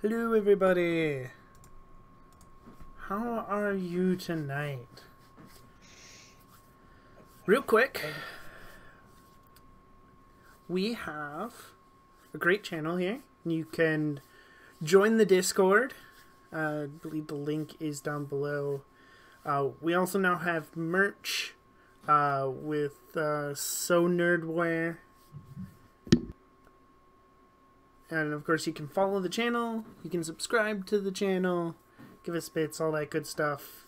Hello, everybody. How are you tonight? Real quick, we have a great channel here. You can join the Discord. I believe the link is down below. We also now have merch with So Nerdwear. And of course, you can follow the channel, you can subscribe to the channel, give us bits, all that good stuff.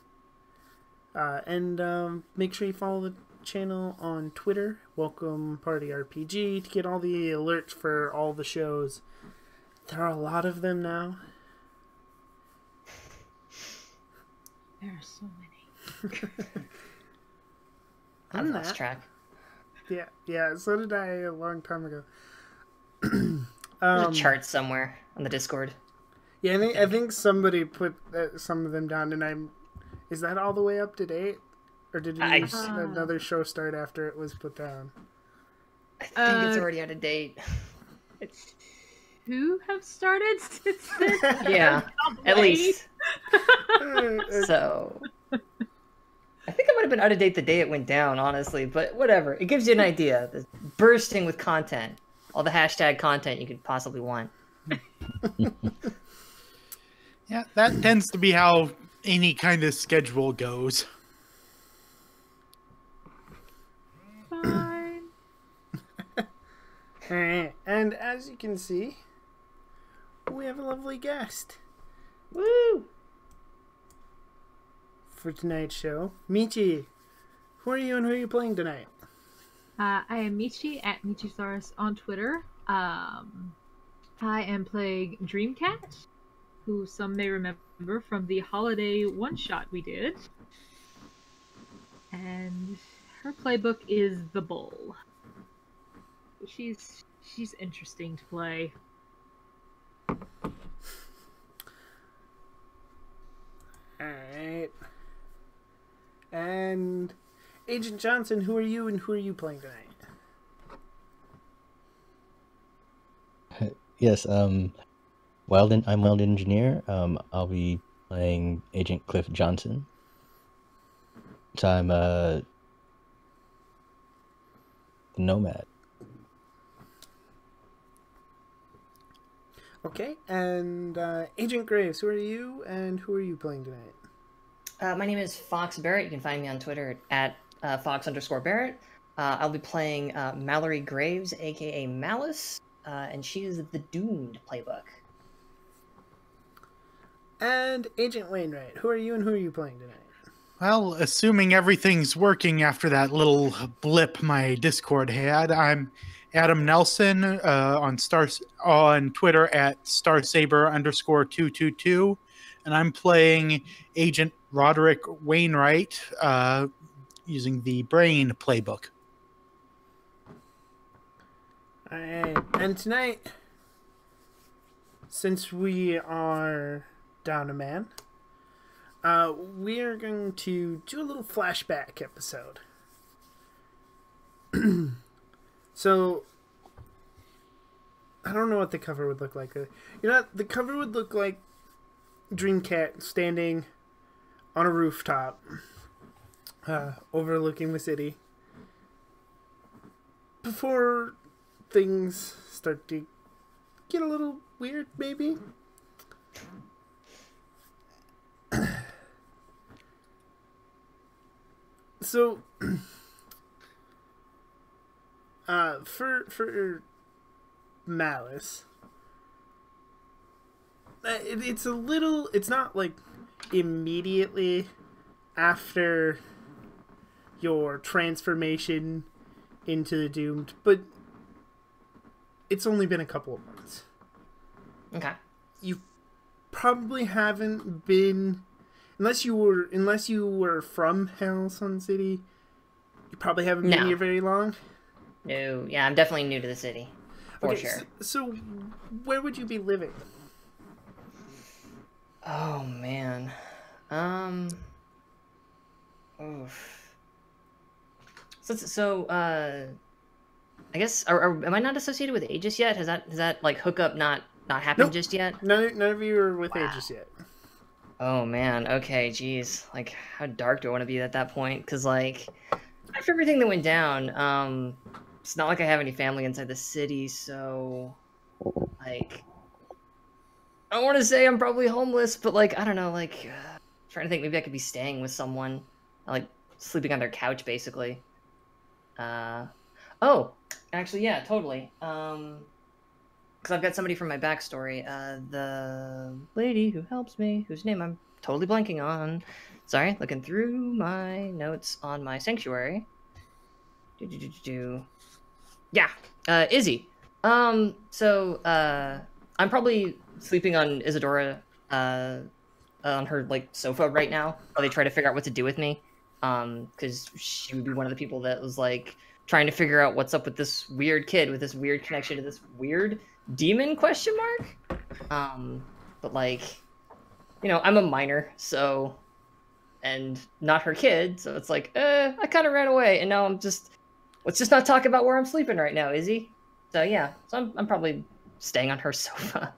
And make sure you follow the channel on Twitter, Welcome Party RPG, to get all the alerts for all the shows. There are a lot of them now. There are so many. I've lost track. Yeah, so did I a long time ago. There's a chart somewhere on the Discord. Yeah, I think somebody put some of them down, and is that all the way up to date? Or did another show start after it was put down? I think it's already out of date. It's who have started since then? Yeah, at least. So, I think it might have been out of date the day it went down, honestly, but whatever. It gives you an idea. It's bursting with content. All the hashtag content you could possibly want. Yeah, that tends to be how any kind of schedule goes. Fine. Alright, and as you can see, we have a lovely guest. Woo! For tonight's show. Michi, who are you and who are you playing tonight? I am Michi at Michisaurus on Twitter. I am playing Dreamcat, who some may remember from the holiday one-shot we did. And her playbook is the Bull. She's interesting to play. Alright. And Agent Johnson, who are you and who are you playing tonight? Yes, I'm Wild Engineer. I'll be playing Agent Cliff Johnson. So I'm the Nomad. Okay, and Agent Graves, who are you and who are you playing tonight? My name is Fox Barrett. You can find me on Twitter at Fox_Barrett. I'll be playing Mallory Graves, aka Malice, and she is the Doomed playbook. And Agent Wainwright, who are you and who are you playing tonight? Well, assuming everything's working after that little blip my Discord had, I'm Adam Nelson on Twitter at StarSaber_222, and I'm playing Agent Roderick Wainwright using the Brain playbook. Alright, and tonight, since we are down a man, we are going to do a little flashback episode. So, I don't know what the cover would look like. The cover would look like Dreamcat standing on a rooftop, overlooking the city. Before things start to get a little weird, maybe. So, for Malice, it's not like immediately after your transformation into the Doomed, but it's only been a couple of months. Okay. You probably haven't been, unless you were from Sun City, you probably haven't been here very long. No, yeah, I'm definitely new to the city, for sure. So where would you be living? Oh man, oof. So I guess am I not associated with AEGIS yet? Has that like hookup not not happened Nope. just yet? None of you are with Wow. Aegis yet. Oh man, okay, geez. Like, how dark do I want to be at that point? Because, like, after everything that went down, it's not like I have any family inside the city, so, like, I don't want to say I'm probably homeless, but, like, I don't know, like, trying to think maybe I could be staying with someone, like, sleeping on their couch, basically. Oh, actually, yeah, totally. Because I've got somebody from my backstory. The lady who helps me, whose name I'm totally blanking on. Sorry, looking through my notes on my sanctuary. Yeah, Izzy. I'm probably sleeping on Isadora, on her like sofa right now, while they try to figure out what to do with me. Because she would be one of the people that was like trying to figure out what's up with this weird kid with this weird connection to this weird demon question mark. But like, you know, I'm a minor, so, and not her kid, so it's like, I kind of ran away, and now let's just not talk about where I'm sleeping right now, Izzy. So yeah, so I'm probably staying on her sofa.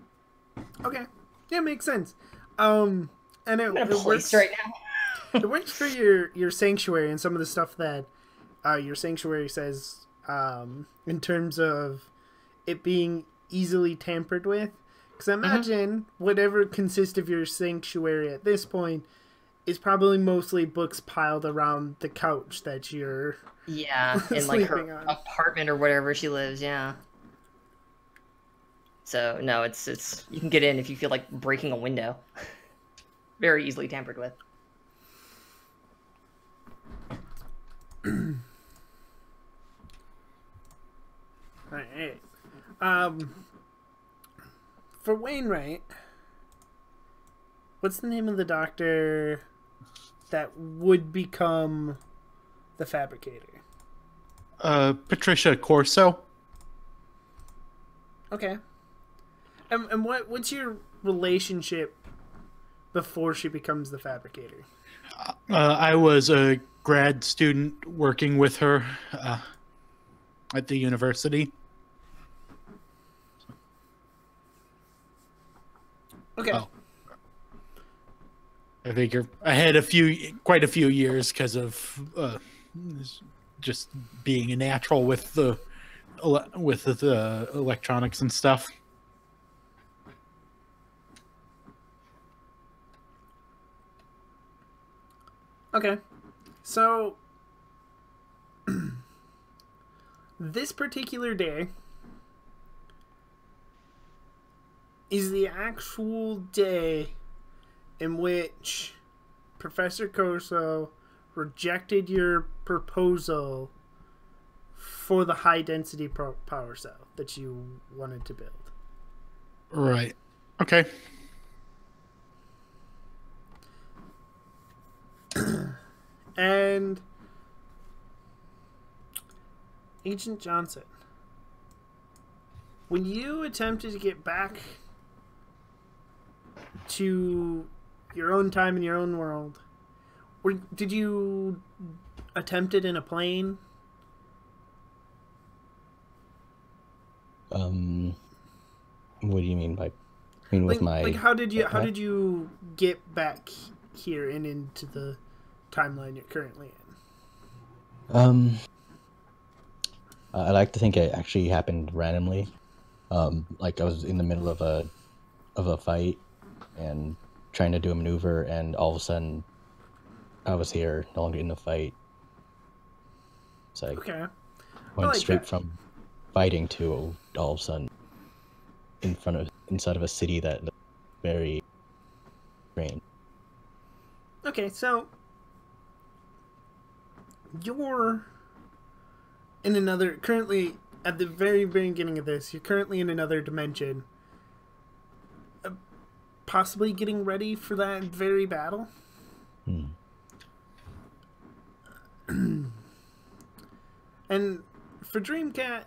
Okay. Yeah, makes sense. And I'm in a it place works right now. It works for your sanctuary and some of the stuff that your sanctuary says in terms of it being easily tampered with. Because I imagine whatever consists of your sanctuary at this point is probably mostly books piled around the couch that you're in like her on. apartment or whatever she lives. Yeah. So no, it's you can get in if you feel like breaking a window. Very easily tampered with. Alright. For Wainwright, what's the name of the doctor that would become the fabricator? Patricia Corso. Okay. And what's your relationship before she becomes the fabricator? I was a grad student working with her at the university. Okay. Oh. I think you're ahead quite a few years because of just being a natural with the electronics and stuff. Okay. So this particular day is the actual day in which Professor Corso rejected your proposal for the high density power cell that you wanted to build. Right. Okay. And Agent Johnson, when you attempted to get back to your own time in your own world, did you attempt it in a plane? What do you mean by? I mean with my. Like how did you get back here and into the timeline you're currently in? I like to think it actually happened randomly. Like I was in the middle of a fight and trying to do a maneuver, and all of a sudden, I was here, no longer in the fight. It's like Okay. went straight from fighting to all of a sudden inside of a city that looked very strange. Okay, so you're in another, currently at the very beginning of this, you're currently in another dimension, possibly getting ready for that very battle. And for Dreamcat,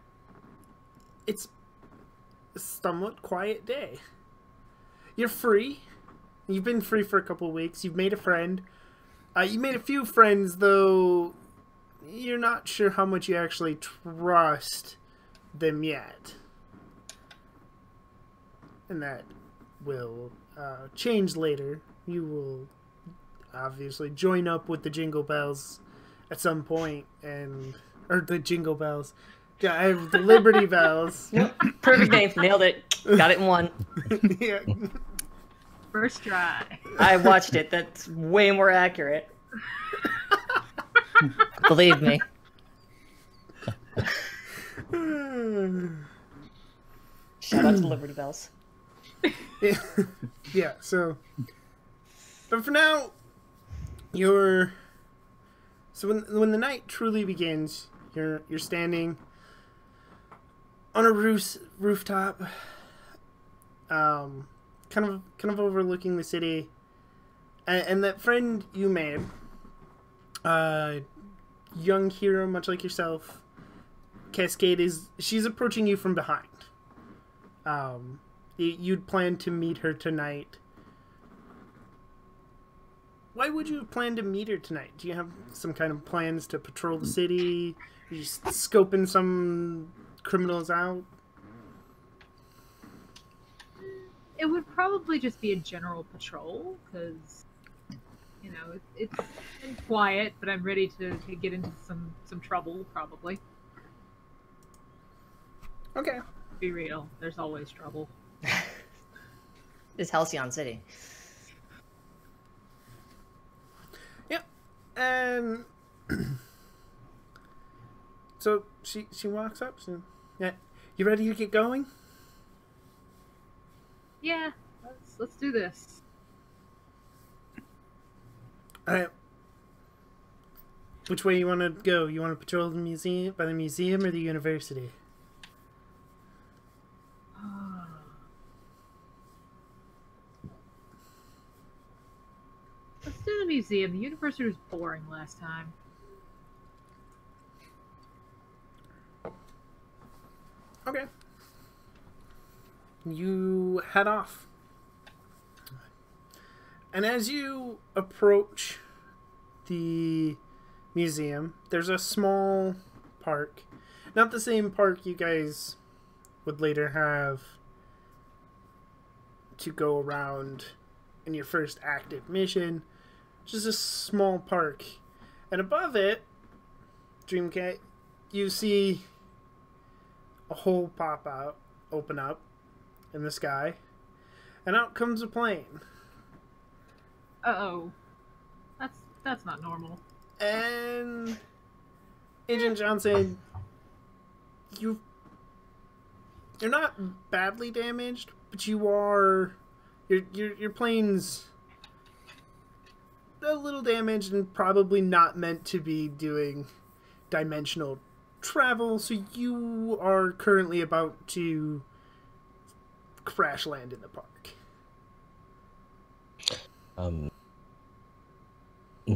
it's a somewhat quiet day. You're free. You've been free for a couple of weeks. You've made a friend. You made a few friends, though you're not sure how much you actually trust them yet. and that will change later. You will obviously join up with the Jingle Bells at some point, or the Jingle Bells. Yeah, I have the Liberty Bells. Yep. Perfect name. Nailed it. Got it in one. Yeah. First try. I watched it. That's way more accurate. Believe me. Shout out to the Liberty Bells. Yeah, so... But for now, So when the night truly begins, you're standing on a rooftop, kind of overlooking the city, and that friend you made, young hero, much like yourself, Cascade, she's approaching you from behind. You'd planned to meet her tonight. Why would you plan to meet her tonight? Do you have some kind of plans to patrol the city? Are you just scoping some criminals out? It would probably just be a general patrol, because, it's quiet, but I'm ready to get into some trouble, probably. Okay. Be real, there's always trouble. It's Halcyon City. Yep. And so she walks up. So, yeah, you ready to get going? Yeah, let's do this. All right. Which way you want to go? You want to patrol the museum, by the museum, or the university? Let's do the museum. The university was boring last time. Okay. You head off. And as you approach the museum, there's a small park. Not the same park you guys would later have to go around in your first active mission. Just a small park. And above it, Dreamcat, you see a hole pop out, open up in the sky, and out comes a plane. Uh-oh. That's not normal. And Agent Johnson, you're not badly damaged, but your plane's a little damaged and probably not meant to be doing dimensional travel, so you are currently about to crash land in the park. I'm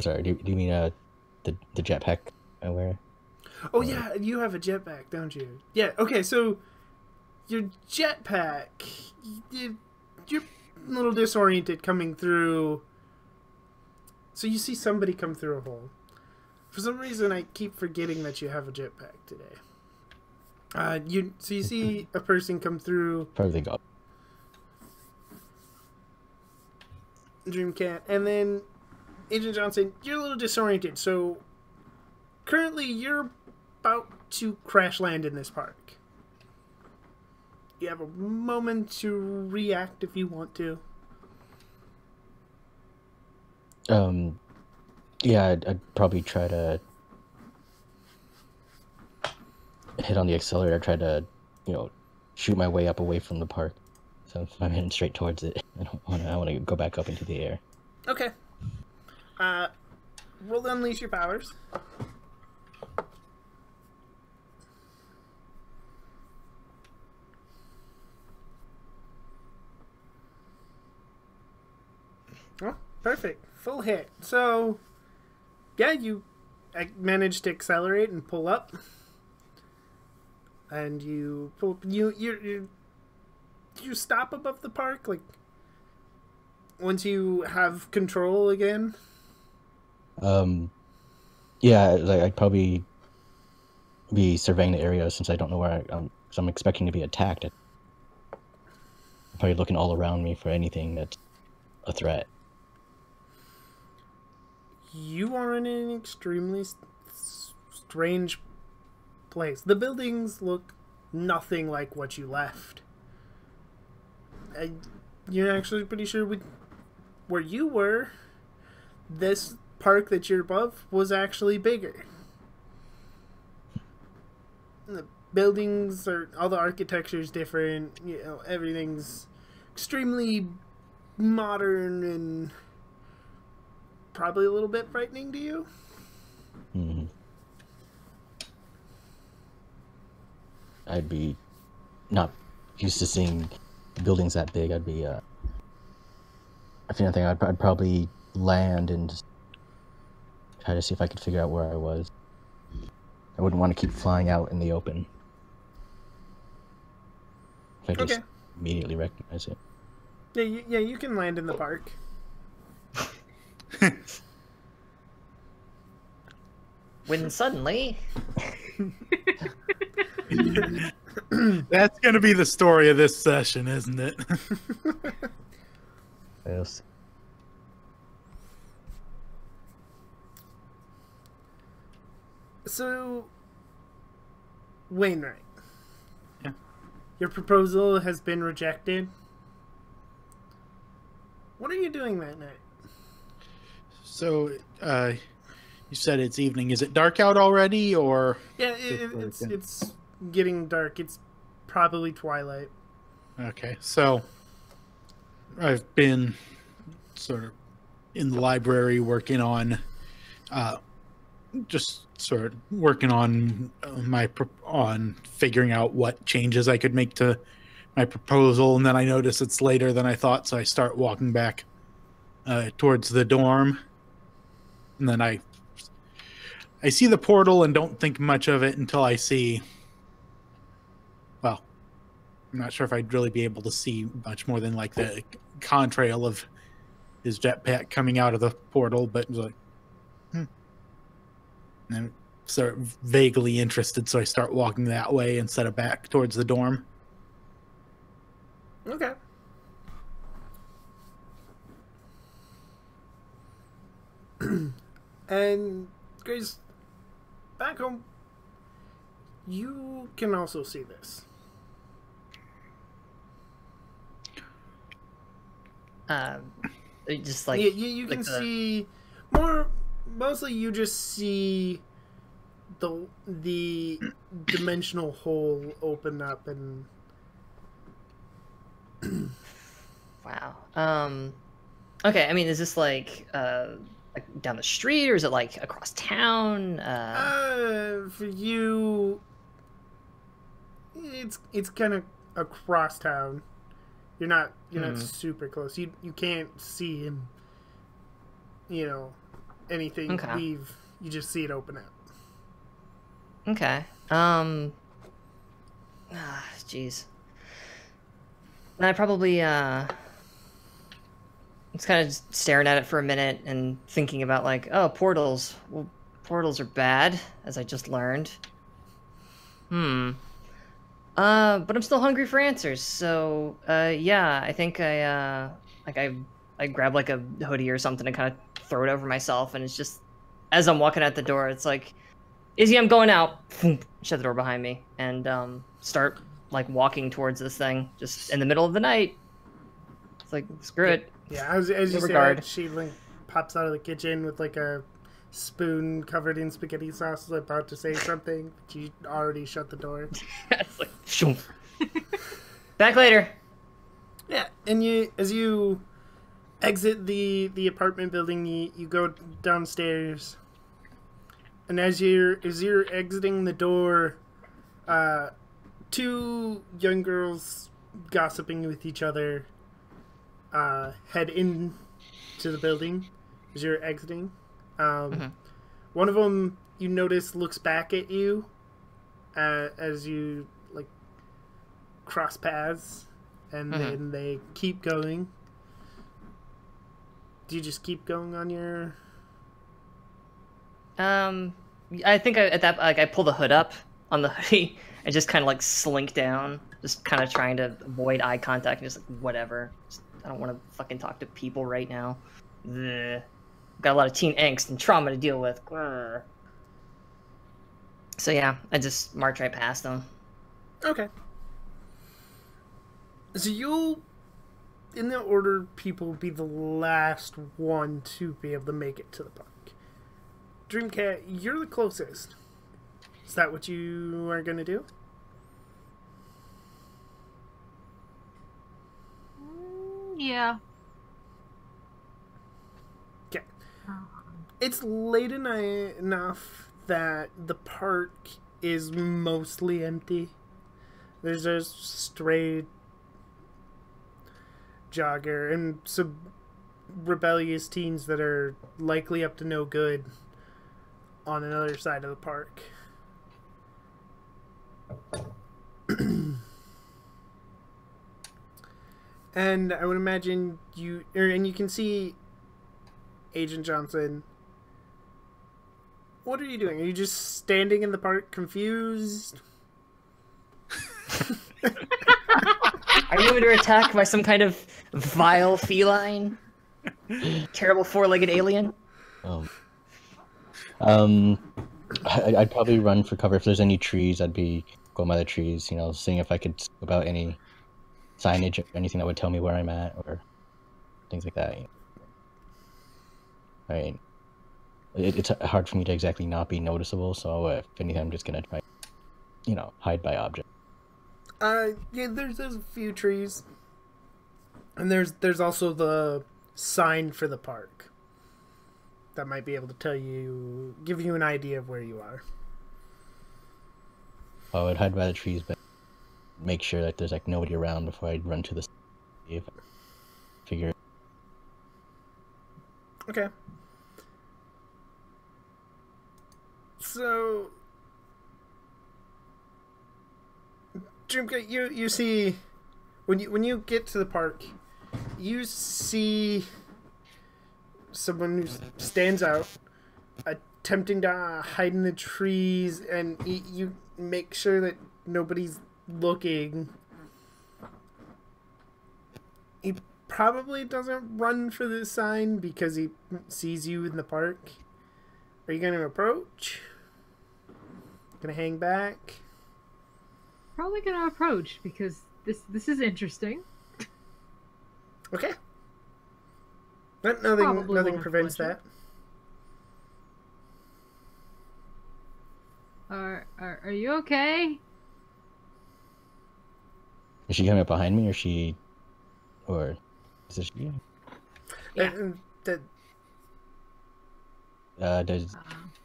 sorry, do you mean the jetpack I wear? Oh yeah, you have a jetpack, don't you? Yeah, okay, so your jetpack, you're a little disoriented coming through. So you see somebody come through a hole. For some reason, I keep forgetting that you have a jetpack today. You see a person come through. Probably got. Dreamcat, and then Agent Johnson, you're a little disoriented. So currently, you're about to crash land in this park. You have a moment to react if you want to. Yeah, I'd probably try to hit on the accelerator, try to, shoot my way up away from the park. So if I'm heading straight towards it, I want to go back up into the air. Okay. Roll to unleash your powers. Oh, perfect. Full hit. So, yeah, you managed to accelerate and pull up. And you pull. You stop above the park, like once you have control again. Yeah, I'd probably be surveying the area since I don't know where I'm expecting to be attacked. probably looking all around me for anything that's a threat. You are in an extremely strange place. The buildings look nothing like what you left. You're actually pretty sure where you were, this park that you're above was actually bigger. The buildings all the architecture is different. You know, everything's extremely modern and probably a little bit frightening to you. Mm-hmm. I'd be not used to seeing buildings that big. I'd be, if anything, I'd probably land and just try to see if I could figure out where I was. I wouldn't want to keep flying out in the open. If I just immediately recognize it. Yeah, you can land in the park. When suddenly... That's going to be the story of this session, isn't it? Yes. So, Wainwright. Yeah. Your proposal has been rejected. What are you doing that night? So, you said it's evening. Is it dark out already, or? Yeah, it's getting dark. It's probably twilight. Okay, so I've been sort of in the library working on, just sort of working on on figuring out what changes I could make to my proposal, and then I notice it's later than I thought, so I start walking back towards the dorm, and then I see the portal and don't think much of it until I see. Well, I'm not sure if I'd really be able to see much more than like the contrail of his jetpack coming out of the portal, but it was like, And I'm sort of vaguely interested, so I start walking that way instead of back towards the dorm. Okay. And guys, back home, you can also see this. Just like you can see mostly you just see the dimensional hole open up and wow. Okay, I mean, is this like down the street, or is it like across town? For you, it's kind of across town. You're not super close. You can't see him. You know, anything leave. You just see it open up. Okay. Jeez. And I probably was kind of just staring at it for a minute and thinking about like, oh, portals. Well, portals are bad, as I just learned. But I'm still hungry for answers, so yeah, I think I grab like a hoodie or something and kind of throw it over myself, and it's just as I'm walking out the door, it's like, Izzy, I'm going out. Shut the door behind me and start like walking towards this thing just in the middle of the night. It's like, screw it. Yeah, as you No say regard. that, she like pops out of the kitchen with like a spoon covered in spaghetti sauce, about to say something. She already shut the door. It's like, shoom. Back later. Yeah, and as you exit the apartment building, you go downstairs, and as you're exiting the door, two young girls gossiping with each other head in to the building as you're exiting. One of them, you notice, looks back at you as you like cross paths, and then they keep going. Do you just keep going on your? I think at that, like, I pull the hood up on the hoodie, and just kind of like slink down, just kind of trying to avoid eye contact and just like whatever. I don't want to fucking talk to people right now. Ugh. Got a lot of teen angst and trauma to deal with. Grr. So yeah, I just march right past them. Okay. So you'll, in the order, people be the last one to be able to make it to the park. Dreamcat, you're the closest. Is that what you are going to do? Yeah. Okay. It's late enough that the park is mostly empty. There's a stray jogger and some rebellious teens that are likely up to no good on another side of the park. And I would imagine and you can see Agent Johnson. What are you doing? Are you just standing in the park confused? Are you under attack by some kind of vile feline? Terrible four-legged alien? I'd probably run for cover. If there's any trees, I'd be going by the trees, seeing if I could scope out any signage or anything that would tell me where I'm at or things like that. I mean, it's hard for me to exactly not be noticeable, so if anything, I'm just gonna try, hide by object. Yeah, there's a few trees, and there's also the sign for the park that might be able to give you an idea of where you are. I would hide by the trees, but make sure that there's nobody around before I run to the if I figure. Okay. So, Dreamcat, you see when you get to the park, you see someone who stands out, attempting to hide in the trees, and you make sure that nobody's looking. He probably doesn't run for the sign because he sees you in the park. Are you going to approach? Gonna hang back? Probably gonna approach because this is interesting. Okay. Nothing Probably won't prevents flinch that. Are you okay? Is she coming up behind me, or is it she? Yeah. Does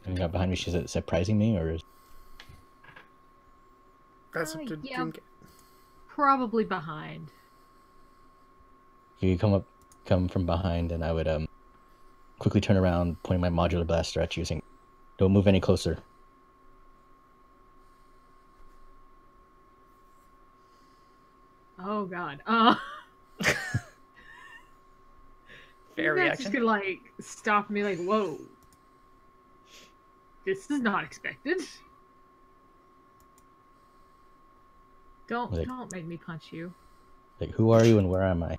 coming up behind me? She's surprising me, or is? That's up to yeah, Dreamcat. probably behind. If you come from behind, and I would quickly turn around, pointing my modular blaster at you, saying, "Don't move any closer." Oh God. Fair That's reaction. just gonna stop me. Whoa. This is not expected. Don't make me punch you. Who are you and where am I?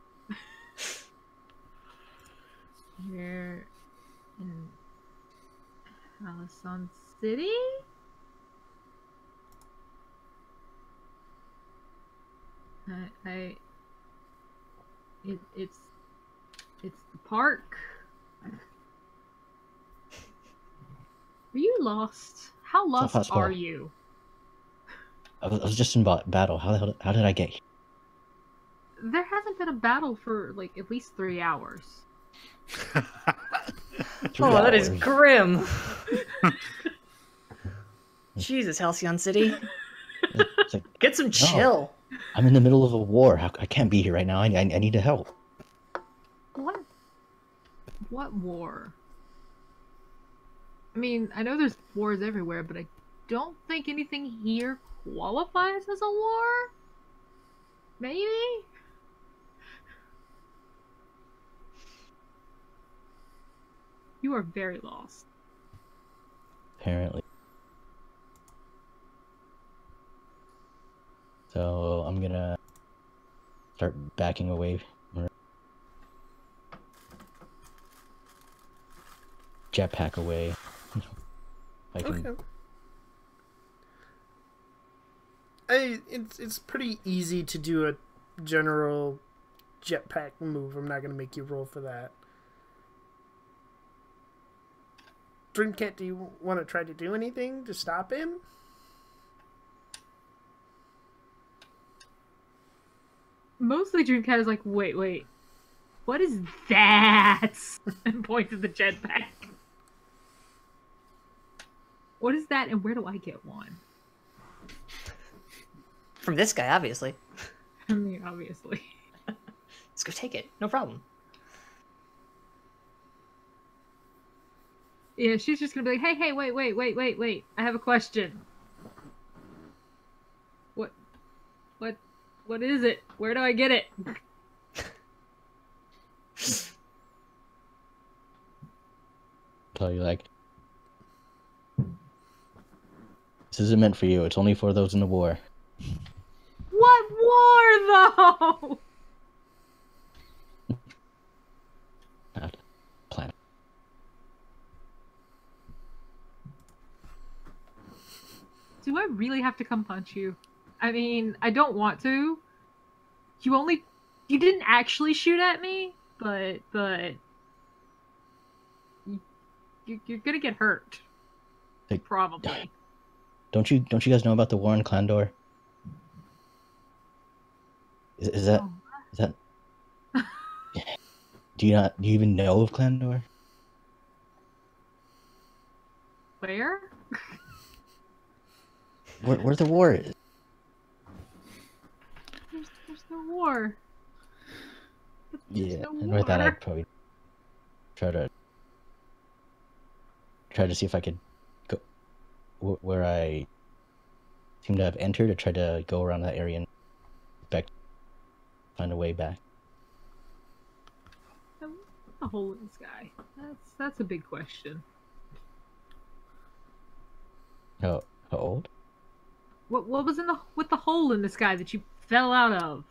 You're in Halison City? It's the park. Are you lost? How lost possible. are you? I was just in battle. How did I get here? There hasn't been a battle for at least 3 hours. Oh, that is grim. Jesus, Halcyon City. It's Get some chill. I'm in the middle of a war. I can't be here right now. I need to help. What war? I mean, I know there's wars everywhere, but I don't think anything here qualifies as a war? Maybe? You are very lost. Apparently. start backing away. Jetpack away. I can. Okay. It's pretty easy to do a general jetpack move. I'm not going to make you roll for that. Dreamcat, do you want to try to do anything to stop him? Mostly Dreamcat is like, wait. What is that? And points at the jetpack. What is that, and where do I get one? From this guy, obviously. I mean, obviously. Let's go take it. No problem. Yeah, she's just gonna be like, hey, wait. I have a question. What is it? Where do I get it? Tell you, like, this isn't meant for you. It's only for those in the war. What war, though? Not planet. Do I really have to come punch you? I mean, I don't want to. You didn't actually shoot at me, but you're gonna get hurt. Like, probably. Don't you guys know about the war in Clandor? Is that do you even know of Clandor? Where? Where the war is? There's no war. Yeah, no and with that war. I'd probably try to see if I could go where I seem to have entered, to try to go around that area and find a way back. A hole in the sky. That's a big question. How old? What was with the hole in the sky that you fell out of?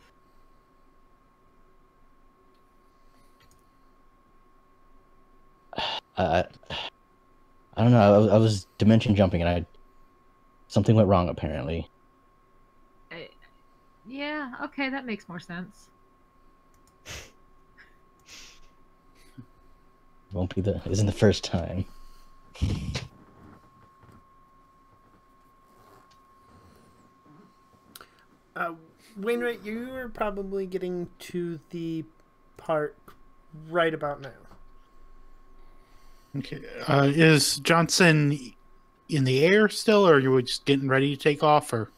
I don't know. I was dimension jumping and something went wrong apparently. Yeah, okay, that makes more sense. Isn't the first time. Wainwright, you are probably getting to the park right about now. Okay. Is Johnson in the air still, or are you just getting ready to take off? Or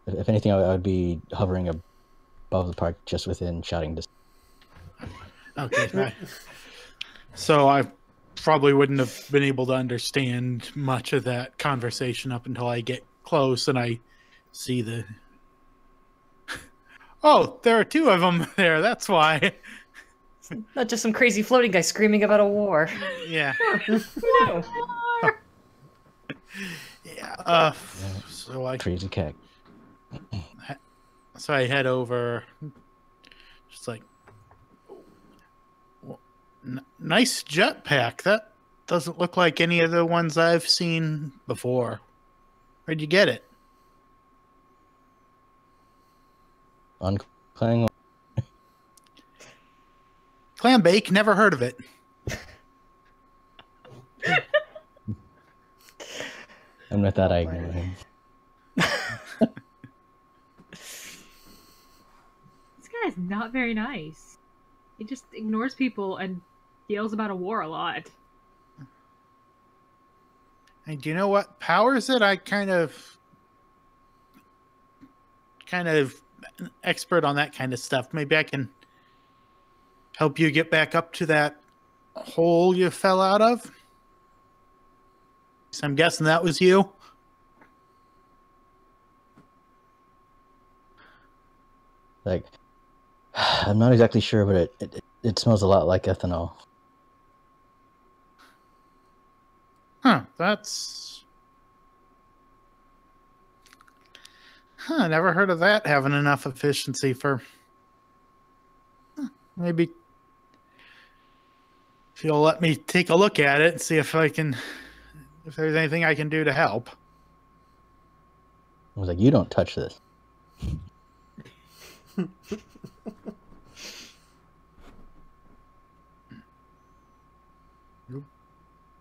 if anything, I would be hovering above the park, just within shouting distance. Okay. So I probably wouldn't have been able to understand much of that conversation up until I get close and I see the... Oh, there are two of them there. That's why. Not just some crazy floating guy screaming about a war. Yeah. No. Yeah. So I Crazy cat. So I head over. Just like, nice jetpack. That doesn't look like any of the ones I've seen before. Where'd you get it? On Clang. Clam bake. Never heard of it. And with that, I ignore him. This guy's not very nice. He just ignores people and yells about a war a lot. And do you know what powers it? I kind of an expert on that kind of stuff. Maybe I can help you get back up to that hole you fell out of. So I'm guessing that was you. Like, I'm not exactly sure, but it smells a lot like ethanol. Huh, that's... Huh, never heard of that having enough efficiency for... Maybe if you'll let me take a look at it and see if there's anything I can do to help. I was like, you don't touch this.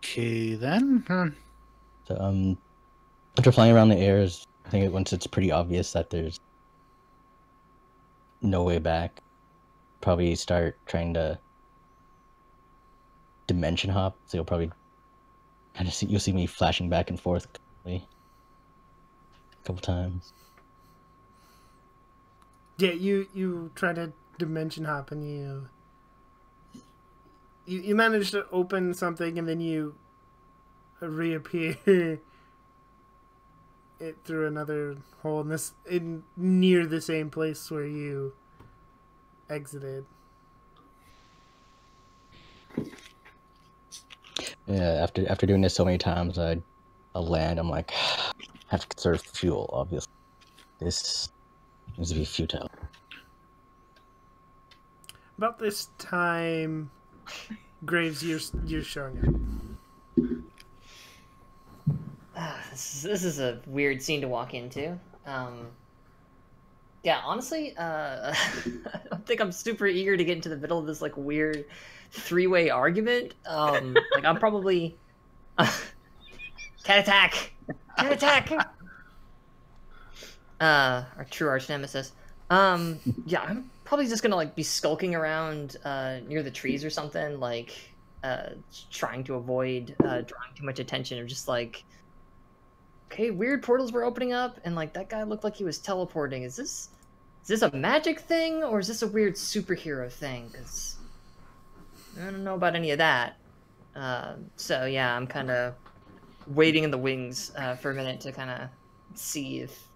Okay, then. So, after flying around the airs, I think once it's pretty obvious that there's no way back, probably start trying to dimension hop. So you'll probably you'll see me flashing back and forth a couple times. Yeah, you try to dimension hop and you manage to open something and then you reappear it through another hole in near the same place where you exited. Yeah, after doing this so many times, I'll land. I'm like, I have to conserve fuel. Obviously, this needs to be futile. About this time, Graves, you're showing up. This is a weird scene to walk into. Yeah, honestly, I don't think I'm super eager to get into the middle of this like weird three-way argument. Like I'm probably cat attack. Our true arch nemesis. Yeah, I'm probably just gonna like be skulking around near the trees or something, like trying to avoid drawing too much attention. Of just like, okay, weird portals were opening up, and like that guy looked like he was teleporting. Is this a magic thing, or is this a weird superhero thing? Because I don't know about any of that. So yeah, I'm kind of waiting in the wings for a minute to kind of see if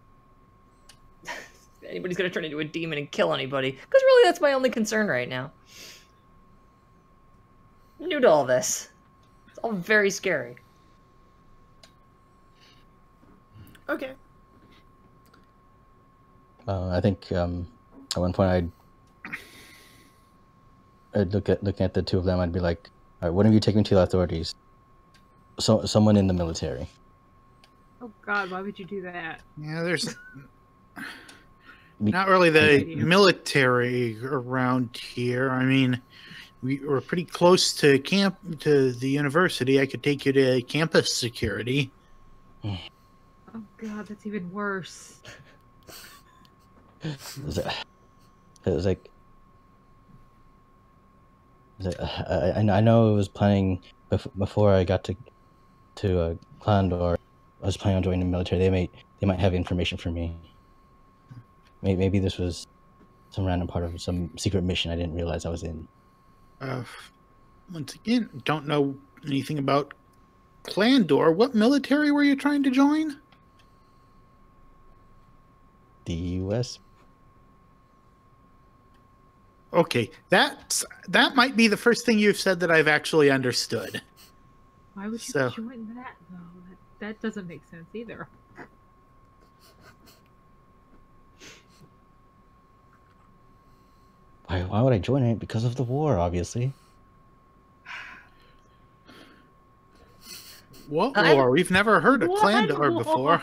anybody's gonna turn into a demon and kill anybody. Because really, that's my only concern right now. I'm new to all this. It's all very scary. Okay. I think at one point I'd looking at the two of them. I'd be like, "All right, one of you take me to the authorities. So someone in the military." Oh God, why would you do that? Yeah, there's not really the military around here. I mean, we're pretty close to the university. I could take you to campus security. Oh God, that's even worse. I know I was planning before I got to Clandor. I was planning on joining the military. They might have information for me. Maybe this was some random part of some secret mission I didn't realize I was in. Once again, don't know anything about Clandor. What military were you trying to join? The U.S. Okay, that might be the first thing you've said that I've actually understood. Why would you join that though? That doesn't make sense either. Why would I join it? Because of the war, obviously. What war? We've never heard of Clandor before.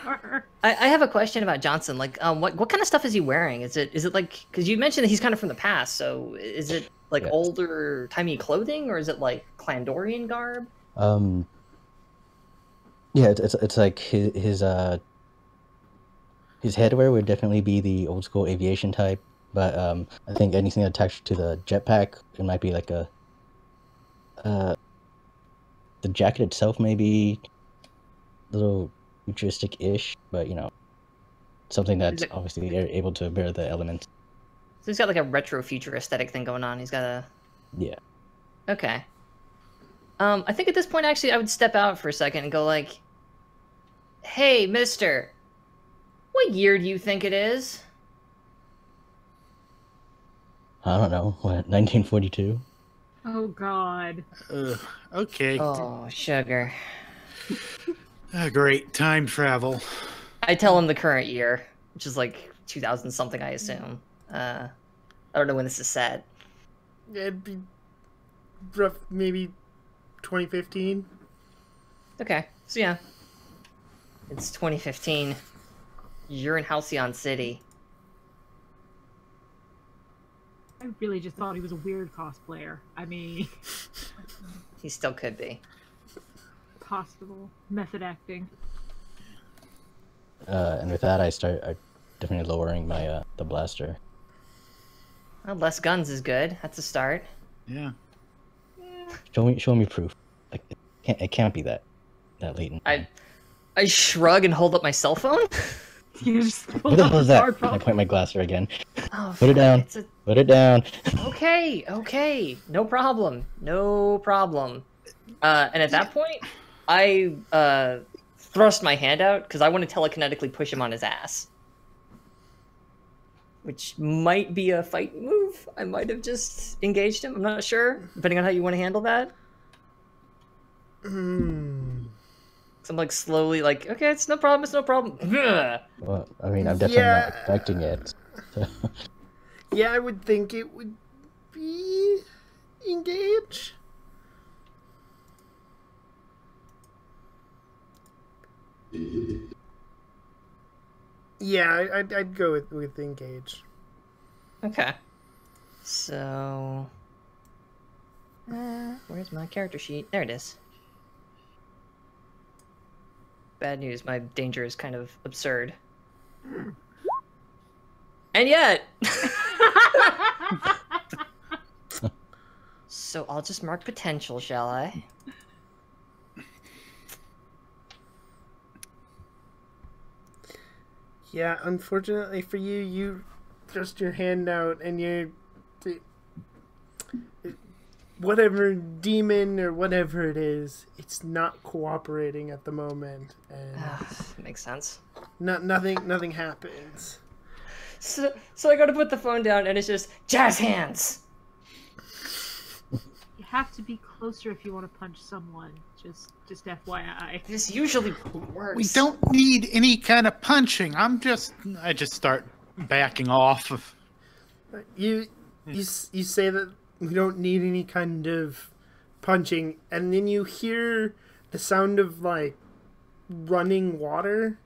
I have a question about Johnson. Like, what kind of stuff is he wearing? Is it like, because you mentioned that he's kind of from the past, so is it like older timey clothing, or is it like Clandorian garb? Yeah, it's like his headwear would definitely be the old school aviation type, but I think anything attached to the jetpack, it might be like the jacket itself may be a little futuristic-ish, but something that's obviously able to bear the elements. So he's got like a retro future aesthetic thing going on. He's got a Okay. I think at this point, actually, I would step out for a second and go like, "Hey, mister, what year do you think it is?" I don't know. What, 1942? Oh God. Okay. Oh, sugar. Great. Time travel. I tell him the current year, which is like 2000 something, I assume. I don't know when this is set. It'd be rough, maybe 2015. Okay, so yeah, it's 2015. You're in Halcyon City. I really just thought he was a weird cosplayer. I mean, He still could be. possible method acting. And with that, I start definitely lowering my the blaster. Well, less guns is good. That's a start. Yeah. Show me proof. Like it can't be that latent. I shrug and hold up my cell phone. You just What pulled the out hell is the that? And I smartphone. point my blaster again. Oh, Put it down. Put it down. Okay. No problem. And at that point, I thrust my hand out because I want to telekinetically push him on his ass. Which might be a fight move. I might have just engaged him. I'm not sure, depending on how you want to handle that. So I'm like slowly like, okay, it's no problem. Well, I mean, I'm definitely not expecting it. So. Yeah, I would think it would be engage. Yeah, I'd go with engage. Okay. So, where's my character sheet? There it is. Bad news, my danger is kind of absurd. And yet! So I'll just mark potential, shall I? Yeah, unfortunately for you, you thrust your hand out and you're... whatever demon or whatever it is, it's not cooperating at the moment. And Makes sense. nothing happens. So I gotta put the phone down and it's just jazz hands! You have to be closer if you want to punch someone. Just FYI. This usually works. We don't need any kind of punching. I just start backing off. You say that we don't need any kind of punching, and then you hear the sound of like running water,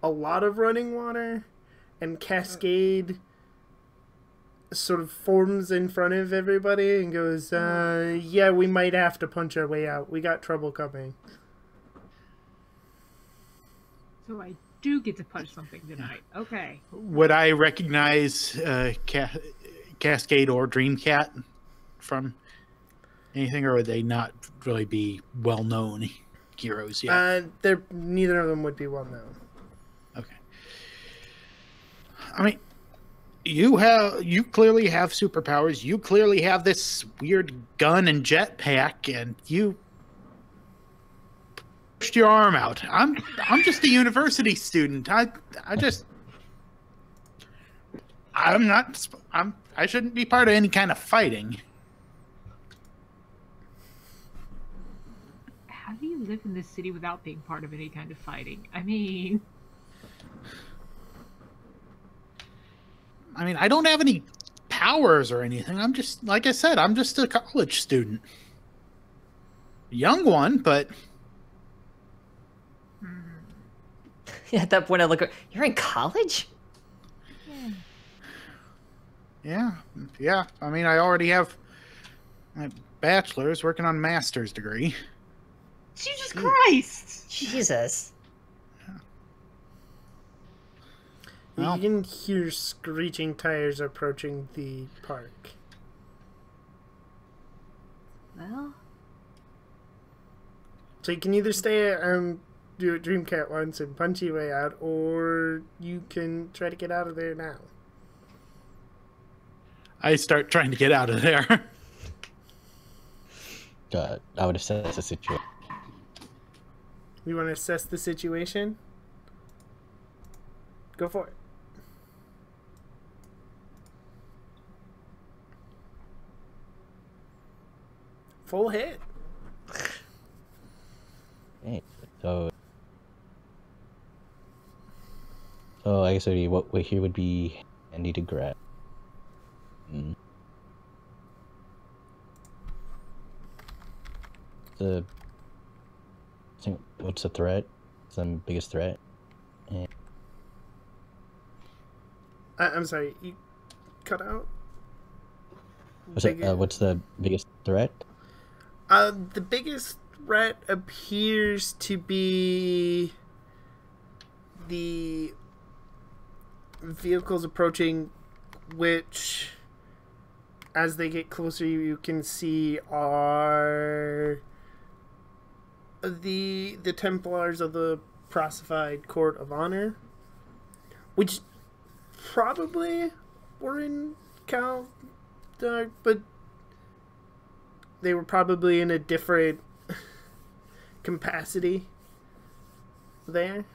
a lot of running water, and Cascade sort of forms in front of everybody and goes, yeah, we might have to punch our way out. We got trouble coming. So I do get to punch something tonight. Okay. Would I recognize Cascade or Dreamcat from anything, or would they not really be well-known heroes yet? Neither of them would be well known. Okay. I mean, you clearly have superpowers. You clearly have this weird gun and jetpack, and you pushed your arm out. I'm just a university student. I shouldn't be part of any kind of fighting. How do you live in this city without being part of any kind of fighting? I mean, I don't have any powers or anything. I'm just, like I said, I'm just a college student. Young one, but... Yeah, at that point I look, you're in college? Yeah. I already have my bachelor's, working on master's degree. Jesus Christ! Jesus. You can hear screeching tires approaching the park. Well, So you can either stay do what Dreamcat wants and punch your way out, or you can try to get out of there now. I start trying to get out of there. I would assess the situation. You want to assess the situation? Go for it. Full hit. Okay, so Oh, I guess what here would be handy to grab. What's the threat? What's the biggest threat? And I'm sorry, you cut out? what's the biggest threat? The biggest threat appears to be the vehicles approaching, which, as they get closer, you can see are the Templars of the Prossified Court of Honor, which probably were in Kaldar, but they were probably in a different capacity there.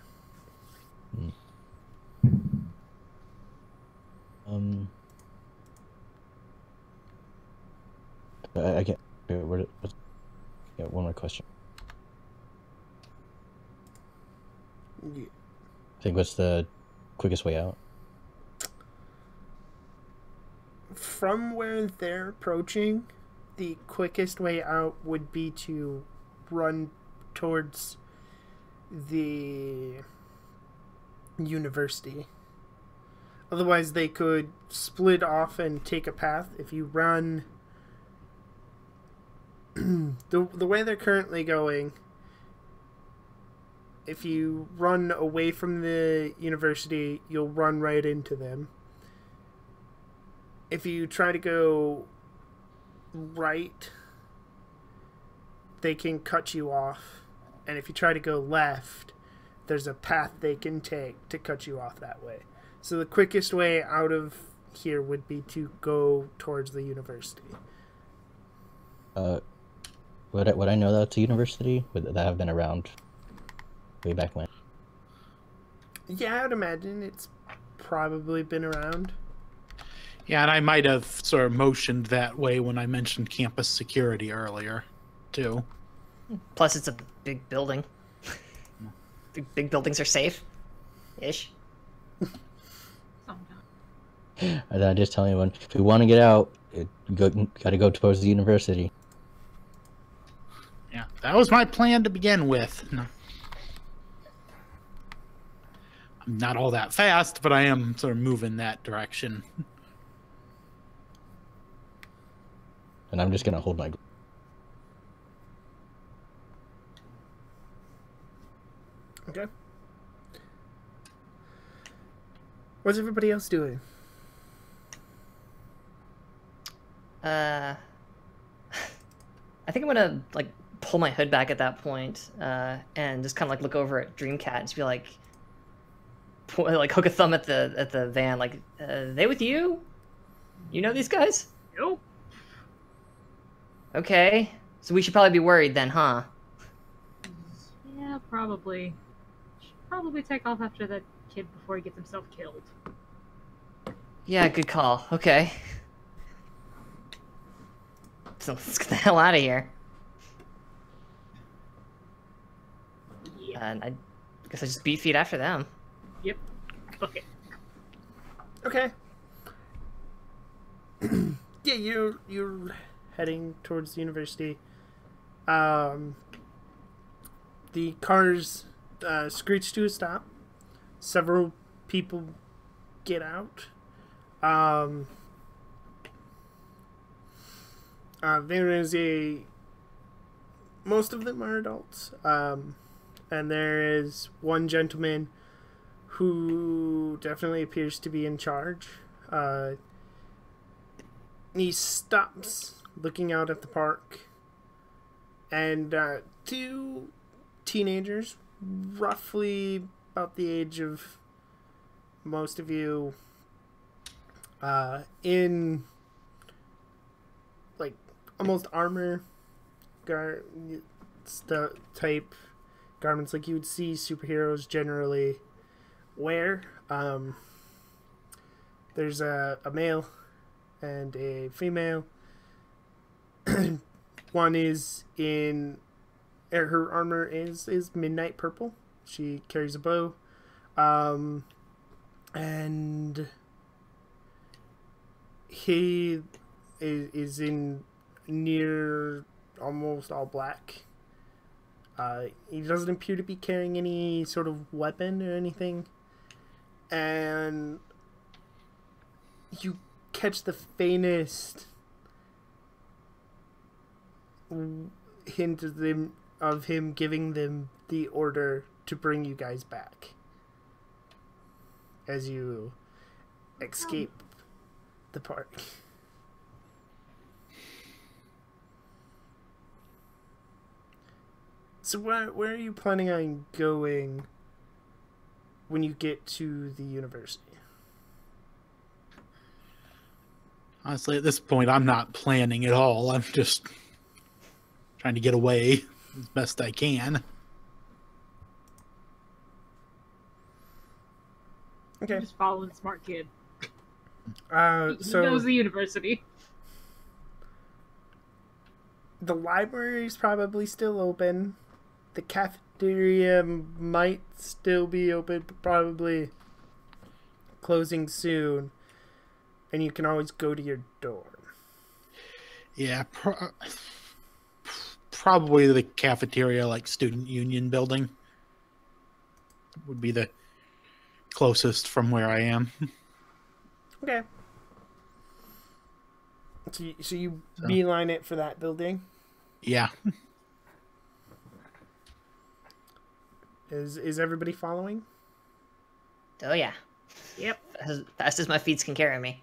I get. Yeah, one more question. Yeah. I think what's the quickest way out? From where they're approaching, the quickest way out would be to run towards the university. Otherwise, they could split off and take a path. If you run the way they're currently going, if you run away from the university, you'll run right into them. If you try to go right, they can cut you off. And if you try to go left, there's a path they can take to cut you off that way. So the quickest way out of here would be to go towards the university. Would I know that's a university? Would that have been around way back when? Yeah, I'd imagine it's probably been around. Yeah, and I might have sort of motioned that way when I mentioned campus security earlier, too. Plus, it's a big building. Big buildings are safe-ish. I'm just telling you, if we want to get out, gotta go towards the university. Yeah, that was my plan to begin with. No. I'm not all that fast, but I am sort of moving that direction. And I'm just gonna hold my... Okay. What's everybody else doing? I think I'm gonna like pull my hood back at that point, and just kind of like look over at Dreamcat and just be like, like hook a thumb at the van, like, they with you? You know these guys? Nope. Okay, so we should probably be worried then, huh? Yeah, probably. Should probably take off after that kid before he gets himself killed. Yeah, good call. Okay. So let's get the hell out of here. Yeah. And I guess I just beat feet after them. Yep. Okay. Okay. Yeah, you're heading towards the university. The cars screech to a stop. Several people get out. There is most of them are adults. And there is one gentleman who definitely appears to be in charge. He stops looking out at the park, and two teenagers, roughly about the age of most of you, in like almost armor type garments like you would see superheroes generally wear. There's a male and a female. One is in her armor is midnight purple. She carries a bow. and he is in near almost all black. He doesn't appear to be carrying any sort of weapon or anything. And you catch the faintest hint of him giving them the order to bring you guys back as you escape the park. So where are you planning on going when you get to the university? Honestly, at this point, I'm not planning at all. I'm just trying to get away as best I can. Okay. Just following smart kid. He So knows the university. the library's probably still open. The cafeteria might still be open, but probably closing soon. And you can always go to your dorm. Yeah, probably the cafeteria, like student union building, would be the closest from where I am. Okay. So you beeline it for that building? Yeah. Is everybody following? Oh yeah. Yep. As fast as my feet can carry me.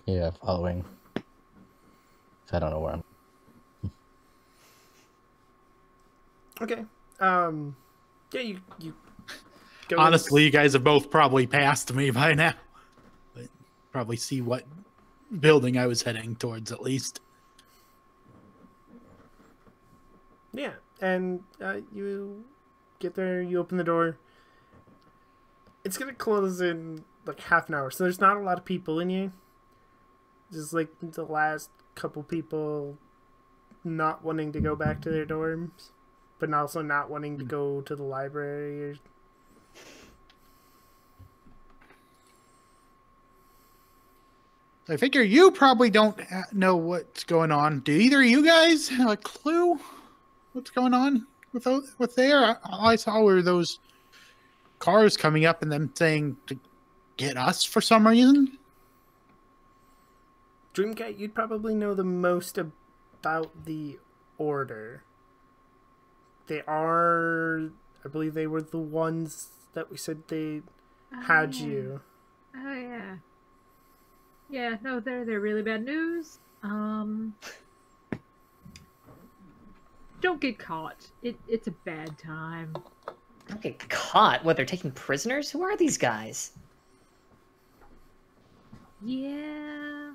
Yeah, following. I don't know where I'm. Okay. Yeah, you go. Honestly, you guys have both probably passed me by now. But probably see what building I was heading towards, at least. Yeah, and you get there, you open the door. It's gonna close in like half an hour, so there's not a lot of people in here. Just like the last couple people not wanting to go back to their dorms, but also not wanting to go to the library. I figure you probably don't know what's going on. Do either of you guys have a clue what's going on with there? All I saw were those cars coming up and them saying to get us for some reason. Dreamcat, you'd probably know the most about the Order. They are, I believe they were the ones that we said they had you. Oh yeah. Yeah, no, they're really bad news. Don't get caught. It's a bad time. Don't get caught. What, they're taking prisoners? Who are these guys? Yeah.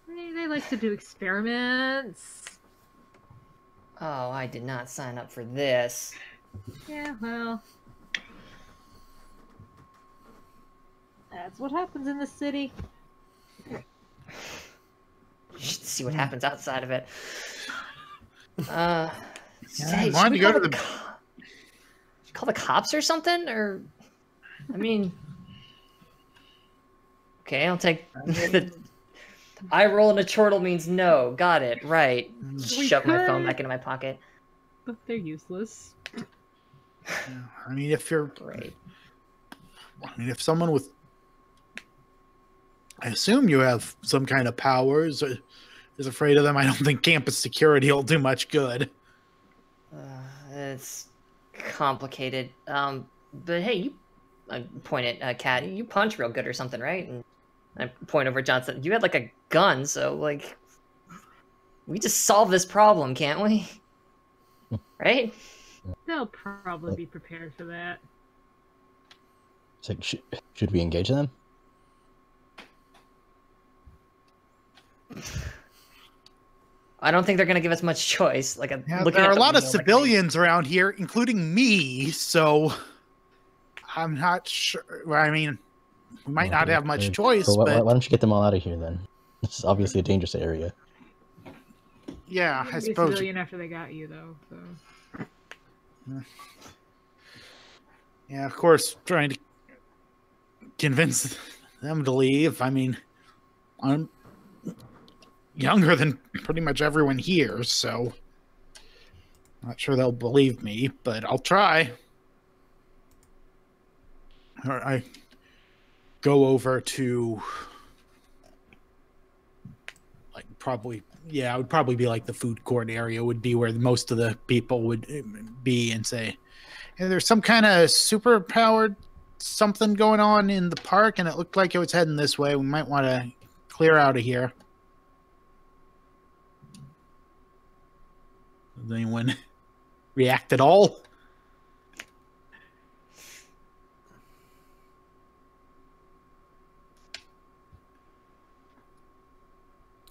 They like to do experiments. Oh, I did not sign up for this. Yeah, well. That's what happens in the city. You should see what happens outside of it. Yeah, Say, I wanted to go to the... call the cops or something? Or, I mean... Okay, I'll take the... Eye roll and a chortle means no. Got it. Right. Shove my phone back into my pocket. But they're useless. I mean, if you're... Great. I mean, if someone with... I assume you have some kind of powers or is afraid of them, I don't think campus security will do much good. It's complicated. But hey, you... I point at Kat. You punch real good or something, right? And I point over at Johnson. You had like a gun, so like... We just solve this problem, can't we? Right? They'll probably be prepared for that. It's like, should we engage them? I don't think they're gonna give us much choice. Like, Yeah, there are a lot of civilians around here, including me, so I'm not sure. I mean, we might not have much choice, so but... Why don't you get them all out of here, then? This is obviously a dangerous area. Yeah, I Be a suppose... civilian after they got you, though. So. Yeah, of course, trying to convince them to leave. I mean, I'm younger than pretty much everyone here, so not sure they'll believe me, but I'll try. Or I go over to, like, probably, yeah, it would probably be like the food court area would be where most of the people would be, and say, hey, there's some kind of super powered something going on in the park, and it looked like it was heading this way. We might want to clear out of here. Does anyone react at all?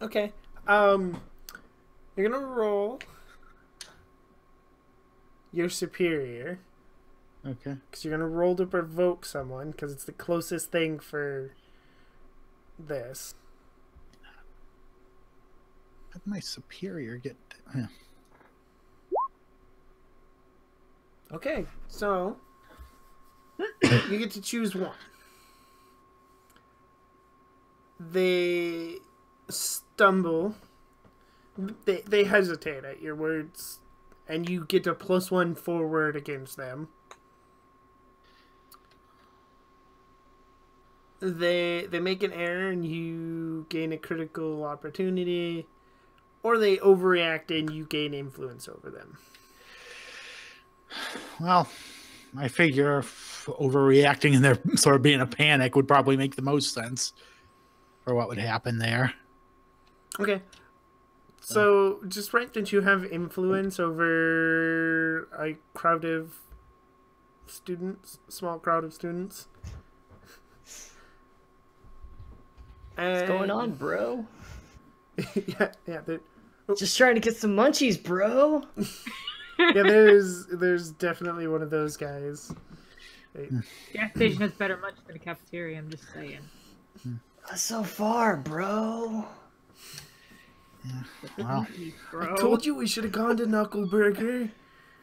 Okay. You're gonna roll your superior. Okay. Because you're gonna roll to provoke someone, because it's the closest thing for this. How did my superior get... Yeah. Okay, so you get to choose one. They stumble. They hesitate at your words, and you get a +1 forward against them. They make an error, and you gain a critical opportunity, or they overreact, and you gain influence over them. Well, I figure overreacting and there sort of being a panic would probably make the most sense for what would happen there. Okay. So, just right that you have influence over a crowd of students, small crowd of students. What's going on, bro? yeah. Just trying to get some munchies, bro. Yeah, there's definitely one of those guys. Gas station has better munch than a cafeteria, I'm just saying. That's so far, bro. Wow. I told you we should have gone to Knuckleburger.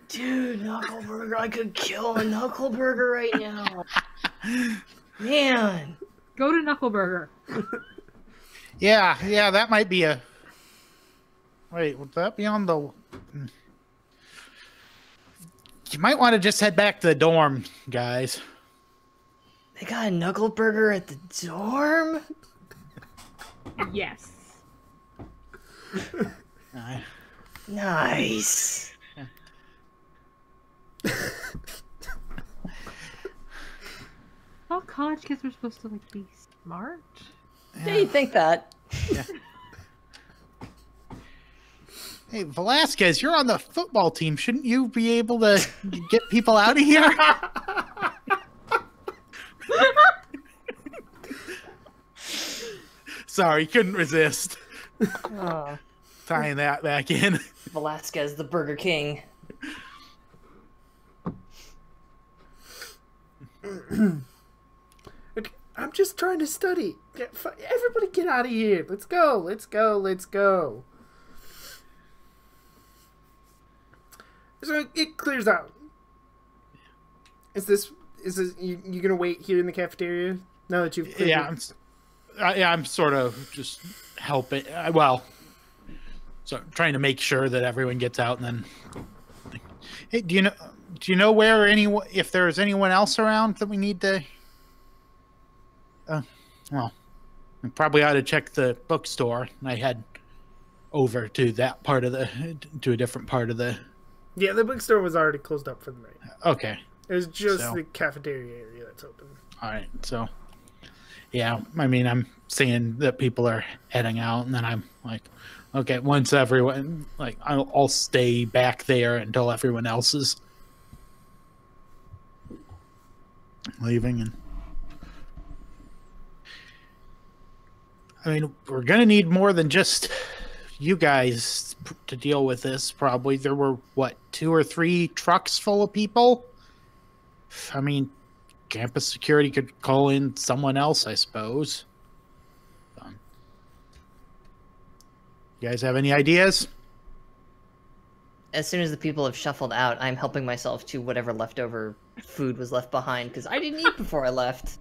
Dude, Knuckleburger, I could kill a Knuckleburger right now. Man. Go to Knuckleburger. Yeah, that might be a... Wait, would that be on the... You might want to just head back to the dorm, guys. They got a Knuckleburger at the dorm? Yes. Nice. Well, college kids are supposed to like be smart. Yeah, you think that? Yeah. Hey, Velasquez, you're on the football team. Shouldn't you be able to get people out of here? Sorry, couldn't resist. Tying that back in. Velasquez, the Burger King. I'm just trying to study. Everybody get out of here. Let's go. So it clears out. Is this you gonna wait here in the cafeteria now that you've cleared I'm sort of just helping. So trying to make sure that everyone gets out, and then. Hey, do you know where if there's anyone else around that we need to? Well, I probably ought to check the bookstore. And I head over to that part of to a different part of the. Yeah, the bookstore was already closed up for the night. Okay. It was just the cafeteria area that's open. All right, so. Yeah, I mean, I'm seeing that people are heading out, and then I'm like, okay, once everyone, like, I'll stay back there until everyone else is leaving. And I mean, we're going to need more than just you guys to deal with this, probably. There were, 2 or 3 trucks full of people? I mean, campus security could call in someone else, I suppose. You guys have any ideas? As soon as the people have shuffled out, I'm helping myself to whatever leftover food was left behind, because I didn't eat before I left.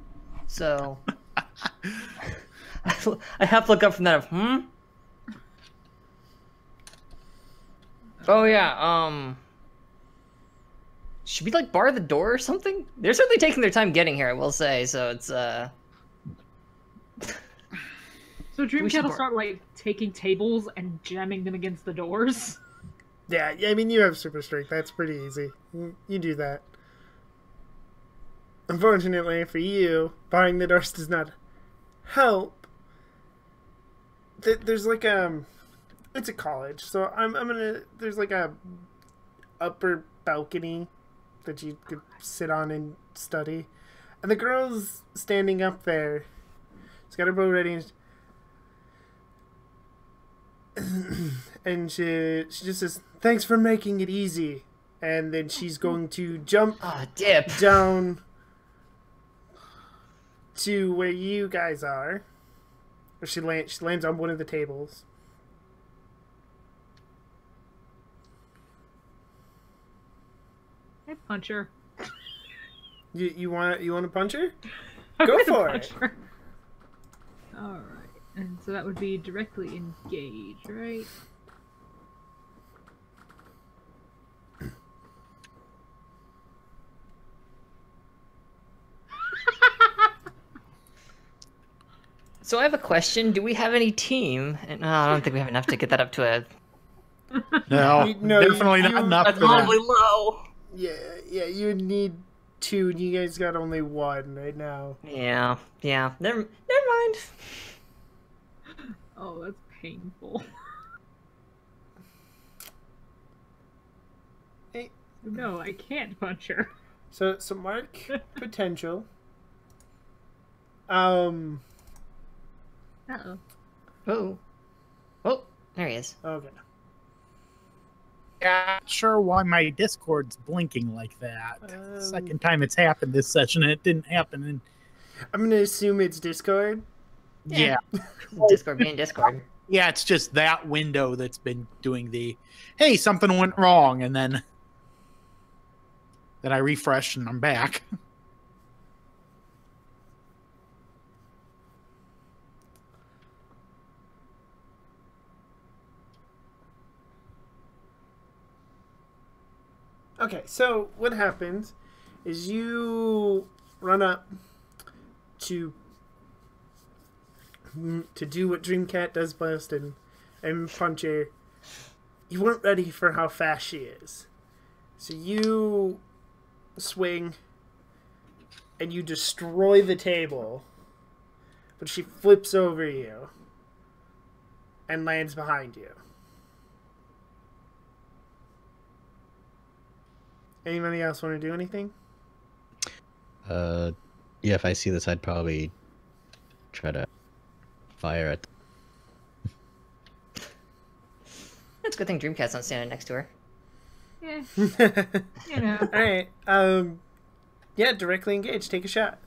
So I have to look up from that. Oh yeah. Should we like bar the door or something? They're certainly taking their time getting here, I will say. So it's So We Dreamcat should will bar- start like taking tables and jamming them against the doors. Yeah, I mean, you have super strength. That's pretty easy. You do that. Unfortunately for you, barring the doors does not help. There's like it's a college, so I'm gonna. There's like a upper balcony that you could sit on and study, and the girl's standing up there. She's got her bow ready, and she just says, "Thanks for making it easy," and then she's going to jump dip. down to where you guys are. Or she lands on one of the tables. I punch her. You want to punch her? I'm Go gonna for punch it. her. All right, and so that would be directly engage, right? So I have a question. Do we have any team? And I don't think we have enough to get that up to a No, No, definitely you- not enough that's for that. probably low. Yeah, you would need two, and you guys got only one right now. Yeah. Never mind. Oh, that's painful. Hey. No, I can't punch her. So mark potential. Uh-oh. Oh, there he is. Okay. Not sure why my Discord's blinking like that. Second time it's happened this session, and it didn't happen. And I'm gonna assume it's Discord. yeah, Discord being Discord. yeah, it's just that window that's been doing the, hey, something went wrong, and then I refresh and I'm back. Okay, so what happens is you run up to do what Dreamcat does best and punch her. You weren't ready for how fast she is. So you swing and you destroy the table. But she flips over you and lands behind you. Anybody else want to do anything? Yeah, if I see this, I'd probably try to fire at. It's a good thing Dreamcat's not standing next to her. Yeah, you know. All right. Yeah, directly engage. Take a shot.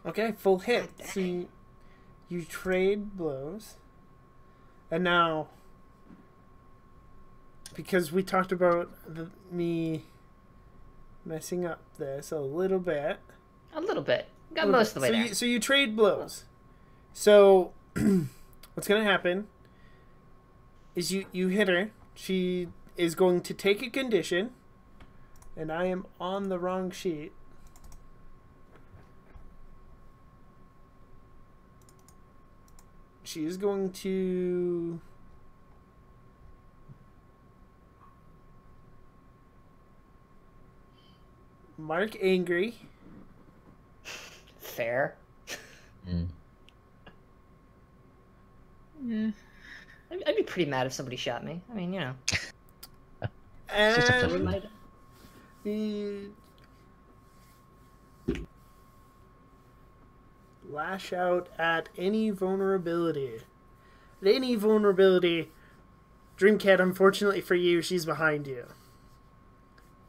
Okay, full hit. So you trade blows. And now, because we talked about me messing up this a little bit. A little bit. Got most of the way there. So you trade blows. So what's going to happen is you hit her. She is going to take a condition. And I am on the wrong sheet. She is going to mark angry. Fair. Yeah. I'd be pretty mad if somebody shot me. I mean, you know. just a And flip. the lash out at any vulnerability. At any vulnerability, Dreamcat, unfortunately for you, she's behind you.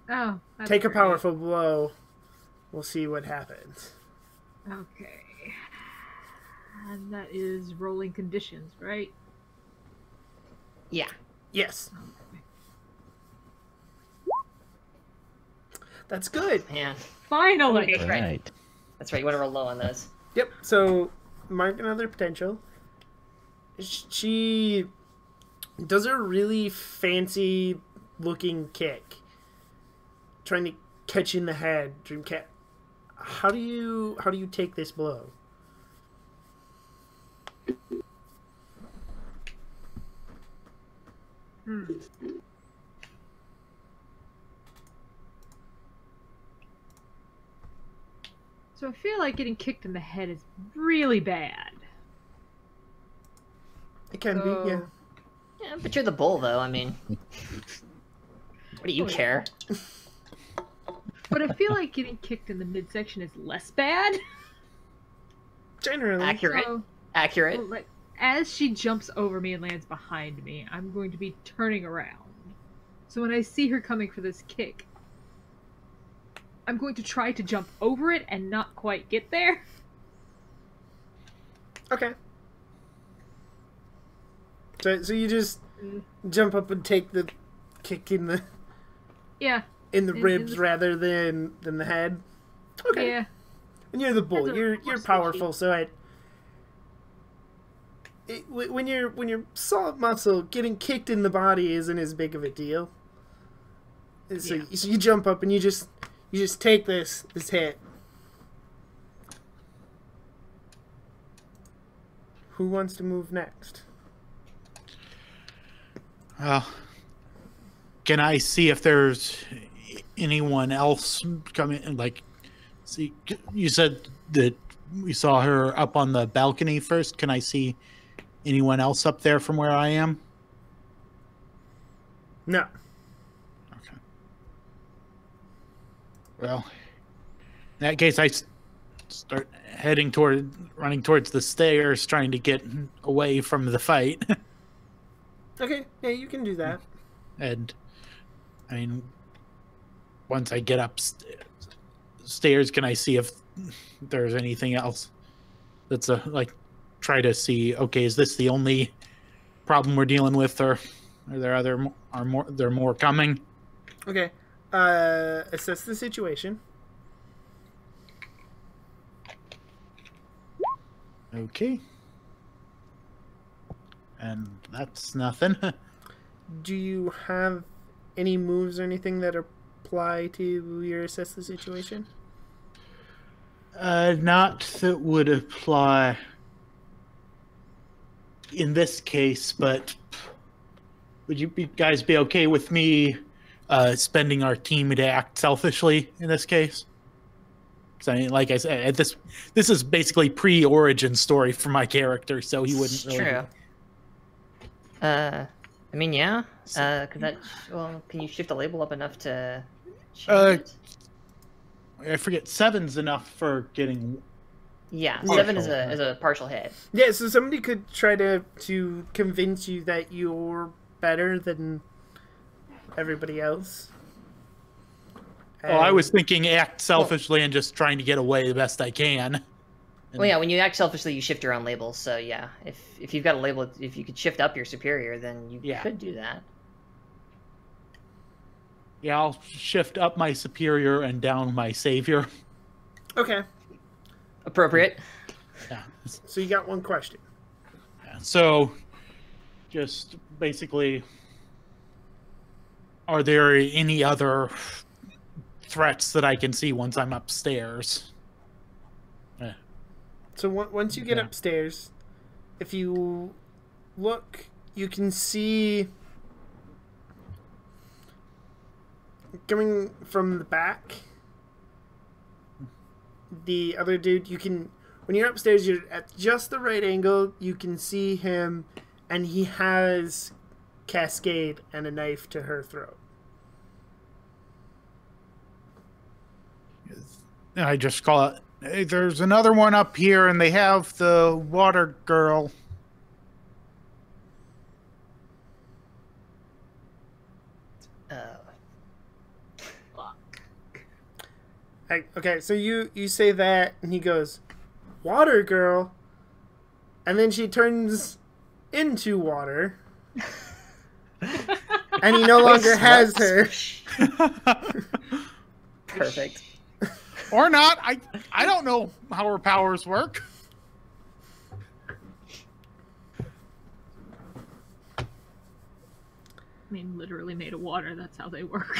Oh, that's Take a great. powerful blow. We'll see what happens. Okay. And that is rolling conditions, right? Yeah. Yes. That's good. Man. Finally! That's right. Right. That's right. You want to roll low on those. Yep. So mark another potential. She does a really fancy looking kick, trying to catch you in the head, Dreamcat. How do you take this blow? So I feel like getting kicked in the head is really bad. It can So- be, yeah. Yeah, but you're the bull, though. I mean, what do you care? But I feel like getting kicked in the midsection is less bad. Generally. Accurate. So, Accurate. like, as she jumps over me and lands behind me, I'm going to be turning around. So when I see her coming for this kick, I'm going to try to jump over it and not quite get there. Okay. So you just jump up and take the kick in the Yeah. ribs the- rather than the head. Okay. Yeah. And you're the bull. That's a You're more powerful, so when you're solid muscle, getting kicked in the body isn't as big of a deal. So, Yeah. so you jump up and you just take this hit. Who wants to move next? Can I see if there's anyone else coming? Like, see, you said that we saw her up on the balcony first. Can I see anyone else up there from where I am? No. Okay. Well, in that case, I start running towards the stairs, trying to get away from the fight. Okay. Yeah, you can do that. And I mean, once I get upstairs, can I see if there's anything else that's try to see, okay, is this the only problem we're dealing with, or are there more coming? Okay. Assess the situation. Okay. And that's nothing. Do you have any moves or anything that apply to your assess the situation? Not that would apply in this case, but would you guys be okay with me spending our team to act selfishly in this case? Because I mean, like I said, this is basically pre-origin story for my character, so he wouldn't really. True. I mean, yeah. Can you shift a label up enough to change it? I forget 7's enough for getting. Yeah, Partial. 7 is a partial hit. Yeah, so somebody could try to convince you that you're better than everybody else. Oh, I was thinking act selfishly and just trying to get away the best I can. Well, yeah, when you act selfishly, you shift your own labels. So yeah, if you've got a label, if you could shift up your superior, then you could do that. Yeah, I'll shift up my superior and down my savior. Okay, Appropriate. Yeah. so you got one question. So, just basically, are there any other threats that I can see once I'm upstairs? So once you get Yeah. upstairs, if you look, you can see coming from the back, the other dude. You can, when you're upstairs, you're at just the right angle. You can see him, and he has Cascade and a knife to her throat. I just call it, hey, there's another one up here, and they have the water girl. Okay, so you say that, and he goes, "Water girl," and then she turns into water. And he no longer has her. Perfect. Or not. I don't know how her powers work. I mean, literally made of water. That's how they work.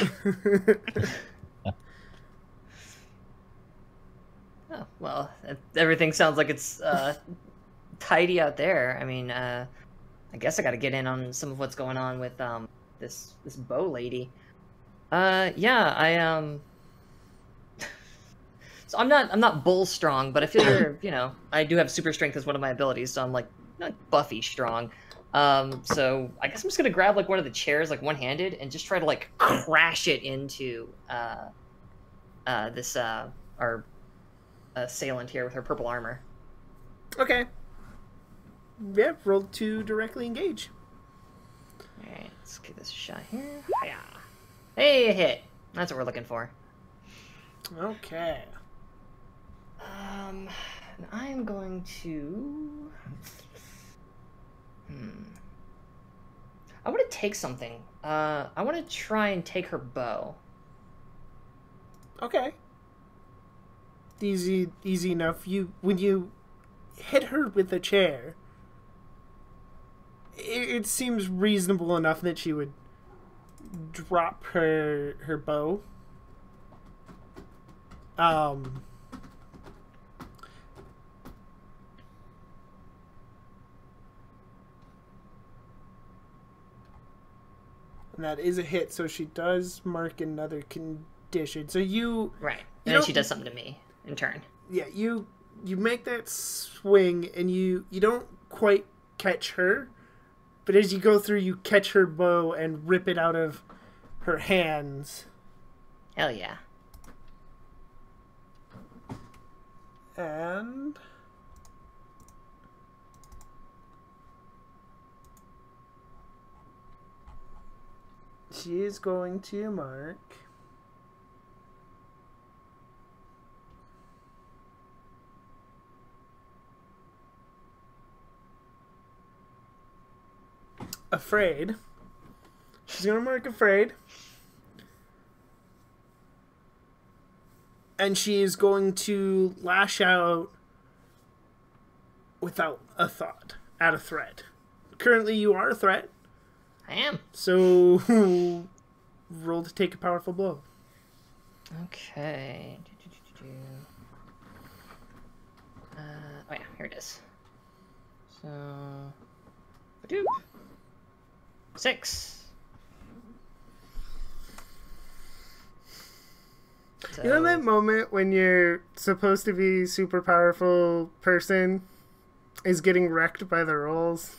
Oh, well, everything sounds like it's tidy out there. I mean, I guess I got to get in on some of what's going on with this bow lady. Yeah, so I'm not bull strong, but I feel I do have super strength as one of my abilities, so I'm like not Buffy strong. So I guess I'm just gonna grab like one of the chairs, like one-handed, and just try to like crash it into this our assailant here with her purple armor. Okay. Yeah, roll to directly engage. Alright, let's give this a shot here. Hiya. Hey, a hit. That's what we're looking for. Okay. And I'm going to... I want to take something. I want to try and take her bow. Okay. Easy enough. When you hit her with the chair, it seems reasonable enough that she would drop her bow. And that is a hit, so she does mark another condition. So you... Right. And then she does something to me in turn. Yeah, you make that swing, and you don't quite catch her, but as you go through, you catch her bow and rip it out of her hands. Hell yeah. And... she is going to mark... afraid. She's gonna mark afraid. And she is going to lash out without a thought at a threat. Currently you are a threat. I am. So roll to take a powerful blow. Okay. Oh yeah, here it is. So... Doop. 6. So... You know that moment when you're supposed to be super powerful person is getting wrecked by the rolls?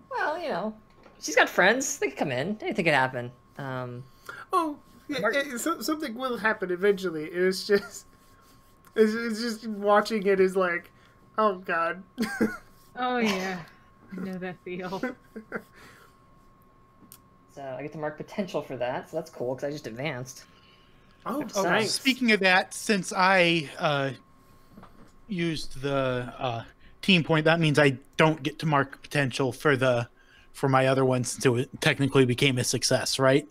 Well, she's got friends. They can come in. Anything could happen. Something will happen eventually. It's just watching it is like, oh god. Oh yeah, I know that feel. So I get to mark potential for that. So that's cool because I just advanced. Oh, nice. Speaking of that, since I used the team point, that means I don't get to mark potential for my other one since it technically became a success, right?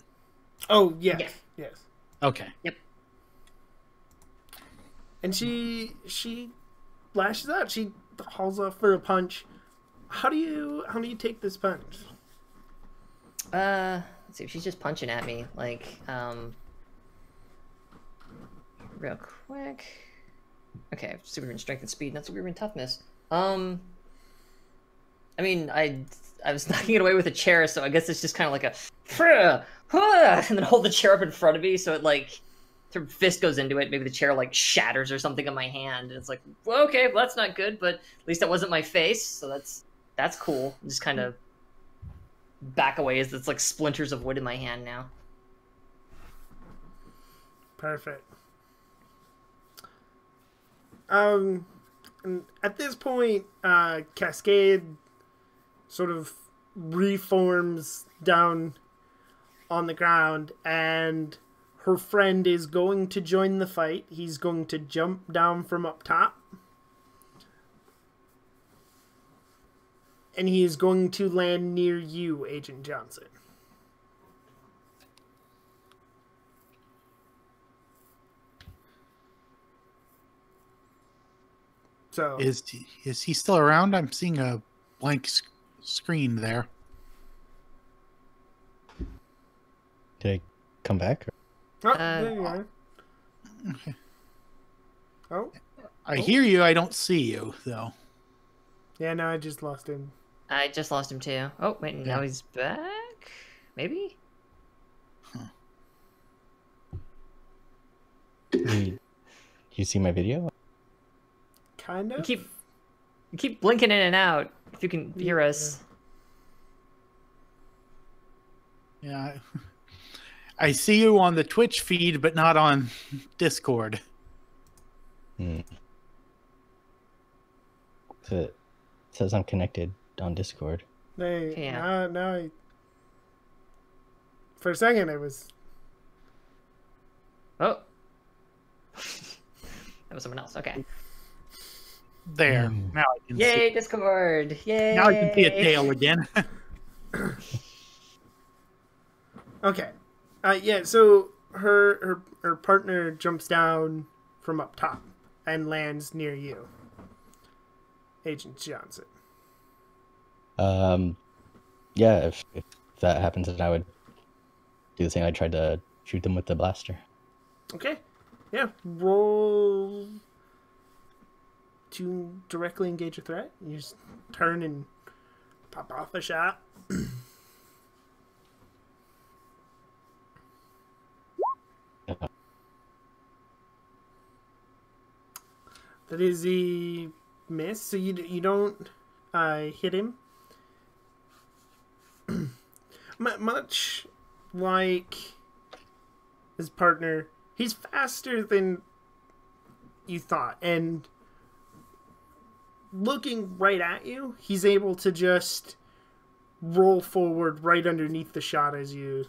Oh yes, Yeah. yes. Okay. Yep. And she lashes out. She hauls off for a punch. How do you take this punch? Let's see. She's just punching at me, like, real quick. Okay, Superman strength and speed, not Superman toughness. I mean, I was knocking it away with a chair, so I guess it's just kind of like a, and then hold the chair up in front of me, so it like, her fist goes into it. Maybe the chair like shatters or something in my hand, and it's like, well, okay, well that's not good, but at least that wasn't my face, so that's cool. I'm just kind of back away as it's like splinters of wood in my hand now. Perfect. And at this point, Cascade sort of reforms down on the ground, and her friend is going to join the fight. He's going to jump down from up top. and he is going to land near you, Agent Johnson. So Is he still around? I'm seeing a blank screen there. Did I come back? oh, there you are. Okay. Oh, I hear you. I don't see you, though. yeah, no, I just lost him. I just lost him too. Oh wait, now he's back. Maybe. You see my video? Kind of. You keep blinking in and out. If you can hear us. Yeah. I see you on the Twitch feed, but not on Discord. So it says I'm connected on Discord. Hey, Yeah. now for a second it was. Oh. That was someone else. Okay. There. Now I can Yay, see. Discord! Yay! Now I can see a tail again. Okay. Yeah, so her partner jumps down from up top and lands near you, Agent Johnson. Yeah, if that happens, then I would do the thing. I tried to shoot them with the blaster. Okay. Yeah, roll to directly engage a threat. You just turn and pop off a shot. That is a miss, so you don't hit him. Much like his partner, he's faster than you thought, and looking right at you, he's able to just roll forward right underneath the shot as you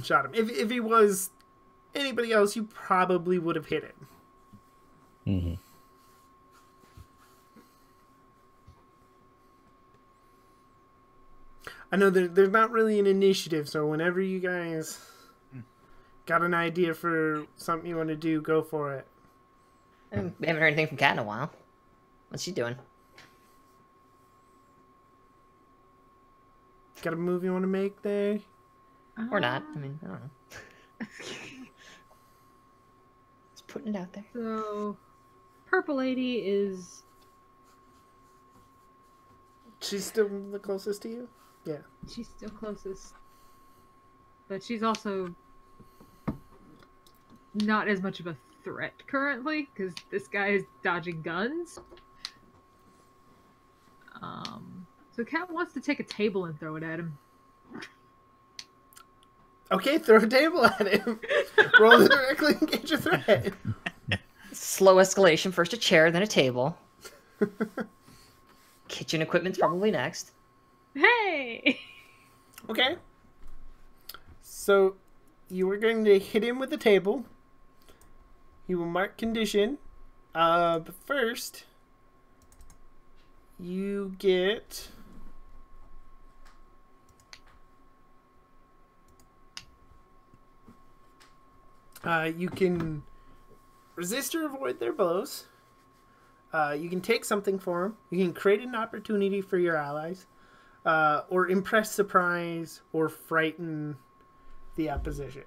shot him. If he was anybody else, you probably would have hit him. Mm-hmm. I know there's not really an initiative, so whenever you guys got an idea for something you want to do, go for it. We haven't heard anything from Kat in a while. What's she doing? Got a move you want to make there? Or not? I mean, I don't know. Just putting it out there. So, Purple Lady is... She's still the closest to you? Yeah. She's still closest. But she's also not as much of a threat currently, because this guy is dodging guns. So Cat wants to take a table and throw it at him. Okay, throw a table at him. Roll to directly engage a threat. Slow escalation. First a chair, then a table. Kitchen equipment's probably next. Hey! Okay. So, you were going to hit him with the table. He will mark condition. But first, you get... you can resist or avoid their blows. You can take something for them. You can create an opportunity for your allies. Or impress, surprise, or frighten the opposition.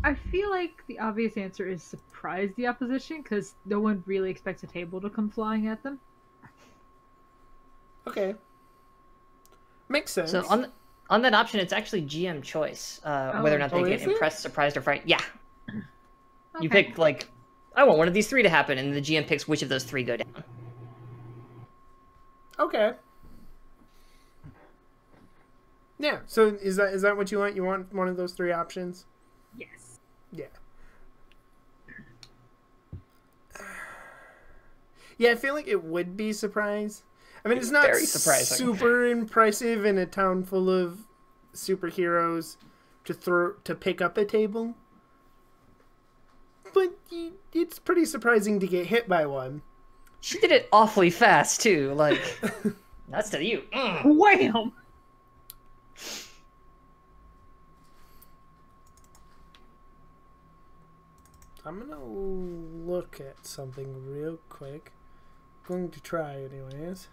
I feel like the obvious answer is surprise the opposition, because no one really expects a table to come flying at them. Okay. Makes sense. So on that option, it's actually GM choice whether or not they get impressed, surprised, or frightened. Yeah. Okay. You pick, like, I want one of these three to happen, and the GM picks which of those three go down. Okay. Yeah, so is that what you want? You want one of those three options? Yes. Yeah. Yeah, I feel like it would be surprise. I mean, it's not Very surprising. super impressive in a town full of superheroes to pick up a table. But it's pretty surprising to get hit by one. She did it awfully fast too. Like, that's to you. Wham! I'm gonna look at something real quick. Going to try, anyways.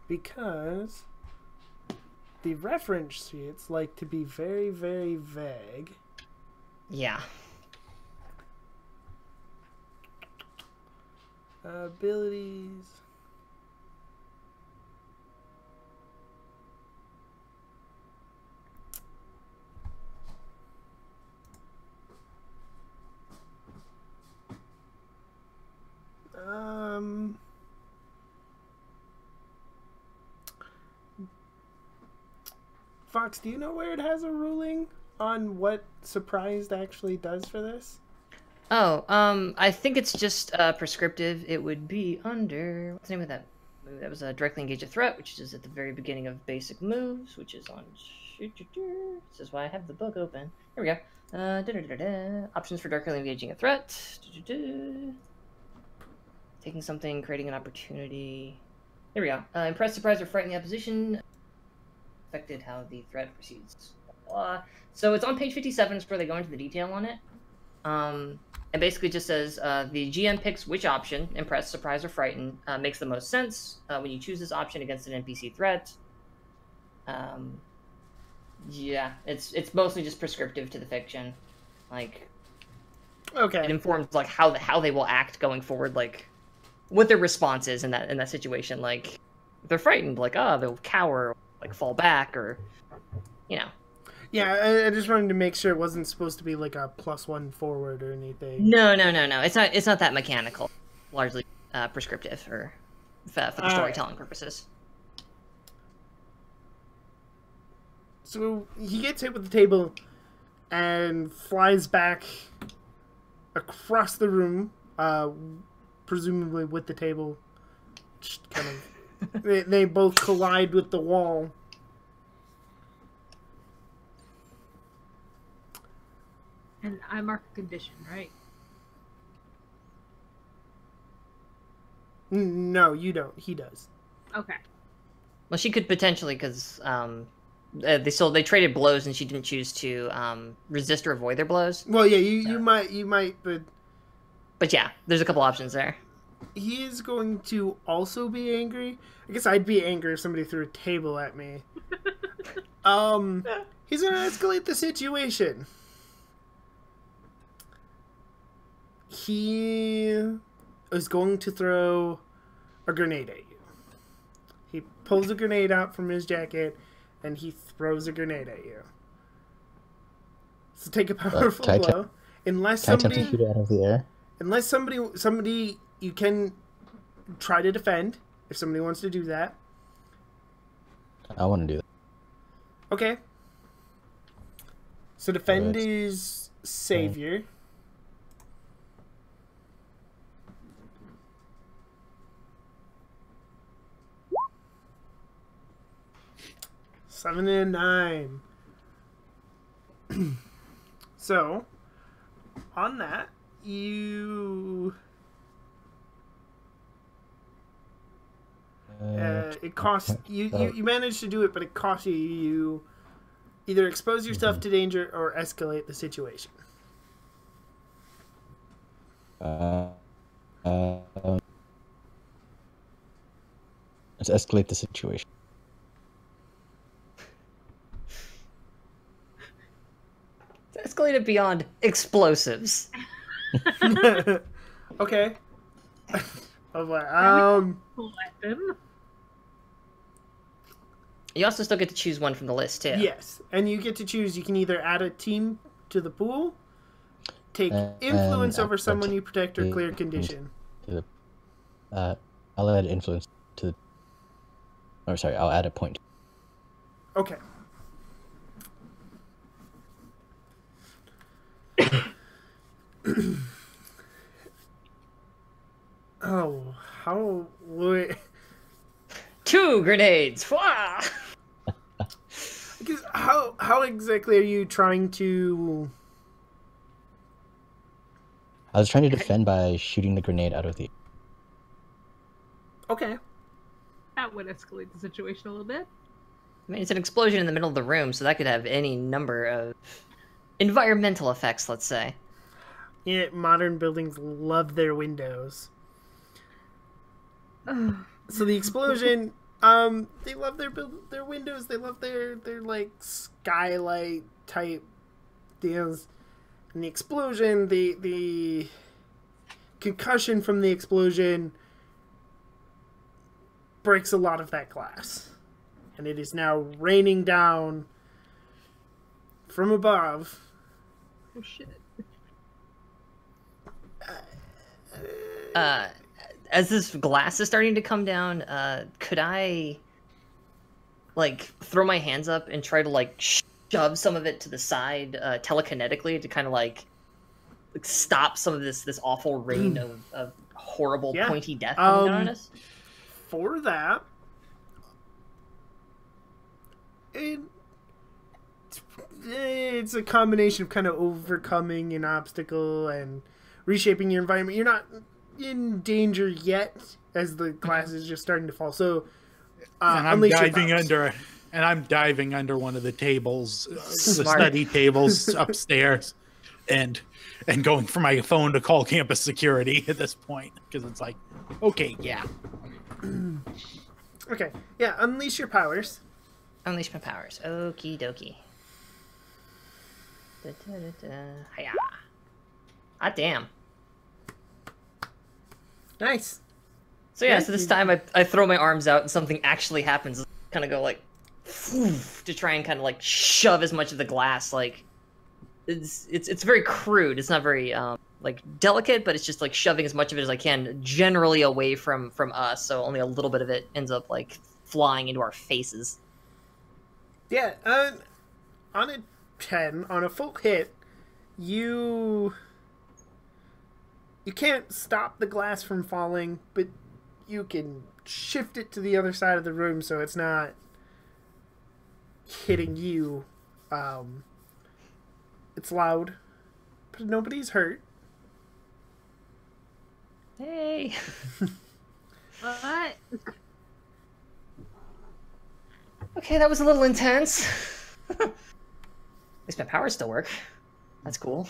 Because the reference sheets like to be very, very vague. Yeah. Abilities. Fox, do you know where it has a ruling on what surprised actually does for this? Oh, I think it's just prescriptive. It would be under what's the name of that move? That was directly engage a threat, which is at the very beginning of basic moves, which is on. This is why I have the book open. Here we go. Options for directly engaging a threat. Taking something, creating an opportunity. Here we go. Impress, surprise, or frighten the opposition. Affected how the threat proceeds. Blah. So it's on page 57 is where they go into the detail on it. And basically just says the GM picks which option, impress, surprise, or frighten, makes the most sense when you choose this option against an NPC threat. Yeah, it's mostly just prescriptive to the fiction. Like, okay, it informs like how they will act going forward, like what their response is in that situation. Like, if they're frightened, like they'll cower, like fall back, or you know. Yeah, I just wanted to make sure it wasn't supposed to be like a +1 forward or anything. No. It's not that mechanical. Largely prescriptive for the storytelling purposes. So he gets hit with the table and flies back across the room, presumably with the table. Just kind of, they both collide with the wall. And I mark a condition, right? No, you don't. He does. Okay. Well, she could potentially, because they traded blows, and she didn't choose to resist or avoid their blows. Well, yeah, you might, But yeah, there's a couple options there. He is going to also be angry. I guess I'd be angry if somebody threw a table at me. He's gonna escalate the situation. He is going to throw a grenade at you. He pulls a grenade out from his jacket, and he throws a grenade at you. So take a powerful blow. Unless Can I somebody attempt to shoot it out of the air? Unless somebody you can try to defend if somebody wants to do that. I want to do that. Okay. So defend is savior. Seven and 9. So, on that, you it costs you managed to do it, but it costs you either expose yourself to danger or escalate the situation. Let's escalate the situation. Escalate it beyond explosives. Okay. Weapon. You also still get to choose one from the list too. Yes, and you get to choose. You can either add a team to the pool, take influence over someone you protect, or clear condition. I'll add influence to. Or sorry, I'll add a point. Okay. Oh, how would... 2 grenades! Wah! Because how exactly are you trying to I was trying to defend by shooting the grenade out of the. Okay. That would escalate the situation a little bit. I mean, it's an explosion in the middle of the room, so that could have any number of environmental effects, let's say. Yeah, modern buildings love their windows. So the explosion, they love their windows. They love their like skylight type deals. And the explosion, the concussion from the explosion breaks a lot of that glass. And it is now raining down from above. Oh shit. As this glass is starting to come down, could I, like, throw my hands up and try to, like, shove some of it to the side telekinetically to kind of, like stop some of this awful rain of horrible pointy death coming down on us? For that, it's a combination of kind of overcoming an obstacle and reshaping your environment. You're not in danger yet, as the glass is just starting to fall. So, and I'm diving under one of the tables, the study tables upstairs, and going for my phone to call campus security at this point, because it's like, okay, yeah. Okay, yeah, unleash your powers. Unleash my powers. Okie dokie. Hiya. Ah, damn. Nice. So yeah, so this time I throw my arms out and something actually happens. Kind of go like, to try and kind of like shove as much of the glass. Like, it's very crude. It's not very like delicate, but it's just like shoving as much of it as I can, generally away from us. So only a little bit of it ends up like flying into our faces. Yeah, on a 10, on a full hit, you can't stop the glass from falling, but you can shift it to the other side of the room so it's not hitting you. It's loud, but nobody's hurt. Hey. What? Okay, that was a little intense. At least my powers still work. That's cool.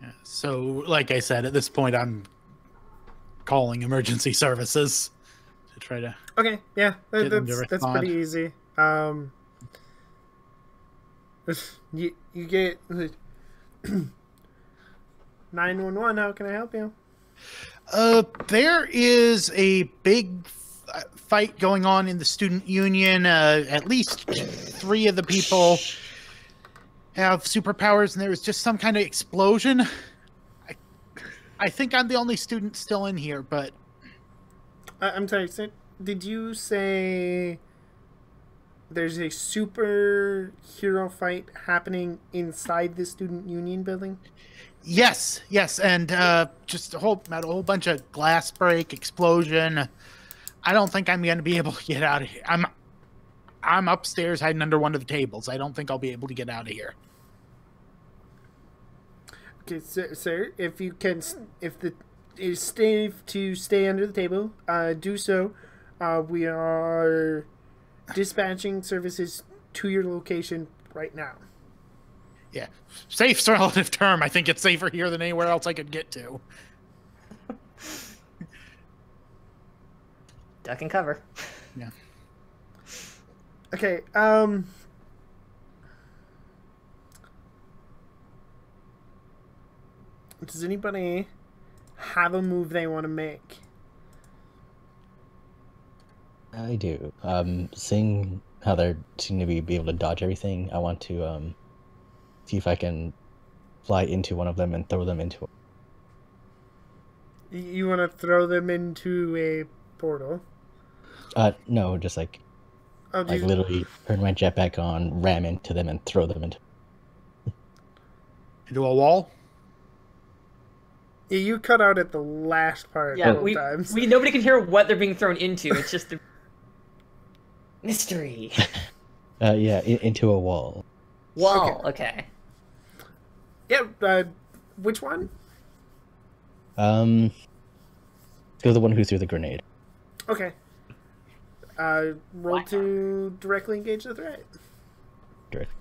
Yeah, so, like I said, at this point, I'm calling emergency services to try to. Okay, yeah, Get them to that's respond. pretty easy. You get 911. How can I help you? There is a big fight going on in the student union. At least 3 of the people have superpowers, and there was just some kind of explosion. I think I'm the only student still in here, but I'm sorry, sir. Did you say there's a superhero fight happening inside the student union building? yes, and just a whole bunch of glass break, explosion. I don't think I'm going to be able to get out of here. I'm upstairs hiding under one of the tables. I don't think I'll be able to get out of here. Okay, sir, if you can, if it is safe to stay under the table, do so. We are dispatching services to your location right now. Yeah, safe's a relative term. I think it's safer here than anywhere else I could get to. Duck and cover. Yeah. Okay, does anybody have a move they want to make? I do. Seeing how they seem to be able to dodge everything, I want to see if I can fly into one of them and throw them into. You want to throw them into a portal? No, just like Oh, literally turn my jetpack on, ram into them, and throw them into. Into a wall? Yeah, you cut out at the last part. Yeah, both times. nobody can hear what they're being thrown into. It's just the mystery. Yeah, into a wall. Wall. Okay. Yeah. Which one? Go the one who threw the grenade. Okay. Roll to directly engage the threat. Direct.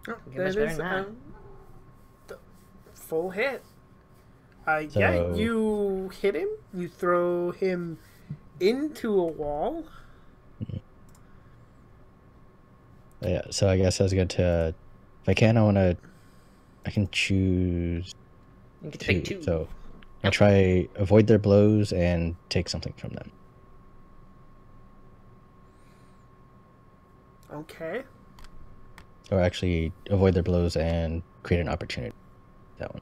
Oh, Get much that better is than that. full hit. Yeah, So- you hit him. You throw him into a wall. Yeah, so I guess I was going to, if I can, I can choose You get to pick two. So I'll try avoid their blows and take something from them. Okay. Or actually avoid their blows and create an opportunity. That one.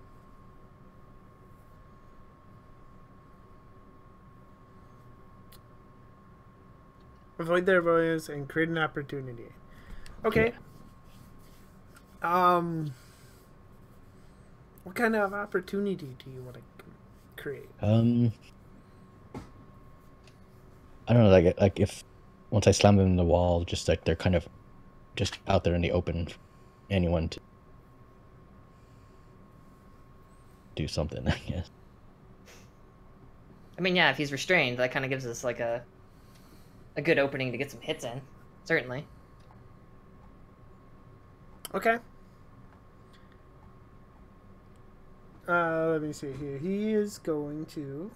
Avoid their blows and create an opportunity. Okay. What kind of opportunity do you want to create? I don't know, like if once I slam them in the wall, just like they're kind of just out there in the open for anyone to do something, I guess. I mean, yeah, if he's restrained, that kind of gives us like a good opening to get some hits in. Certainly. Okay. Let me see here. He is going to...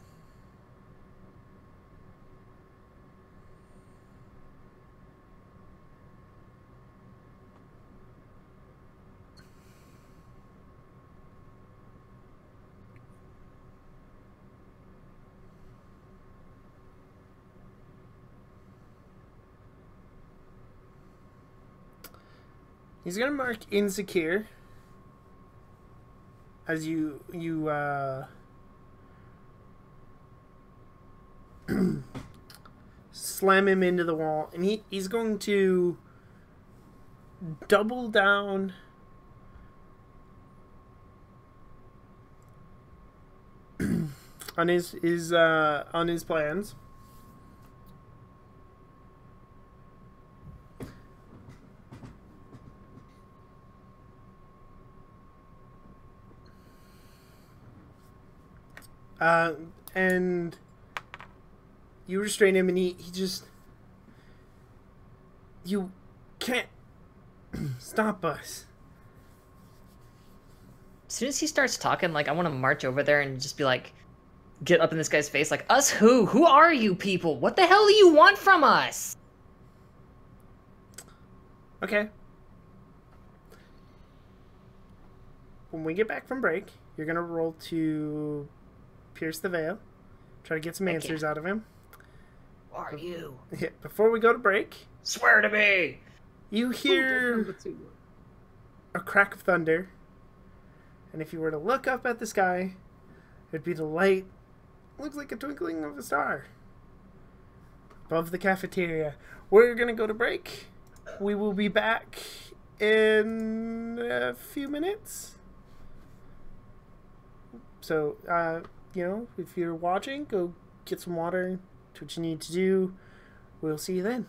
He's gonna mark insecure as you slam him into the wall, and he's going to double down on his plans. And you restrain him, and he just... You can't stop us. As soon as he starts talking, like, I want to march over there and just be like, get up in this guy's face, like, us who? Who are you people? What the hell do you want from us? Okay. When we get back from break, you're going to roll to pierce the veil. Try to get some answers out of him. Who are you? Yeah, before we go to break, Swear to me! you hear a crack of thunder. And if you were to look up at the sky, it'd be the light. Looks like a twinkling of a star. Above the cafeteria. We're going to go to break. We will be back in a few minutes. So, you know, if you're watching, go get some water. Do what you need to do. We'll see you then.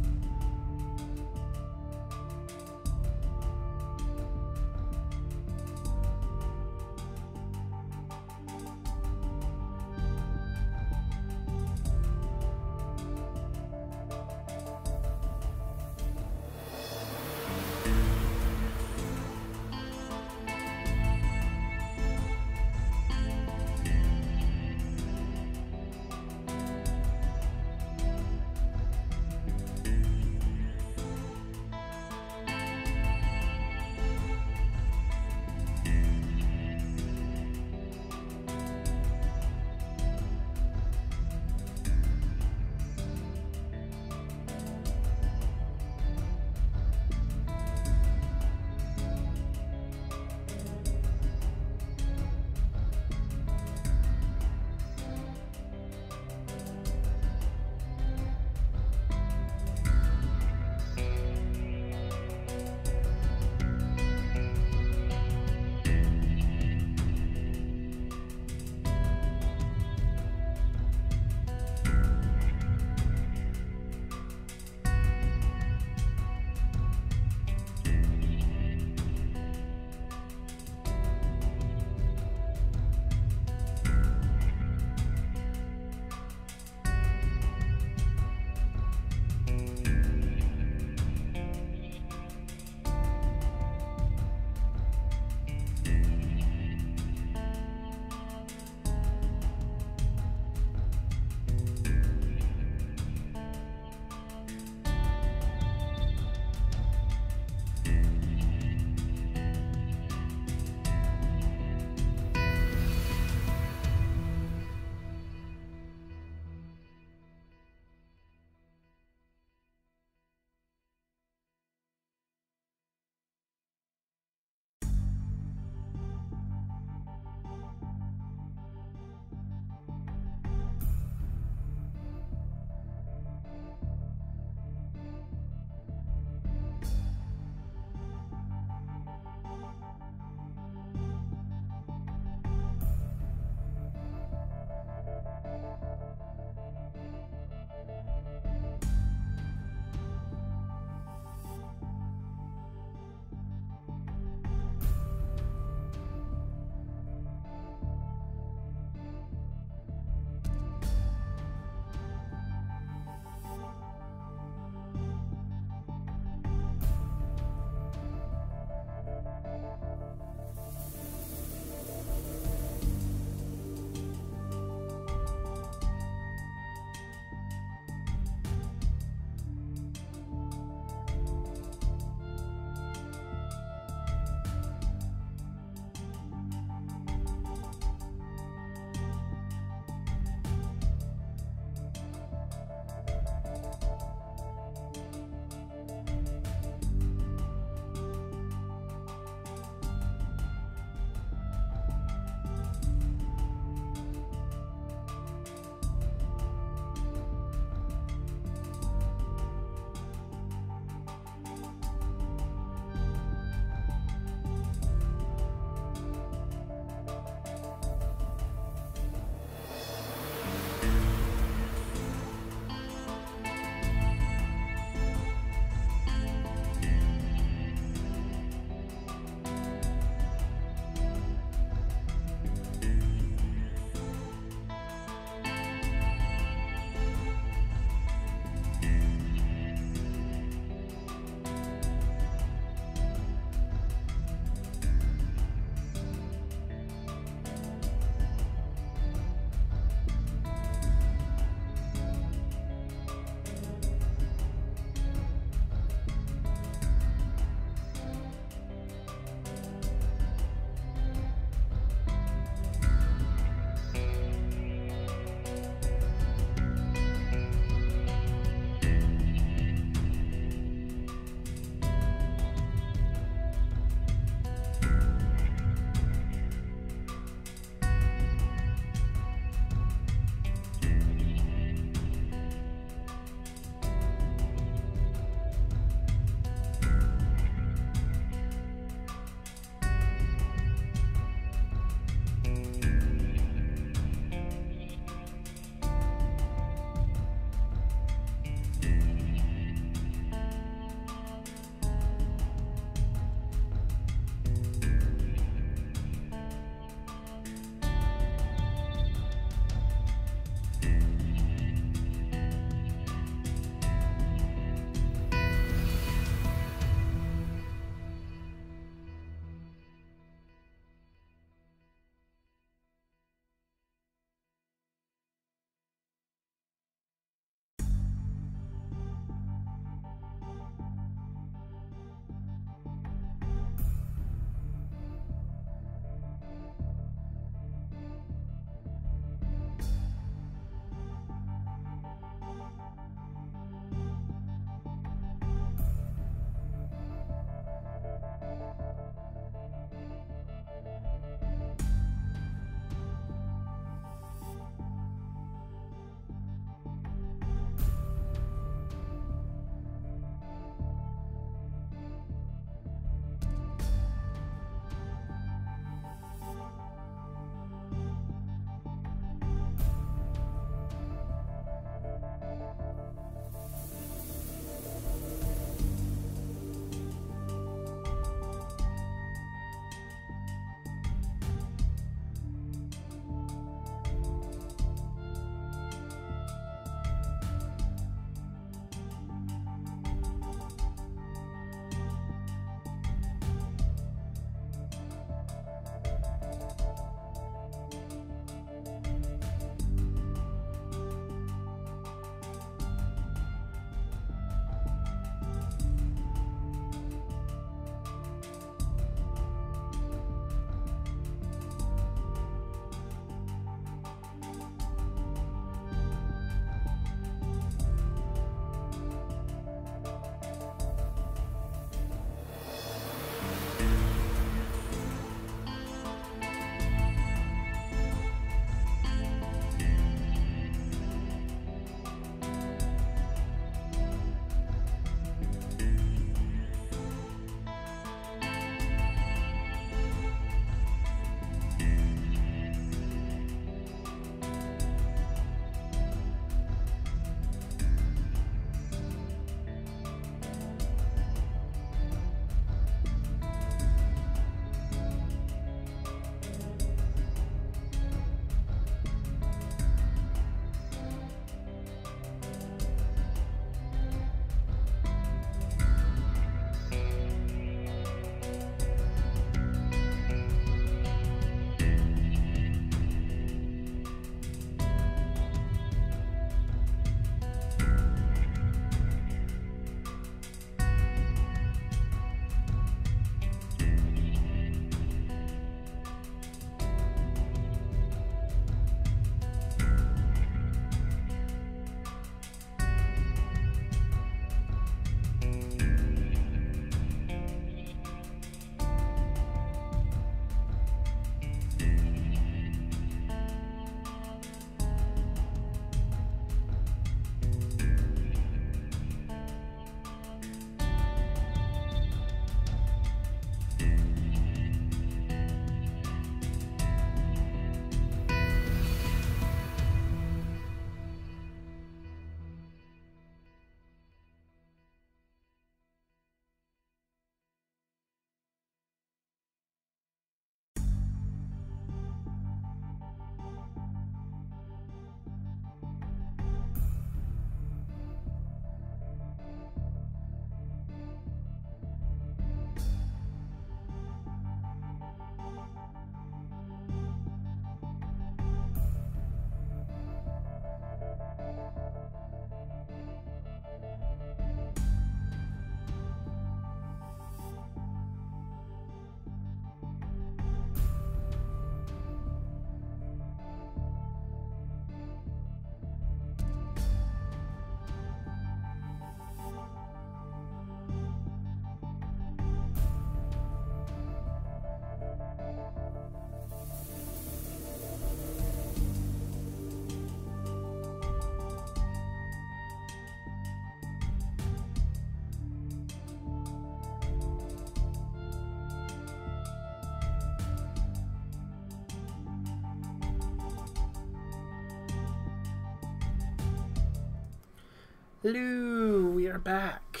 Hello, we are back.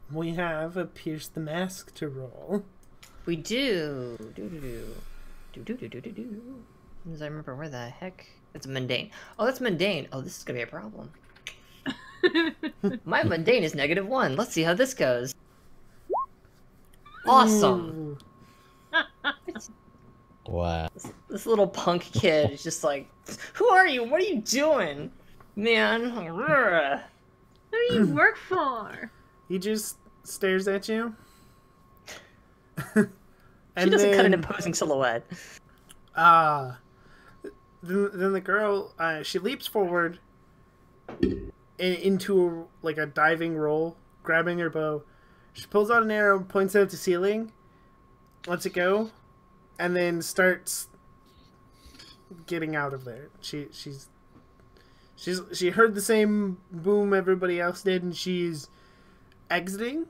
We have a Pierce the Mask to roll. We do. As I remember, where the heck? It's mundane. Oh, that's mundane. Oh, this is gonna be a problem. My mundane is -1. Let's see how this goes. Awesome. Wow. This little punk kid is just like, who are you? What are you doing, man? What do you work for? He just stares at you. She doesn't cut an imposing silhouette. Then the girl, she leaps forward into a diving roll, grabbing her bow. She pulls out an arrow, points it at the ceiling, lets it go, and then starts getting out of there. She heard the same boom everybody else did, and she's exiting.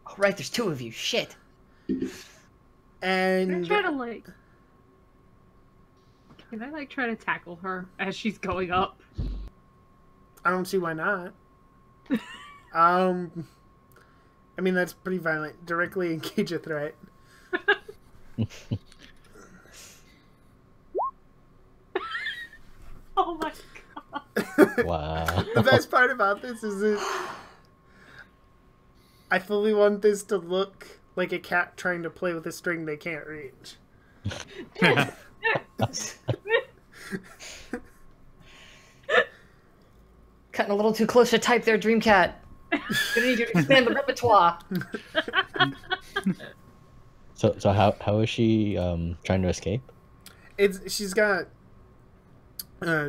Oh, right, there's 2 of you. Shit. And Can I try to tackle her as she's going up? I don't see why not. I mean, that's pretty violent. Directly engage a threat. Oh my god. Wow. The best part about this is that I fully want this to look like a cat trying to play with a string they can't reach. Cutting a little too close to type there, Dreamcat. Gonna need you to expand the repertoire. So how is she trying to escape? She's got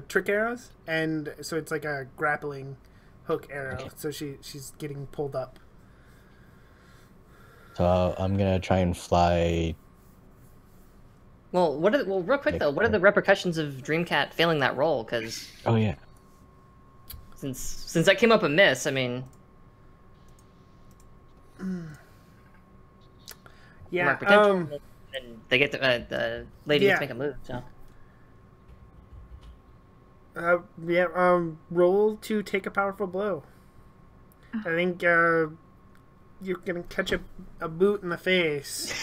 trick arrows, and so it's like a grappling hook arrow. Okay. So she's getting pulled up. So I'm gonna try and fly. Well, real quick though, what are the repercussions of Dreamcat failing that roll? Because oh yeah, since that came up a miss, I mean, yeah, potential, and they get the lady gets to make a move. So roll to take a powerful blow. I think you're gonna catch a boot in the face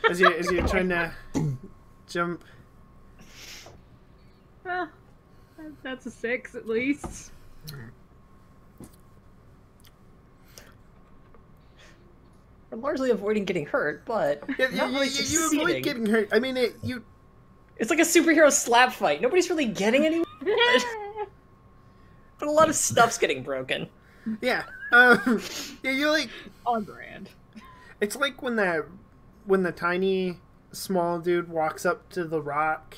as you're trying to jump. That's a 6 at least. I'm largely avoiding getting hurt, but not really you avoid getting hurt. I mean, it's like a superhero slap fight. Nobody's really getting anywhere, but a lot of stuff's getting broken. Yeah. You're like on brand. It's like when the tiny small dude walks up to the rock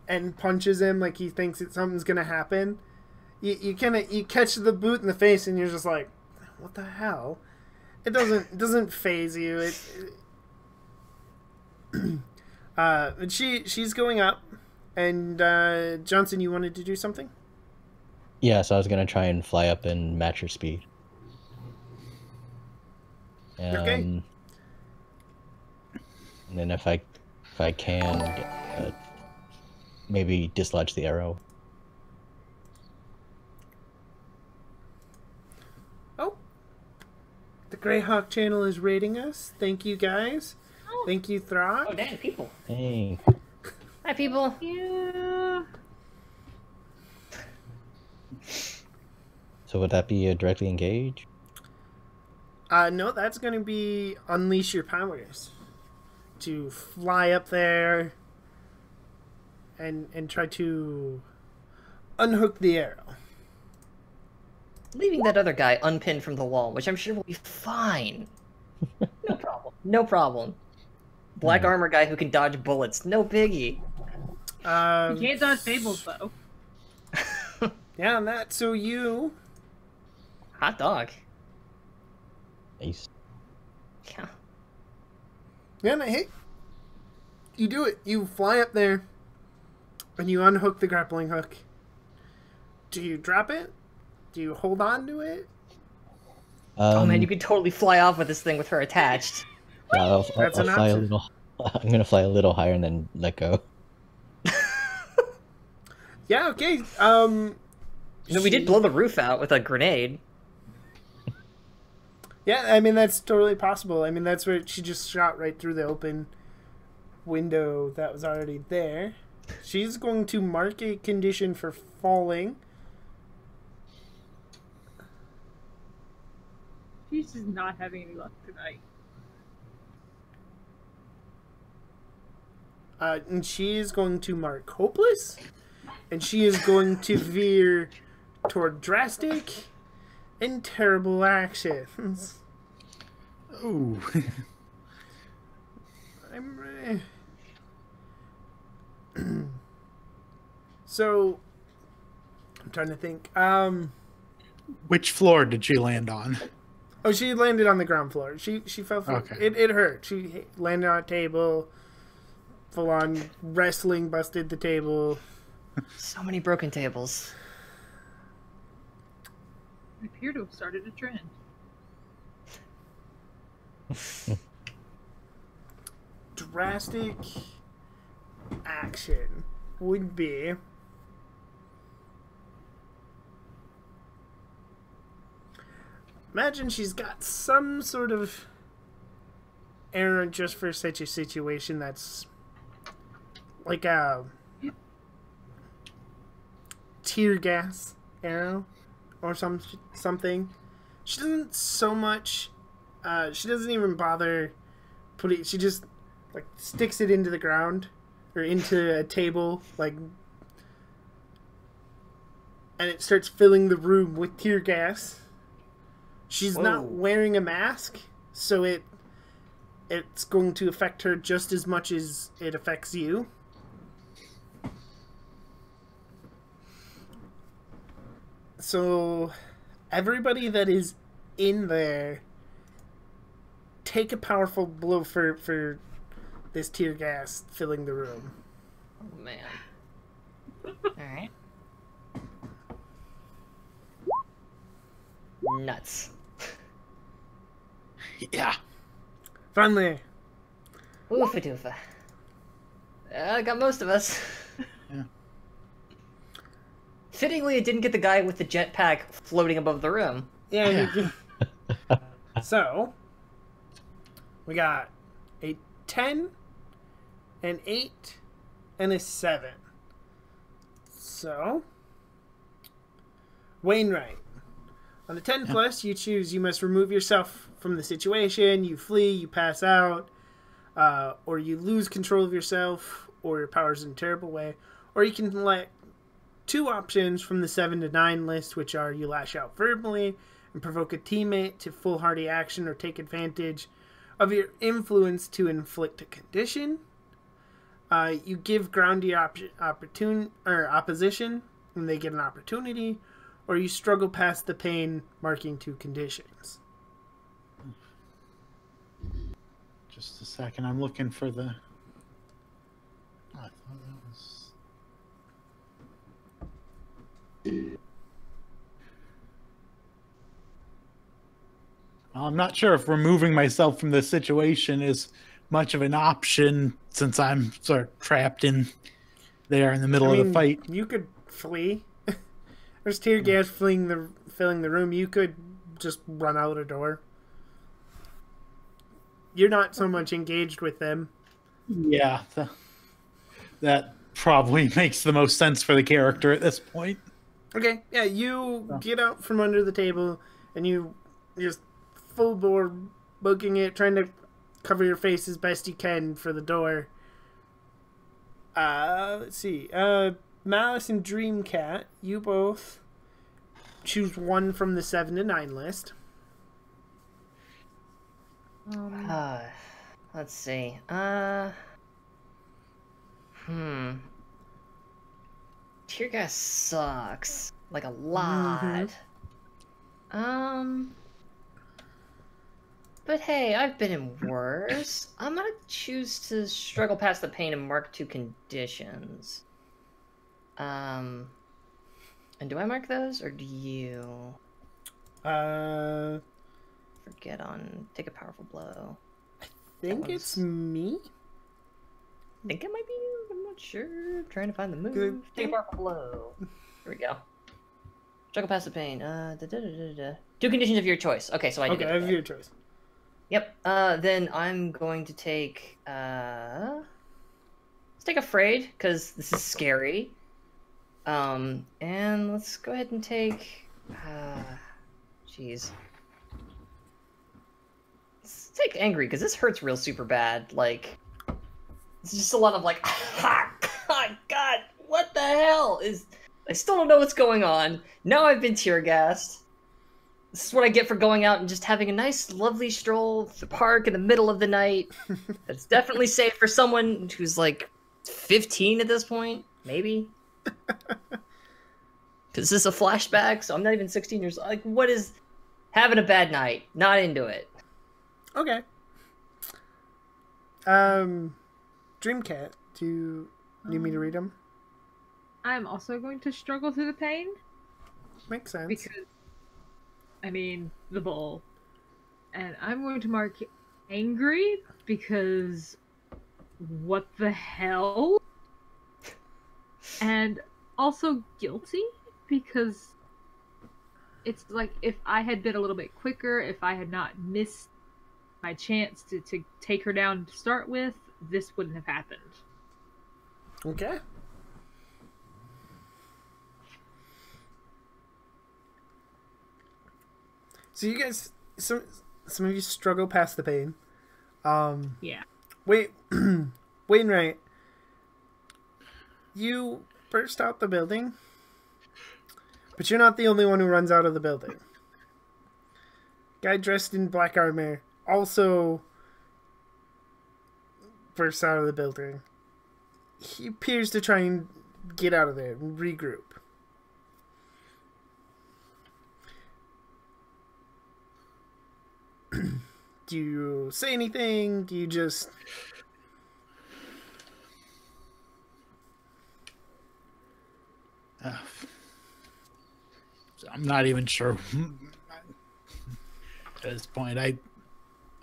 and punches him like he thinks something's gonna happen. You catch the boot in the face and you're just like, what the hell? It doesn't phase you. She's going up, and Johnson, you wanted to do something? Yeah, so I was gonna try and fly up and match her speed. Okay. And then if I can, maybe dislodge the arrow. Oh, the Greyhawk channel is rating us. Thank you guys. Oh. Thank you, Throck. Oh, dang, people. Hey. Hi, people. Yeah. So would that be a directly engage? No, that's going to be unleash your powers. To fly up there and try to unhook the arrow. Leaving that other guy unpinned from the wall, which I'm sure will be fine. No problem. No problem. Black armor guy who can dodge bullets. No biggie. You can't dodge fables, though. Yeah, and that, so you... Hot dog. Nice. Yeah. Yeah, no, hey, you do it. You fly up there, and you unhook the grappling hook. Do you drop it? Do you hold on to it? Oh man, you could totally fly off with this thing with her attached. Yeah, I'll That's an fly a option. little. I'm gonna fly a little higher and then let go. Yeah, okay. No, we did blow the roof out with a grenade. Yeah, I mean, that's totally possible. I mean, that's where she just shot right through the open window that was already there. She's going to mark a condition for falling. She's just not having any luck tonight. And she is going to mark hopeless. And she is going to veer toward drastic and terrible actions. Ooh. So, I'm trying to think. Which floor did she land on? Oh, she landed on the ground floor. She fell. Okay. It hurt. She landed on a table. Full on wrestling, busted the table. So many broken tables. I appear to have started a trend. Drastic action would be imagine she's got some sort of arrow just for such a situation that's like a tear gas arrow or something. She doesn't so much she doesn't even bother putting, she just like sticks it into the ground or into a table, like, and it starts filling the room with tear gas. She's not wearing a mask, so it's going to affect her just as much as it affects you. So everybody that is in there, take a powerful blow for this tear gas filling the room. Oh, man. Alright. Nuts. Yeah. Finally. Oofa doofa. Got most of us. Yeah. Fittingly, it didn't get the guy with the jetpack floating above the room. Yeah. So, we got a 10, an 8, and a 7. So, Wainwright. On the 10 plus, you choose you must remove yourself from the situation, you flee, you pass out, or you lose control of yourself, or your powers in a terrible way, or you can select 2 options from the 7 to 9 list, which are you lash out verbally and provoke a teammate to foolhardy action or take advantage of your influence to inflict a condition. You give groundy opposition and they get an opportunity, or you struggle past the pain, marking 2 conditions. Just a second. I'm looking for the... I thought that was... Well, I'm not sure if removing myself from this situation is much of an option since I'm sort of trapped in there in the middle of the fight. You could flee. There's tear gas filling the room. You could just run out a door. You're not so much engaged with them. Yeah, that probably makes the most sense for the character at this point. Okay, yeah, you get out from under the table and you just full bore booking it, trying to cover your face as best you can for the door. Let's see. Malice and Dreamcat, you both choose one from the 7 to 9 list. Let's see. Tear gas sucks. Like a lot. But hey, I've been in worse. I'm gonna choose to struggle past the pain and mark 2 conditions. And do I mark those, or do you? Forget on take a powerful blow. I think it's me. I think it might be you. I'm not sure. Trying to find the move. Take a powerful blow. Here we go. Struggle past the pain. Two conditions of your choice. Okay, so I did Okay, get I have that. your choice. Yep. Then I'm going to take. Let's take afraid because this is scary. And let's go ahead and take. Jeez. Let's take angry because this hurts real super bad. Like, it's just a lot of like, God, what the hell is? I still don't know what's going on. Now I've been tear gassed. This is what I get for going out and just having a nice, lovely stroll to the park in the middle of the night. That's definitely safe for someone who's like 15 at this point, maybe. Because this is a flashback, so I'm not even 16 years old. Like, what is having a bad night? Not into it. Okay. Dreamcat, do you need me to read them? I'm also going to struggle through the pain Makes sense. because, I mean, the bull. And I'm going to mark angry because what the hell? And also guilty because it's like if I had been a little bit quicker, if I had not missed my chance to take her down to start with, this wouldn't have happened. Okay. So you guys, some of you struggle past the pain. Yeah. Wait, Wainwright, you burst out the building, but you're not the only one who runs out of the building. Guy dressed in black armor also bursts out of the building. He appears to try and get out of there and regroup. Do you say anything? Do you just... I'm not even sure. At this point, I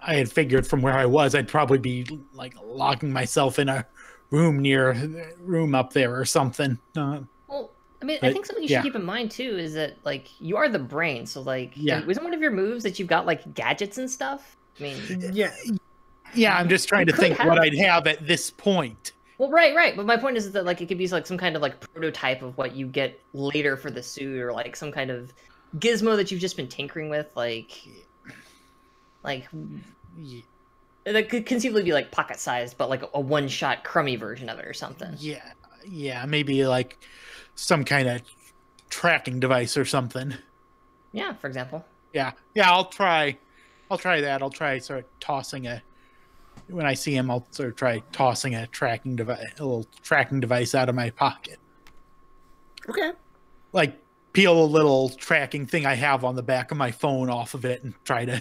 had figured from where I was, I'd probably be like locking myself in a room up there or something. Well, I mean, I think something you should keep in mind too is that like you are the brain, so like, wasn't one of your moves that you've got like gadgets and stuff? I mean, yeah. I'm just trying to think what I'd have at this point. Well, right. But my point is that like it could be like some kind of like prototype of what you get later for the suit, or like some kind of gizmo that you've just been tinkering with, like that could conceivably be like pocket sized, but like a one-shot crummy version of it or something. Yeah, maybe like some kind of tracking device or something. Yeah, for example. Yeah, I'll try that. I'll try sort of tossing when I see him, I'll sort of try tossing a little tracking device out of my pocket. Okay. Like peel a little tracking thing I have on the back of my phone off of it and try to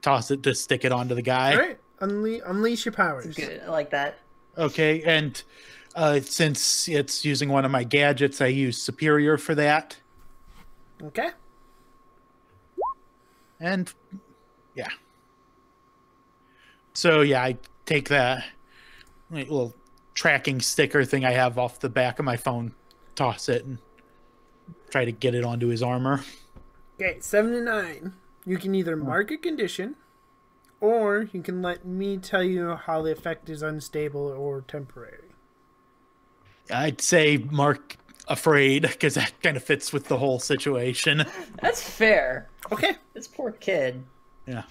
toss it to stick it onto the guy. All right. Unleash your powers. That's good. I like that. Okay, and since it's using one of my gadgets, I use Superior for that. Okay. And yeah. So yeah, I take that little tracking sticker thing I have off the back of my phone, toss it, and try to get it onto his armor. Okay, 7 to 9. You can either mark a condition, or you can let me tell you how the effect is unstable or temporary. I'd say mark afraid, because that kind of fits with the whole situation. That's fair. Okay. This poor kid. Yeah.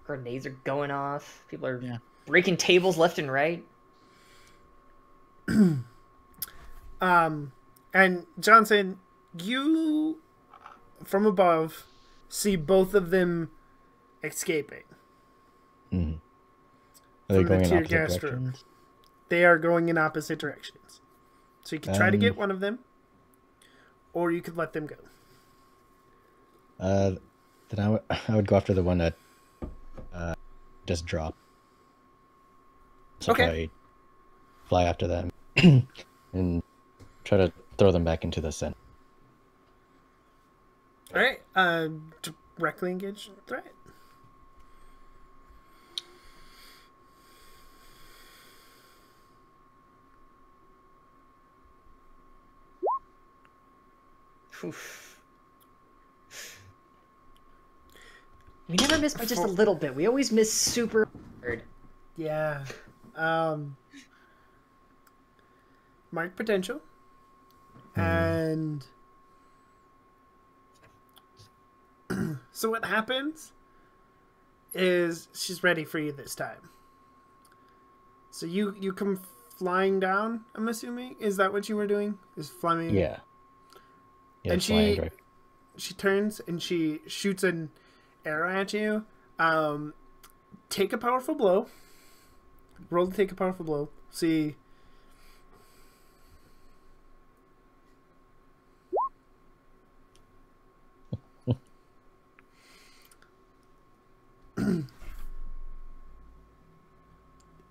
Grenades are going off. People are breaking tables left and right. And Johnson, you from above see both of them escaping. Mm-hmm. Are they from going the in tear opposite gas room. directions? They are going in opposite directions. So you can try to get one of them, or you could let them go. Then I would go after the one that just dropped. So Okay. I fly after them and try to throw them back into the center. All right. Directly engage threat. Oof. We never miss by just a little bit. We always miss super hard. Yeah. Mark potential. And so what happens is she's ready for you this time. So you come flying down, I'm assuming? Is that what you were doing? Is flying? Yeah. And flying right. she turns and she shoots an arrow at you. Take a powerful blow. Roll to take a powerful blow. See.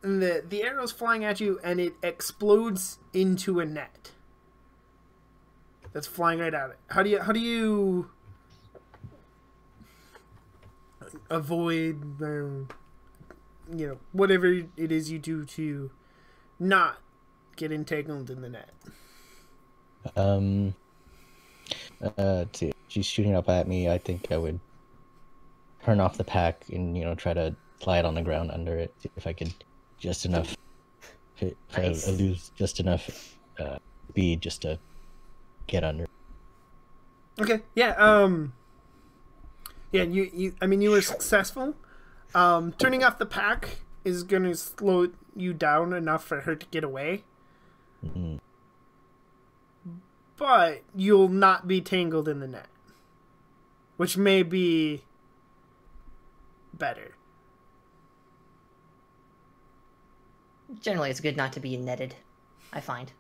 And the arrow's flying at you and it explodes into a net that's flying right at it. How do you avoid whatever it is you do to not get entangled in the net? Let's see. She's shooting up at me. I think I would turn off the pack and try to slide on the ground under it. See if I could just enough. If I lose just enough speed just to get under. Okay. Yeah. Yeah. You were successful. Turning off the pack is going to slow you down enough for her to get away. Mm-hmm. But you'll not be tangled in the net, which may be better. Generally, it's good not to be netted, I find.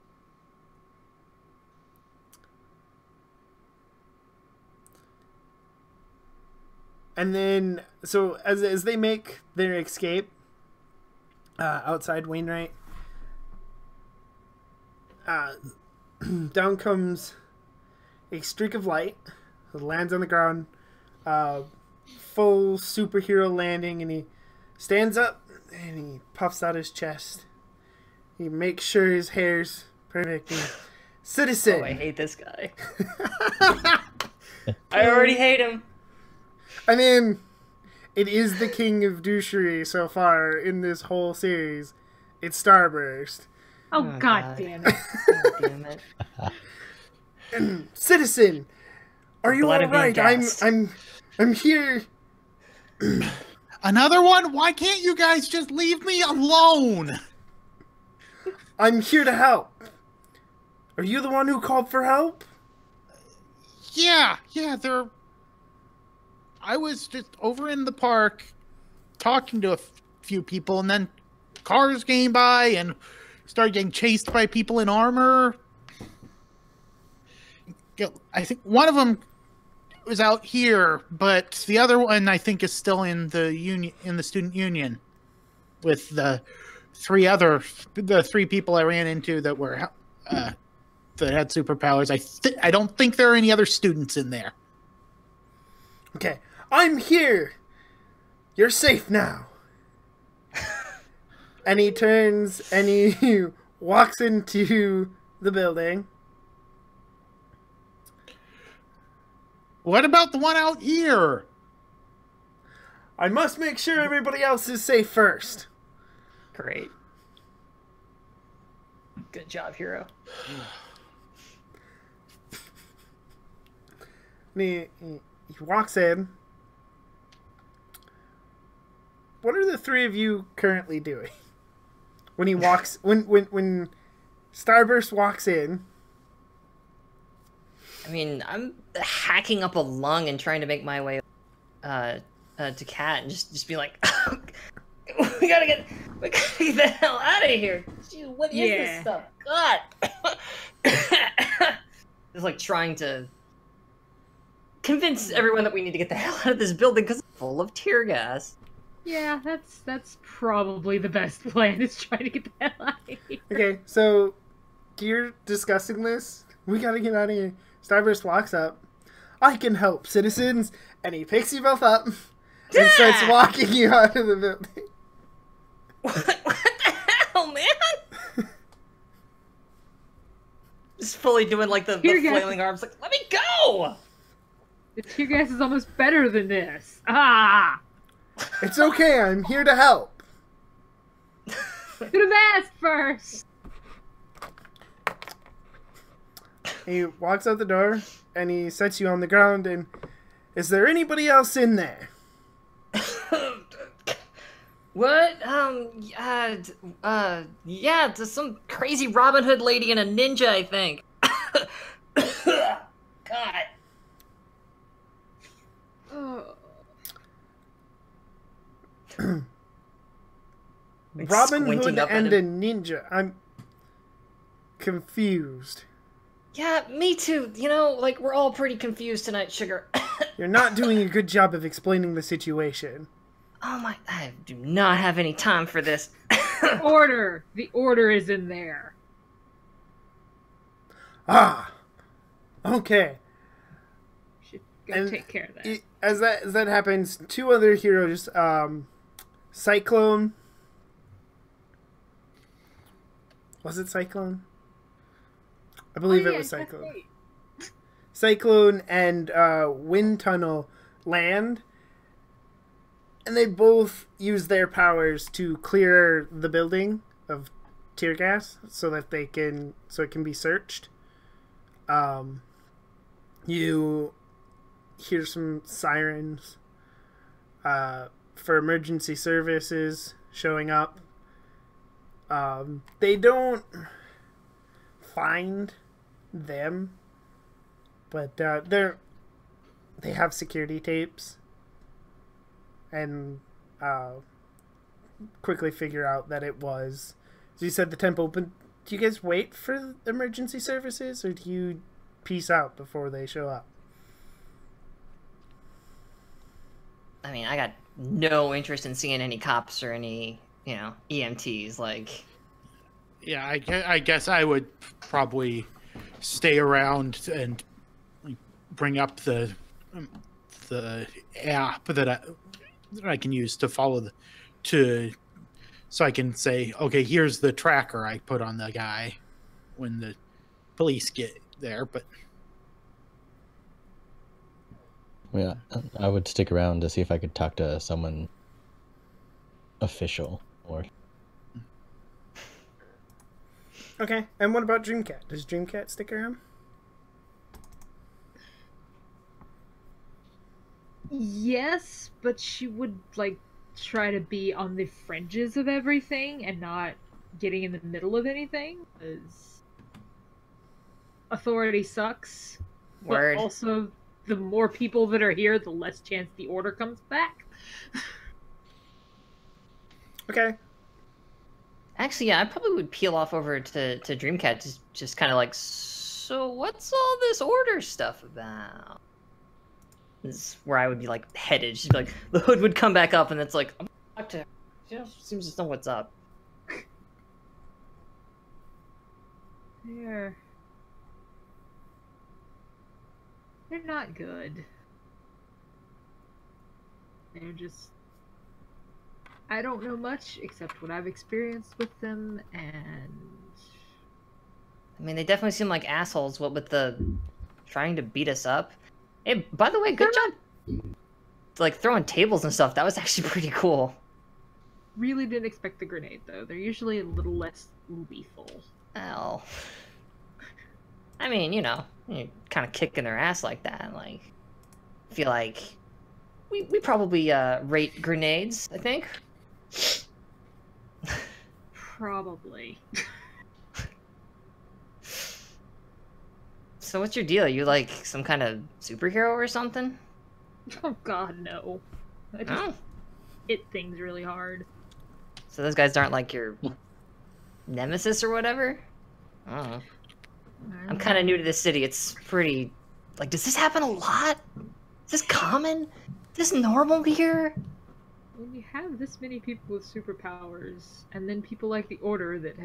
And then, so as they make their escape outside Wainwright, down comes a streak of light. It lands on the ground, full superhero landing, and he stands up and he puffs out his chest. He makes sure his hair's perfect. Citizen. Oh, I hate this guy. I already hate him. I mean, it is the king of douchery so far in this whole series. It's Starburst. Oh, God damn it. God damn it. And Citizen, are you all right? I'm here. Another one? Why can't you guys just leave me alone? I'm here to help. Are you the one who called for help? Yeah, I was just over in the park talking to a few people, and then cars came by and started getting chased by people in armor. I think one of them was out here, but the other one I think is still in the student union with the three people I ran into that were that had superpowers. I don't think there are any other students in there. Okay, I'm here. You're safe now. And he turns and he walks into the building. What about the one out here? I must make sure everybody else is safe first. Great. Good job, hero. And he walks in. What are the three of you currently doing? When he walks, when Starburst walks in. I mean, I'm hacking up a lung and trying to make my way to Cat and just be like, we gotta get the hell out of here. Jeez, what is this stuff? God. Just like trying to convince everyone that we need to get the hell out of this building because it's full of tear gas. Yeah, that's probably the best plan, is trying to get the hell out of here. Okay, so you're discussing this. We gotta get out of here. Starburst walks up. I can help, citizens. And he picks you both up and starts walking you out of the building. What the hell, man? Just fully doing like the Tear gas. flailing arms, like, let me go! The tear gas is almost better than this. Ah! It's okay, I'm here to help. Could have asked first. He walks out the door, and he sets you on the ground, and... Is there anybody else in there? What? Yeah, there's some crazy Robin Hood lady and a ninja, I think. God. Oh. Like Robin squinting Hood up at and a him. ninja. I'm confused. Yeah, me too. You know, like, we're all pretty confused tonight, Sugar. You're not doing a good job of explaining the situation. Oh my, I do not have any time for this. Order! The order is in there. Ah! Okay. Should go And take care of that. As that happens, two other heroes, Cyclone. Was it Cyclone? I believe it was Cyclone. Cyclone and Wind Tunnel land, and they both use their powers to clear the building of tear gas so that it can be searched. You hear some sirens for emergency services showing up. They don't find them, but they have security tapes and quickly figure out that it was, as you said, the temple. But do you guys wait for emergency services, or do you peace out before they show up? I mean, I got no interest in seeing any cops or any, EMTs, like... Yeah, I guess I would probably stay around and bring up the app that I can use to follow so I can say, okay, here's the tracker I put on the guy when the police get there. But yeah, I would stick around to see if I could talk to someone official or. Okay, and what about Dreamcat? Does Dreamcat stick around? Yes, but she would, try to be on the fringes of everything and not getting in the middle of anything, because authority sucks. Word. But also, the more people that are here, the less chance the order comes back. Okay. Actually, yeah, I probably would peel off over to Dreamcat, just kind of like, so what's all this order stuff about? This is where I would be, headed. She'd be like, the hood would come back up, and it's like, I'm back to, seems to know what's up. They're not good. They're just... I don't know much except what I've experienced with them, and... I mean, they definitely seem like assholes, what with the trying to beat us up. Hey, by the way, good job. Throwing tables and stuff, that was actually pretty cool. Really didn't expect the grenade, though. They're usually a little less lethal. Well, I mean, you're kind of kicking their ass like that. I feel like we probably rate grenades, I think. Probably. So what's your deal? You some kind of superhero or something? Oh god, no. I just hit things really hard. So those guys aren't your nemesis or whatever? I don't know. I'm kind of new to this city. It's pretty... does this happen a lot? Is this common? Is this normal here? When you have this many people with superpowers, and then people like the Order that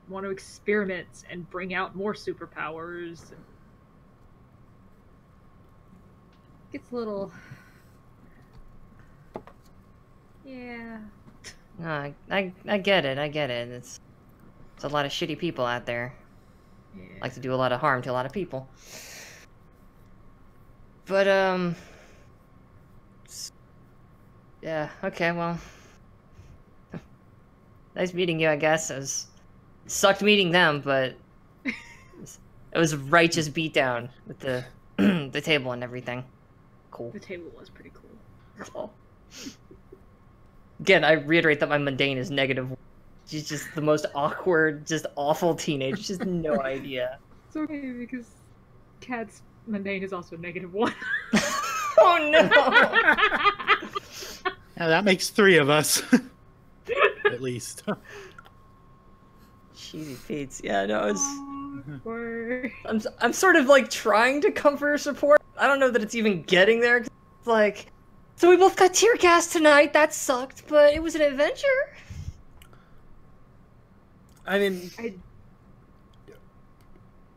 want to experiment and bring out more superpowers, it gets a little... Yeah. No, I get it. It's a lot of shitty people out there. Yeah. like to do a lot of harm to a lot of people. But yeah, okay, well, nice meeting you, I guess. It sucked meeting them, but it was a righteous beatdown with the the table and everything. Cool. The table was pretty cool. Oh. Again, I reiterate that my mundane is -1. She's just the most awkward, just awful teenager. Just no idea. It's okay because Cat's mundane is also -1. Oh no! Yeah, that makes 3 of us. At least. Cheesy Pete's. Yeah, no, it's... Or... I'm sort of like trying to comfort support. I don't know that it's even getting there. 'Cause it's like, so we both got tear gas tonight. That sucked, but it was an adventure. I mean,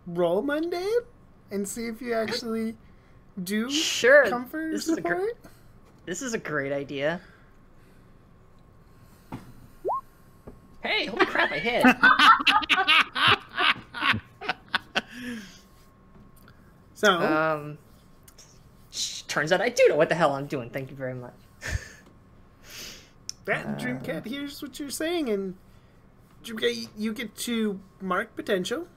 roll mundane and see if you actually do Sure. comfort This is a support. This is a great idea. Hey, holy crap! I hit. So, Turns out I do know what the hell I'm doing. Thank you very much. that Dreamcat hears what you're saying, and Dreamcat, you get to mark potential.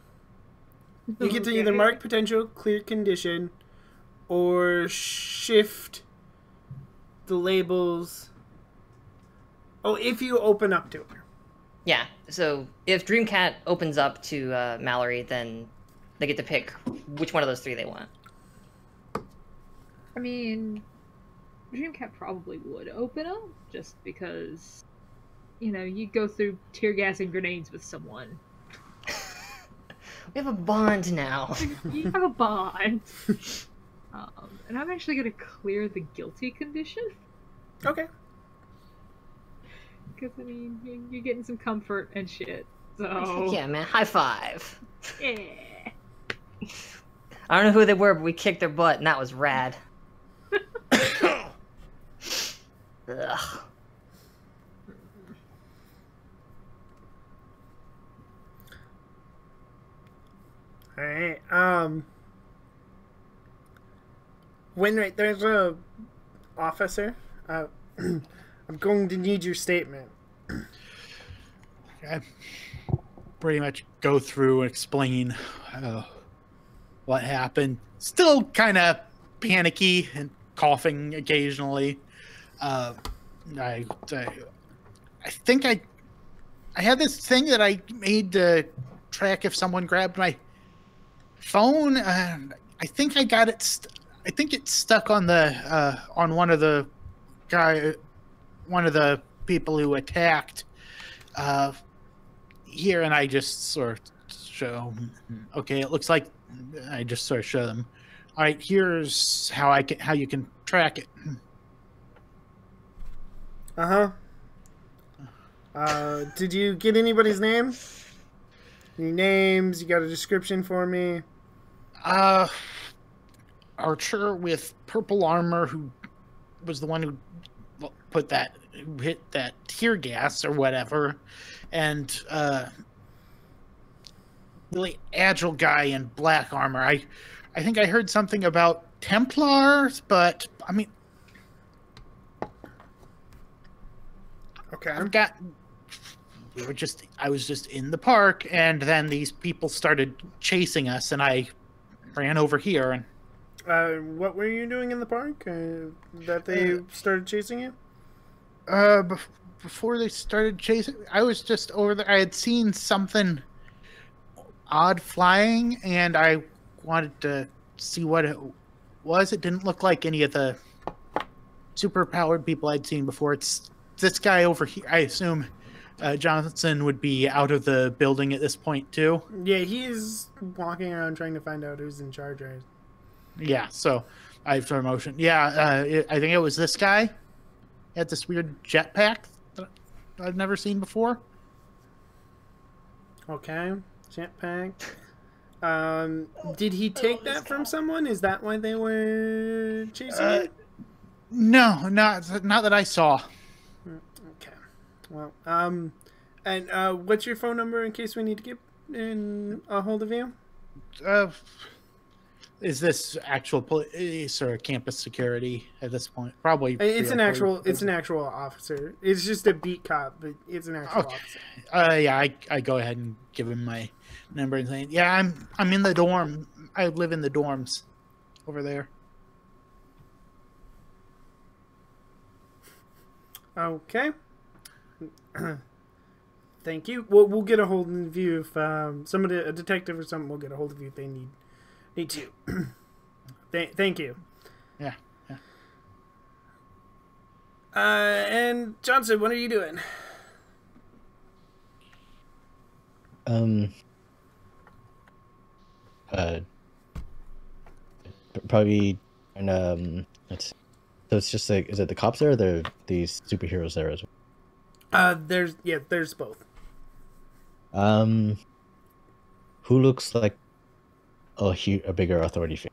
You get to either mark potential, clear condition, or shift the labels. Oh, if you open up to her. Yeah. So if Dreamcat opens up to Mallory, then they get to pick which one of those 3 they want. I mean, Dreamcat probably would open up just because, you know, you go through tear gas and grenades with someone. We have a bond now. You have a bond. And I'm actually going to clear the guilty condition. Okay. Because, I mean, you're getting some comfort and shit. So, Yeah, man. High five. yeah. I don't know who they were, but we kicked their butt, and that was rad. Ugh. All right. When there's a officer, I'm going to need your statement. I pretty much go through and explain what happened. Still kind of panicky and coughing occasionally. I think I had this thing that I made to track if someone grabbed my phone. I think I got it. I think it's stuck on the on one of the people who attacked here, and I just sort of show. Okay, it looks like I just sort of show them. All right, here's how you can track it. Did you get anybody's name? Any names? You got a description for me? Archer with purple armor, who was the one who hit that tear gas or whatever, and really agile guy in black armor. I think I heard something about Templars, but I mean, Okay. I was just in the park, and then these people started chasing us, and I ran over here. And what were you doing in the park that they started chasing you? Before they started chasing, I was just over there. I had seen something odd flying, and I wanted to see what it was. It didn't look like any of the super-powered people I'd seen before. It's this guy over here. I assume Johnson would be out of the building at this point, too. Yeah, he's walking around trying to find out who's in charge, right? Yeah, so I have some motion. Yeah, I think it was this guy. He had this weird jetpack that I've never seen before. Okay, jetpack. Did he take that from someone? Is that why they were chasing you? No, not that I saw. Okay. Well, and what's your phone number in case we need to get in a hold of you? Is this actual police or campus security at this point? Probably. It's an pre-police. actual. It's an actual officer. It's just a beat cop, but it's an actual officer. Yeah, I go ahead and give him my number and say, yeah, I'm in the dorm. I live in the dorms over there. Okay. Thank you. We'll get a hold of you if somebody, a detective or something, will get a hold of you if they need to. Thank you. Yeah. And Johnson, what are you doing? Probably, and let's see. So it's just like, is it the cops there or these superheroes there as well? There's both. Who looks like a bigger authority figure?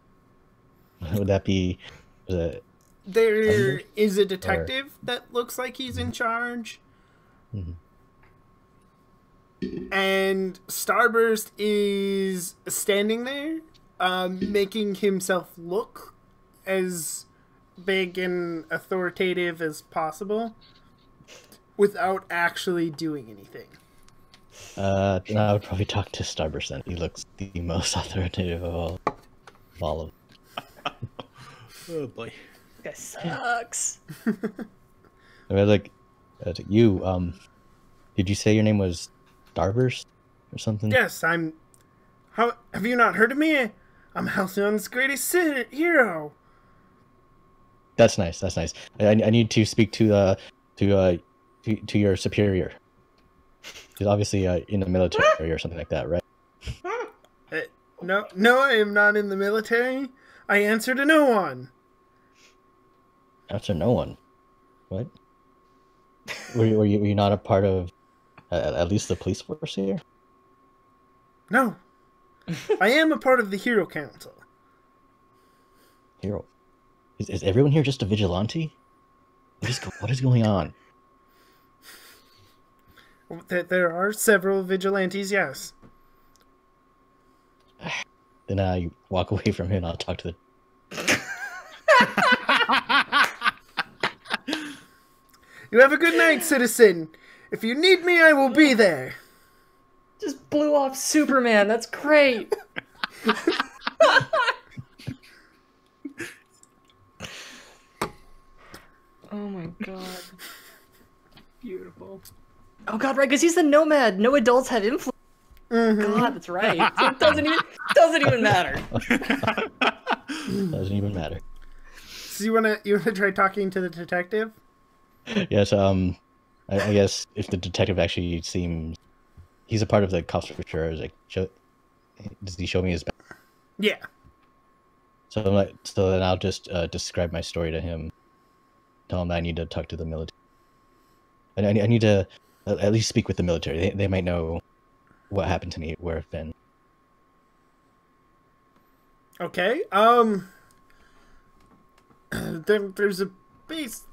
Would that be? There is a detective that looks like he's in charge. Mm-hmm. And Starburst is standing there, making himself look as big and authoritative as possible without actually doing anything. Then I would probably talk to Starburst then. He looks the most authoritative of all of them. Oh boy. This guy sucks. I mean, like, you, did you say your name was Starburst or something? Yes, I'm... Have you not heard of me? I'm Halcyon's greatest hero. That's nice, that's nice. I need to speak to your superior. He's obviously in the military or something like that, right? No, I am not in the military. I answer to no one. Answer no one. What? Were you not a part of at least the police force here? No. I am a part of the Hero Council. Hero? Is everyone here just a vigilante? What is going on? There are several vigilantes, yes. Then I walk away from him and I'll talk to the... You have a good night, citizen. If you need me, I will be there. Just blew off Superman. That's great. Oh my god. Beautiful. Oh god, right, because he's the nomad. No adults had influence. Mm-hmm. God, that's right. So it doesn't even matter. Doesn't even matter. So you wanna try talking to the detective? Yes, I guess if the detective actually seems... He's a part of the cops for sure. Like, does he show me his back? Yeah. So then I'll just describe my story to him. Tell him that I need to talk to the military. And I need to at least speak with the military. They might know what happened to me, where I've been. Okay. There's a base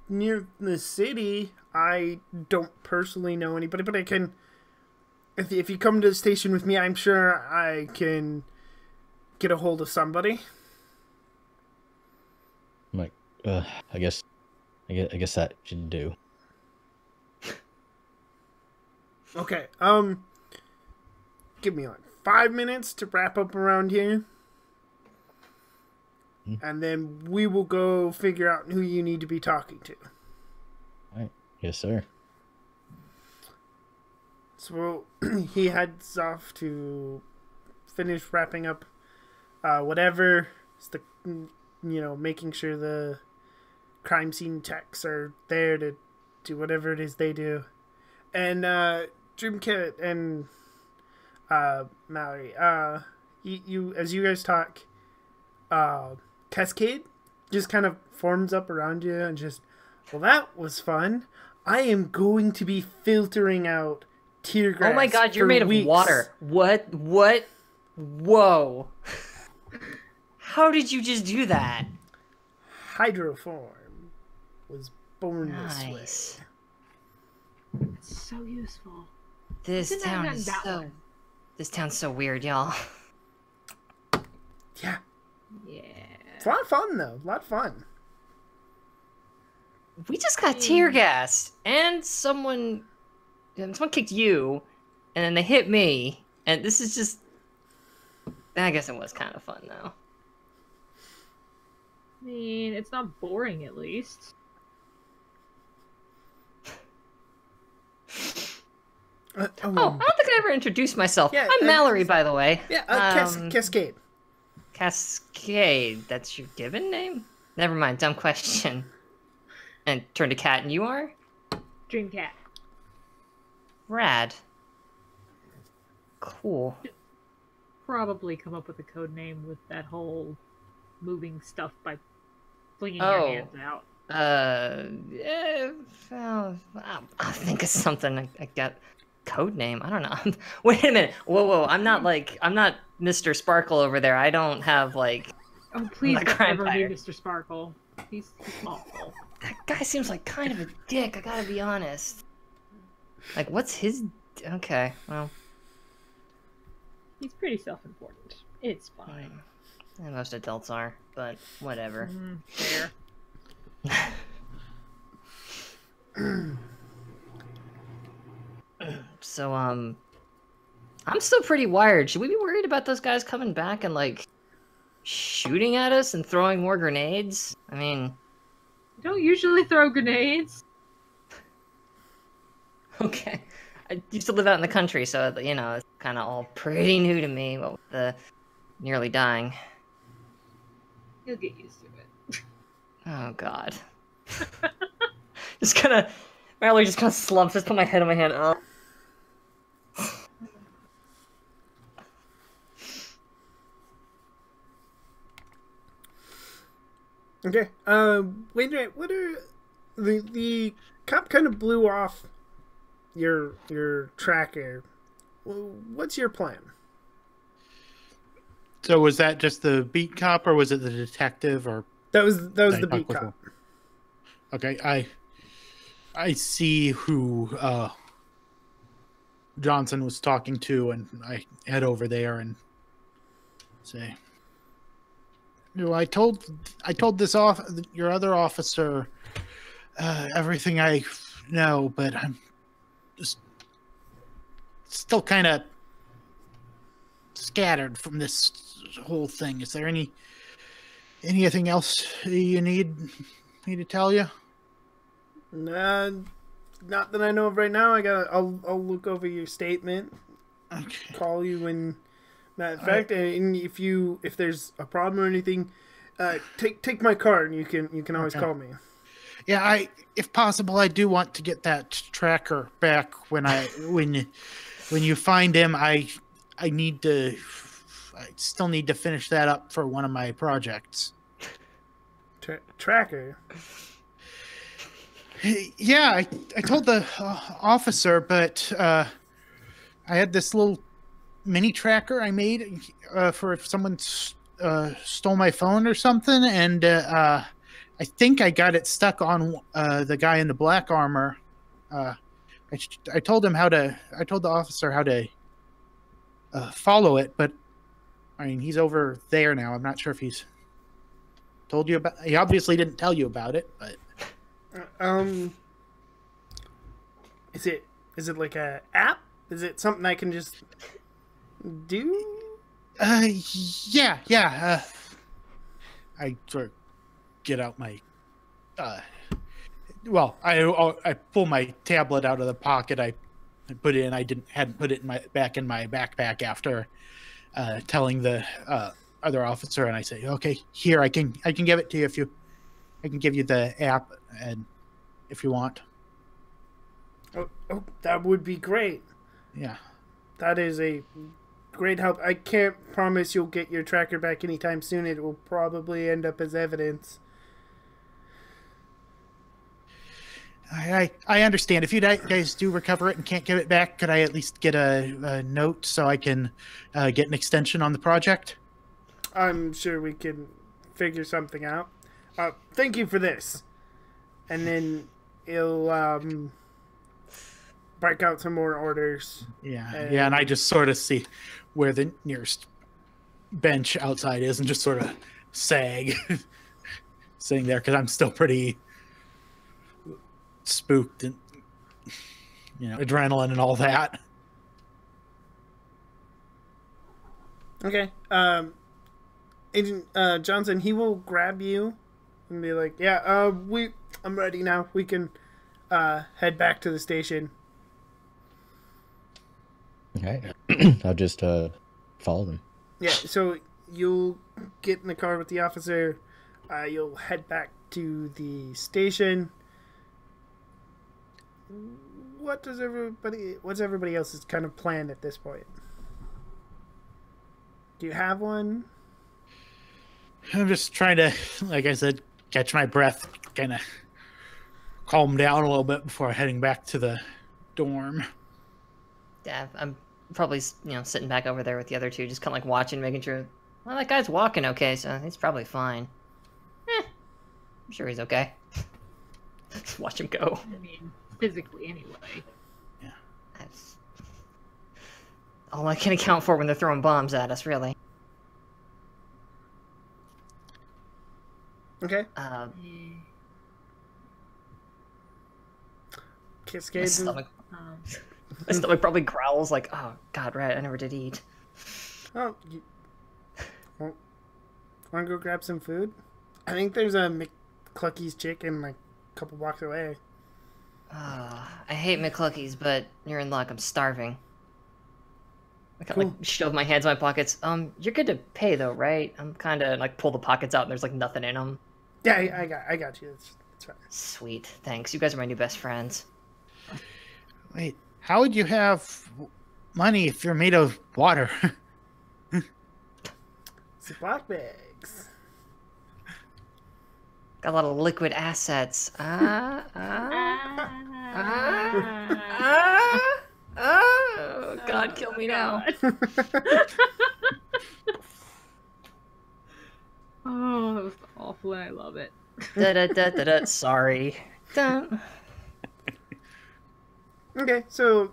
near the city. I don't personally know anybody, but I can... If you come to the station with me, I'm sure I can get a hold of somebody. I'm like, I guess that should do. Okay. Give me like 5 minutes to wrap up around here. And then we will go figure out who you need to be talking to. All right. Yes, sir. So he heads off to finish wrapping up whatever. It's making sure the crime scene techs are there to do whatever it is they do. And Dreamkit and Mallory, you as you guys talk, Cascade just kind of forms up around you and just, well, that was fun. I am going to be filtering out tear gas. Oh my god, you're made weeks. of water. What? Whoa. How did you just do that? Hydroform was born this way. Nice. It's so useful. This Didn't I town learn is that so... one? This town's so weird, y'all. Yeah. Yeah. It's a lot of fun, though. A lot of fun. We just got tear gassed, and someone kicked you, and then they hit me, and this is just. I guess it was kind of fun though. I mean, it's not boring at least. I don't think I ever introduced myself. Yeah, I'm Mallory, by the way. Yeah, Cascade. Cascade. That's your given name? Never mind. Dumb question. And turn to cat, and you are? Dreamcat. Rad. Cool. Probably come up with a code name with that whole moving stuff by flinging your hands out. Yeah, well, I'll think of something. I got code name. I don't know. Wait a minute. Whoa. I'm not Mr. Sparkle over there. I don't have like. Oh, please I'm not don't ever be Crime Mr. Sparkle. He's awful. That guy seems like kind of a dick. I gotta be honest. Like, what's his? Okay, well. He's pretty self-important. It's fine. And most adults are, but whatever. Fair. So, I'm still pretty wired. Should we be worried about those guys coming back and, like, shooting at us and throwing more grenades? I mean... I don't usually throw grenades. Okay. I used to live out in the country, so, you know, it's kind of all pretty new to me, but with the nearly dying. You'll get used to it. Oh, God. Mallory just kind of slumps, just put my head in my hand. Oh. Okay. Wait a minute. What are the cop kind of blew off your tracker? What's your plan? So was that just the beat cop, or was it the detective, or That was the beat cop. Okay, I see who Johnson was talking to, and I head over there and say, "No, I told your other officer everything I know, but I'm just still kind of scattered from this whole thing. Is there anything else you need me to tell you?" Nah, not that I know of right now. I'll look over your statement. Okay. Call you when. Matter of fact, and if there's a problem or anything, take my card and you can always call me. Yeah, if possible, I do want to get that tracker back when you find him. I still need to finish that up for one of my projects. Tracker. Yeah, I told the officer, but I had this little mini tracker I made for if someone stole my phone or something, and I think I got it stuck on the guy in the black armor. I told the officer how to follow it, but I mean, he's over there now. I'm not sure if he's told you about. He obviously didn't tell you about it, but. Is it like a app? Is it something I can just do? Yeah. I sort of get out my. Well, I pull my tablet out of the pocket. I put it in. I hadn't put it back in my backpack after telling the other officer, and I say, "Okay, here I can give it to you I can give you the app, and if you want." Oh, that would be great. Yeah. That is a great help. I can't promise you'll get your tracker back anytime soon. It will probably end up as evidence. I understand. If you guys do recover it and can't give it back, could I at least get a note so I can get an extension on the project? I'm sure we can figure something out. Thank you for this. And then he'll break out some more orders. Yeah, and I just sort of see where the nearest bench outside is and just sort of sag sitting there because I'm still pretty spooked and adrenaline and all that. Okay. Agent Johnson, he will grab you and be like, "Yeah, I'm ready now. We can head back to the station." Okay. I'll just follow them. Yeah, so you'll get in the car with the officer. You'll head back to the station. What's everybody else's kind of plan at this point? Do you have one? I'm just trying to, like I said, catch my breath, kind of calm down a little bit before heading back to the dorm. Yeah, I'm probably sitting back over there with the other two, just kind of like watching, making sure. Well, that guy's walking okay, so he's probably fine. I'm sure he's okay. Just watch him go. I mean, physically anyway. Yeah. That's all I can account for when they're throwing bombs at us, really. Okay. Yeah. Cascade. My stomach probably growls like, oh, God, right, I never did eat. Oh, want to go grab some food? I think there's a McClucky's chicken like a couple blocks away. I hate McCluckies, but you're in luck. I'm starving. I kind of Cool. like shove my hands in my pockets. You're good to pay though, right? I'm kind of like pull the pockets out and there's like nothing in them. Yeah, I got you. That's right. Sweet, thanks. You guys are my new best friends. Wait, how would you have money if you're made of water? Ziploc bags. Got a lot of liquid assets. Oh, God, kill me now. Oh, that was awful, and I love it. Da-da-da-da-da. Sorry. Dun. Okay, so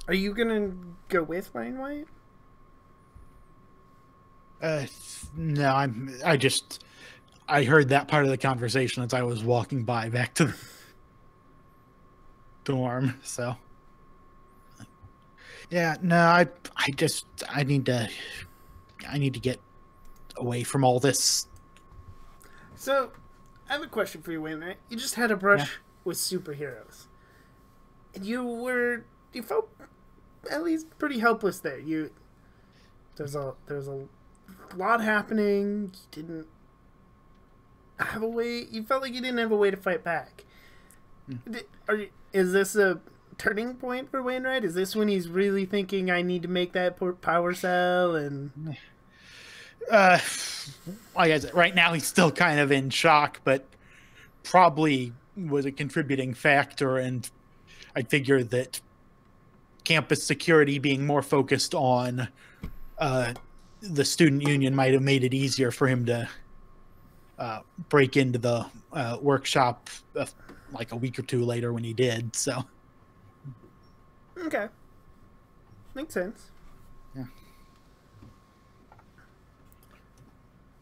are you gonna go with Wayne White? No, I heard that part of the conversation as I was walking by back to the dorm, so yeah, no, I need to get away from all this. So I have a question for you, Wayne. Right? You just had a brush with superheroes, and you felt at least pretty helpless there. There's a lot happening. You didn't have a way. You felt like you didn't have a way to fight back. Is this a turning point for Wainwright? Is this when he's really thinking, I need to make that power cell? And like I said, right now he's still kind of in shock, but probably was a contributing factor. And I figure that campus security being more focused on the student union might have made it easier for him to break into the workshop like a week or two later when he did. So okay, makes sense. Yeah.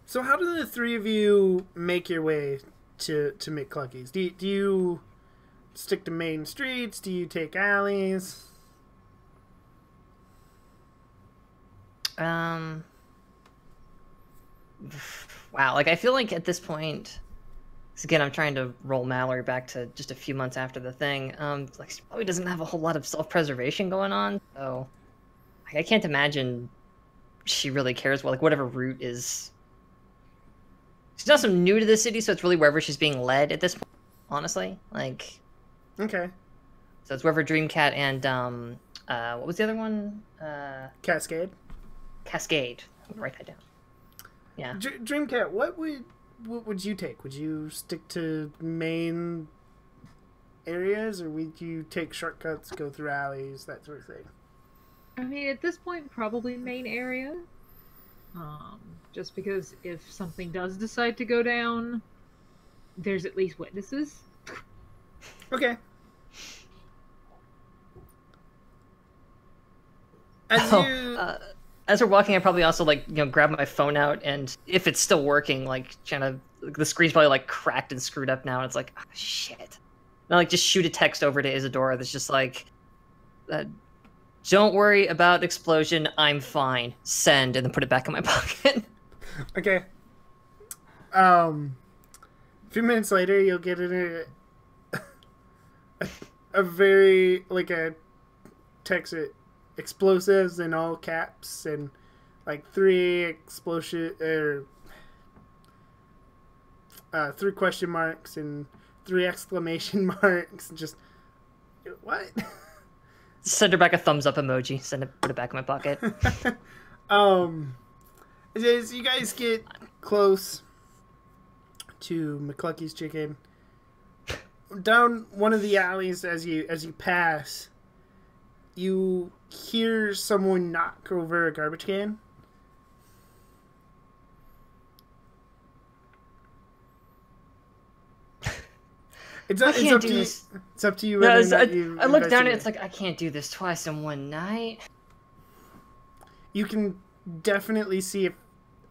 So how do the three of you make your way to McClucky's? Do you stick to main streets? Do you take alleys? Wow, like I feel like at this point, 'cause again, I'm trying to roll Mallory back to just a few months after the thing. Like she probably doesn't have a whole lot of self-preservation going on, so like, I can't imagine she really cares. Well, like whatever route is, she's not so new to the city, so it's really wherever she's being led at this point. Honestly, like Okay. so it's wherever Dreamcat and what was the other one? Cascade. Cascade. I'll write that down. Yeah. Dreamcat, what would you take? Would you stick to main areas, or would you take shortcuts, go through alleys, that sort of thing? I mean, at this point, probably main area. Just because if something does decide to go down, there's at least witnesses. Okay. As as we're walking, I probably also like grab my phone out, and if it's still working, like trying to the screen's probably like cracked and screwed up now, and it's like oh, shit. And I like just shoot a text over to Isadora that's just like, "Don't worry about explosion. I'm fine. Send," and then put it back in my pocket. Okay. A few minutes later, you'll get a very like a text it explosives in all caps and like 3 question marks and 3 exclamation marks. Just what? Send her back a thumbs up emoji. Put it back in my pocket. As you guys get close to McClucky's Chicken, down one of the alleys as you pass, you hear someone knock over a garbage can. It's up to you. No, I look down and it's like I can't do this twice in one night. You can definitely see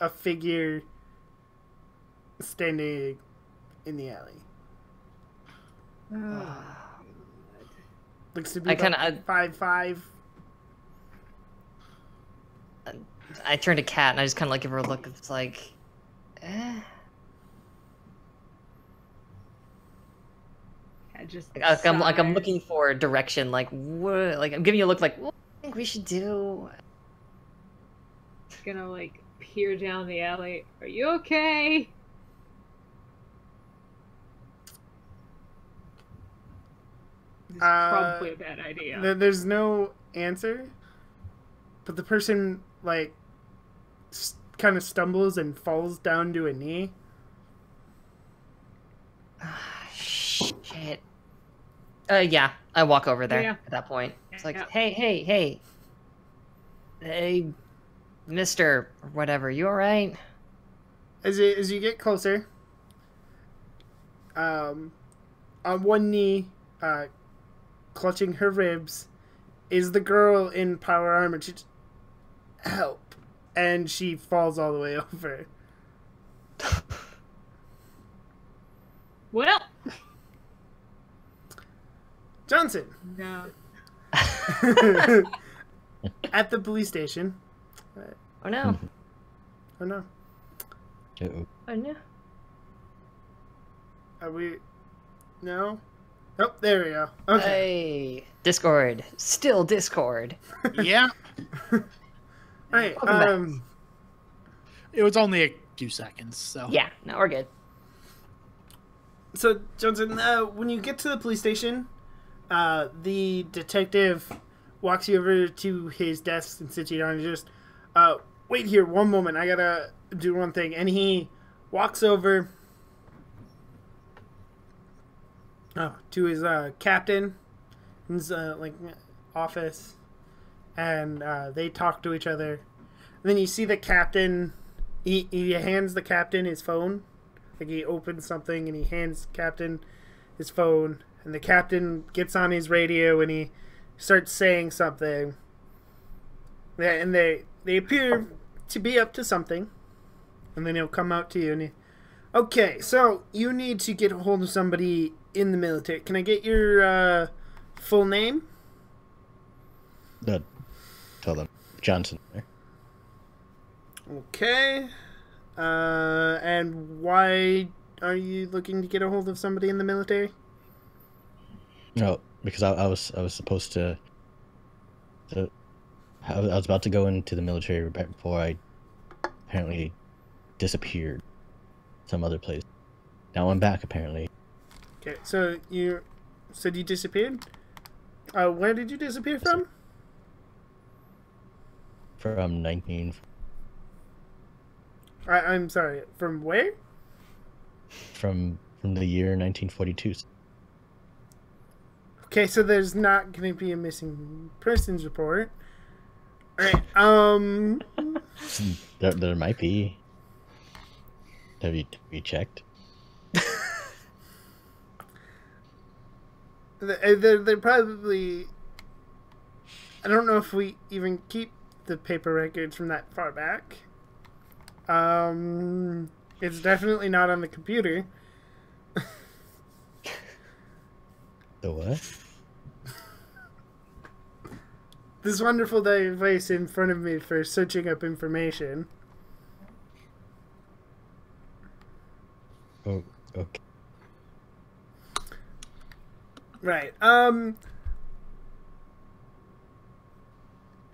a figure standing in the alley. Looks to be about 5'5". I turn to Kat and I just kind of like give her a look. It's like, I'm looking for direction. Like what? Like I'm giving you a look. Like what do you think we should do? Gonna like peer down the alley. Are you okay? This is probably a bad idea. There's no answer, but the person like kind of stumbles and falls down to a knee. Shit. Yeah, I walk over there at that point. It's like, hey, Mister, or whatever, you alright? As you get closer, on one knee, clutching her ribs, is the girl in power armor. She just, help, and she falls all the way over. Well, Johnson. No. At the police station. Oh no. Oh no. Uh-oh. Oh no. Are we? No. Oh, there we go. Okay. Hey, Discord. Still Discord. Yeah. All right. It was only a few seconds, so. Yeah, no, we're good. So, Johnson, when you get to the police station, the detective walks you over to his desk and sits you down and just, wait here one moment. I gotta do one thing. And he walks over to his captain's office, and they talk to each other. And then you see the captain. He hands the captain his phone. Like he opens something and he hands the captain his phone, and the captain gets on his radio and he starts saying something. Yeah, and they appear to be up to something. And then he'll come out to you and okay, so you need to get a hold of somebody in the military. Can I get your full name? Tell them Johnson. Okay. And why are you looking to get a hold of somebody in the military? No, because I was supposed to. I was about to go into the military right before I apparently disappeared some other place. Now I'm back apparently. Okay, so you said you disappeared? Where did you disappear from? From 19. I'm sorry. From where? From the year 1942. Okay, so there's not going to be a missing persons report. All right. There might be. Have you checked? They're probably. I don't know if we even keep the paper records from that far back. It's definitely not on the computer. The what? This wonderful device in front of me for searching up information. Oh, okay. Right. I'm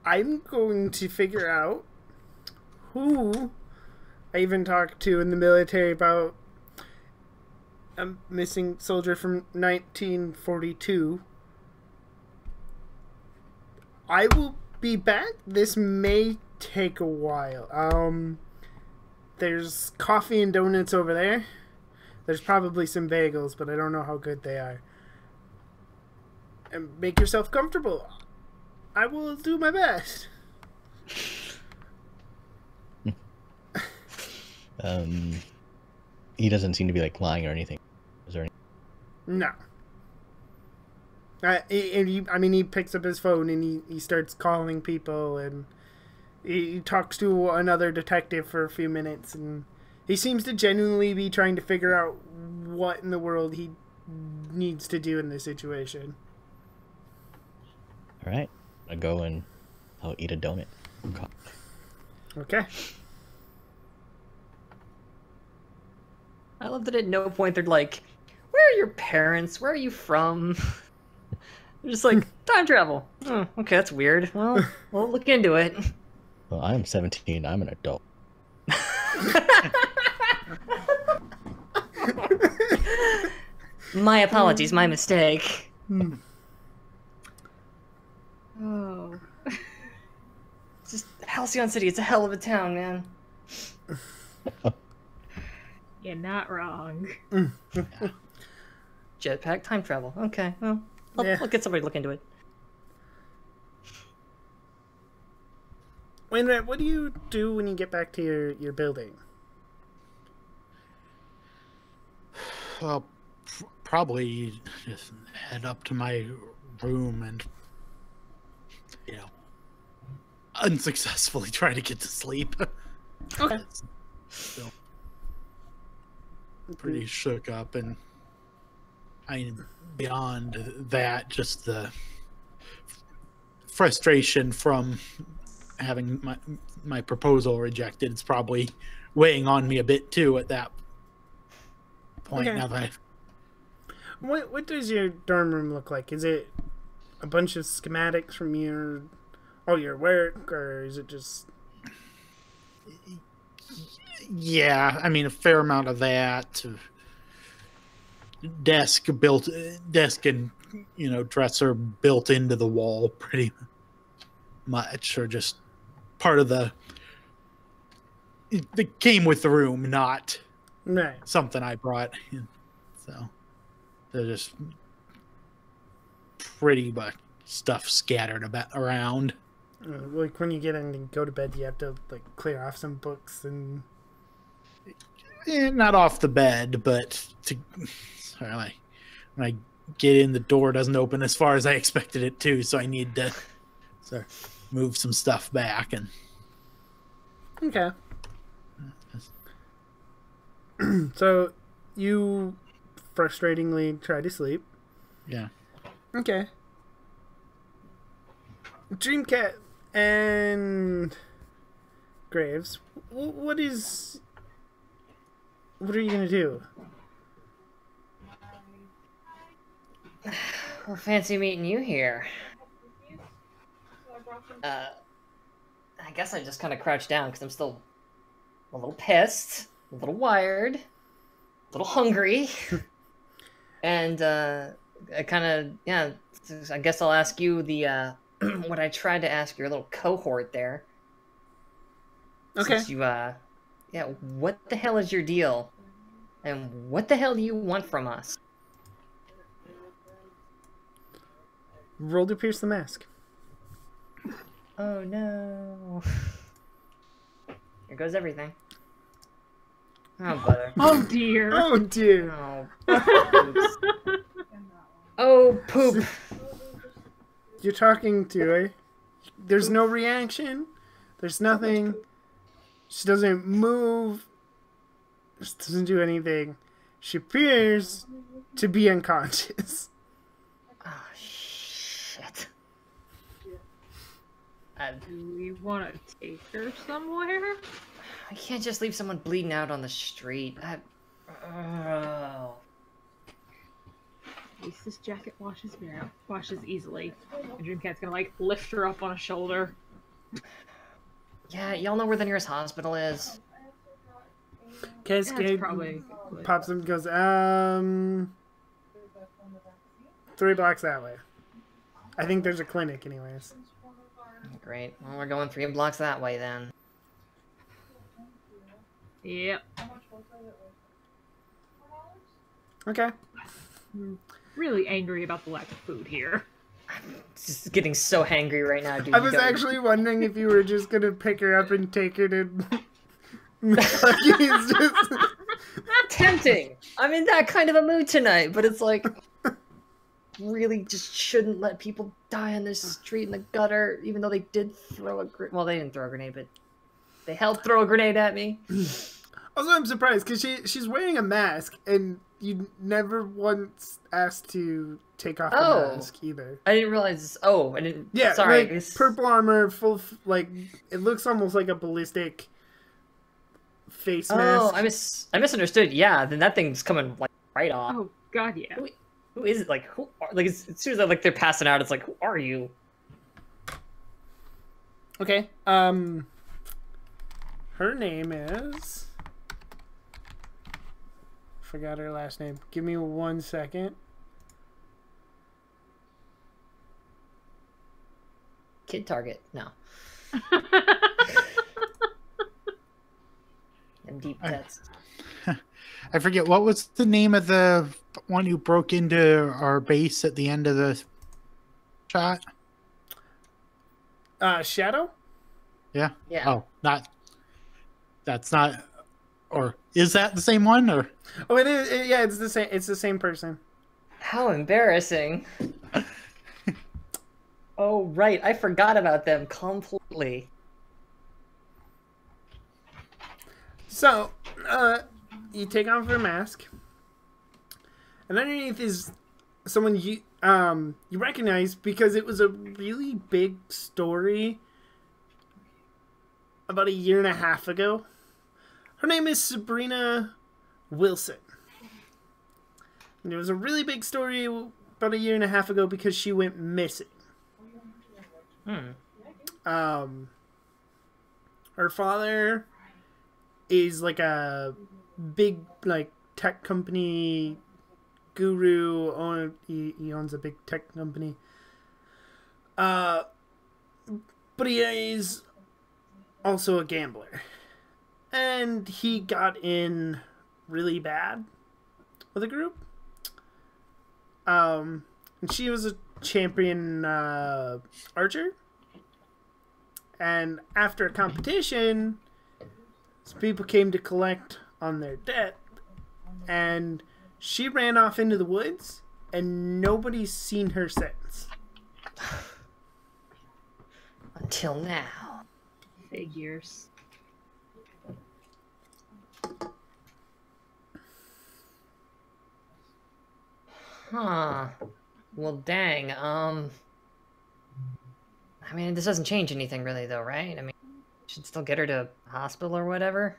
going to figure out who I even talked to in the military about a missing soldier from 1942. I will be back. This may take a while. There's coffee and donuts over there. There's probably some bagels, but I don't know how good they are. And make yourself comfortable. I will do my best. He doesn't seem to be like lying or anything. Is there any? No. He picks up his phone and he starts calling people, and he talks to another detective for a few minutes, and he seems to genuinely be trying to figure out what in the world he needs to do in this situation. All right, I'll go and I'll eat a donut. Okay. I love that at no point they're like, where are your parents? Where are you from? They're just like, time travel. Oh, okay, that's weird. Well, we'll look into it. Well, I'm 17. I'm an adult. My apologies, my mistake. Oh. Just Halcyon City, it's a hell of a town, man. You're not wrong. Jetpack, time travel. Okay, well, I'll get somebody to look into it. Wainwright, what do you do when you get back to your building? Well, probably just head up to my room and, unsuccessfully try to get to sleep. Okay. Still pretty shook up, and beyond that, just the frustration from having my proposal rejected. It's probably weighing on me a bit too at that point. Okay. Now that What does your dorm room look like? Is it a bunch of schematics from your work, or is it just... Yeah, a fair amount of that. Desk and dresser built into the wall pretty much, or just part of it came with the room, not Right. something I brought in. So they're just pretty much stuff scattered around. Like when you get in and go to bed, you have to clear off some books and... Not off the bed, but when I get in, the door doesn't open as far as I expected it to, so I need to move some stuff back. And Okay. So you frustratingly try to sleep. yeah. Okay. Dreamcat and Graves, what are you gonna do? Well, fancy meeting you here. I guess I just kind of crouched down because I'm still a little pissed, a little wired, a little hungry. And I kind of, I guess I'll ask you the what I tried to ask your little cohort there. Okay. Since you, what the hell is your deal? And what the hell do you want from us? Roll to pierce the mask. Oh no. Here goes everything. Oh, brother. Oh dear. Oh dear. Oh, oh, poop. You're talking to her. There's no reaction. There's nothing. She doesn't move. She doesn't do anything. She appears to be unconscious. Oh, shit. Do we want to take her somewhere? I can't just leave someone bleeding out on the street. Oh. At least this jacket washes easily. And Dreamcat's gonna like lift her up on a shoulder. Yeah, y'all know where the nearest hospital is. Cascade probably pops up and goes, 3 blocks that way. I think there's a clinic anyways. Great. Well, we're going 3 blocks that way then. Yep. Okay. I'm really angry about the lack of food here. Just getting so hangry right now, dude. I was actually wondering if you were just gonna pick her up and take her to Milaki's. Just... tempting. I'm in that kind of a mood tonight, but it's like really just shouldn't let people die on this street in the gutter, even though they did throw a grenade. Well, they didn't throw a grenade, but they helped throw a grenade at me. Also, I'm surprised because she's wearing a mask, and you never once asked to take off the mask either. I didn't realize. Oh, I didn't. Yeah, sorry. like, purple armor, full like it looks almost like a ballistic face mask. Oh, I misunderstood. Yeah, then that thing's coming like right off. Oh god, yeah. Who is it? Like who? Like as soon as they're passing out, it's like, who are you? Okay. Her name is. Forgot her last name. Give me 1 second. Kid Target. No. Them deep cuts. I forget, what was the name of the one who broke into our base at the end of the shot? Shadow? Yeah? Yeah. Oh, that's not, or is that the same one, or? Oh, it is. Yeah, it's the same. It's the same person. How embarrassing. Oh, right. I forgot about them completely. So, you take off her mask, and underneath is someone you recognize because it was a really big story about 1.5 years ago. Her name is Sabrina Wilson. And it was a really big story about 1.5 years ago because she went missing. Her father is like a big like tech company guru. He owns a big tech company. But he is also a gambler. And he got in really bad with a group. And she was a champion archer. And after a competition, some people came to collect on their debt. And she ran off into the woods, and nobody's seen her since. Until now. Figures. Huh. Well, dang. I mean, this doesn't change anything really, though, right? I mean, should still get her to hospital or whatever.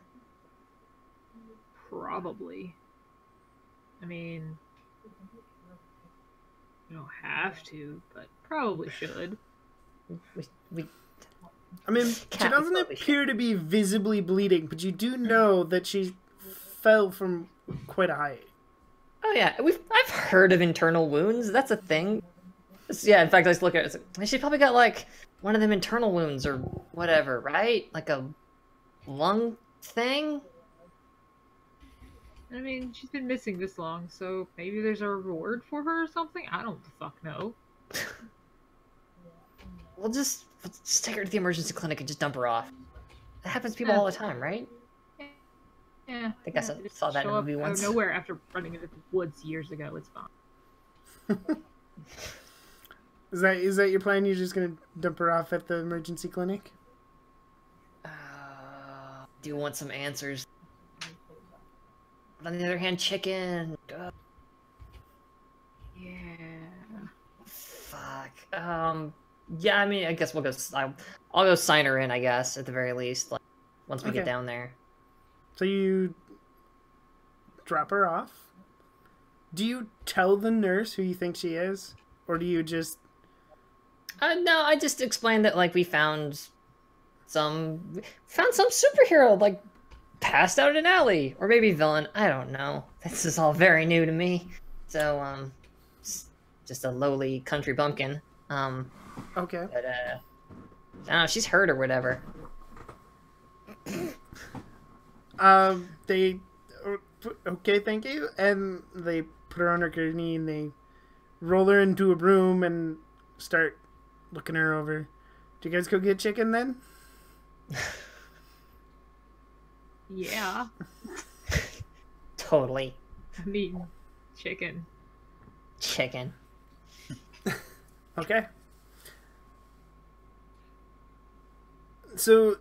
Probably. I mean, you don't have to, but probably should. I mean, she doesn't appear to be visibly bleeding, but you do know that she fell from quite a height. Oh yeah, I've heard of internal wounds. That's a thing. Yeah, in fact, I just look at it. It's like, she probably got like one of them internal wounds or whatever, right? Like a lung thing. I mean, she's been missing this long, so maybe there's a reward for her or something? I don't fuck know. We'll just take her to the emergency clinic and just dump her off. That happens to people all the time, right? Yeah. I think I saw that in a movie once. Out of nowhere after running into the woods years ago. It's fine. Is that your plan? You're just gonna dump her off at the emergency clinic? do want some answers. But on the other hand, chicken. Yeah. Fuck. Yeah, I mean, I guess we'll go. I'll go sign her in, I guess, at the very least. Like, once we get down there. So you drop her off. Do you tell the nurse who you think she is, or do you just? No, I just explained that like we found some superhero like passed out in an alley, or maybe villain. I don't know. This is all very new to me. So just a lowly country bumpkin. Okay. But I don't know. She's hurt or whatever. They okay, thank you, and they put her on her gurney and they roll her into a room and start looking her over. Do you guys go get chicken then? Yeah. Totally. I mean, chicken. Chicken. Okay. So,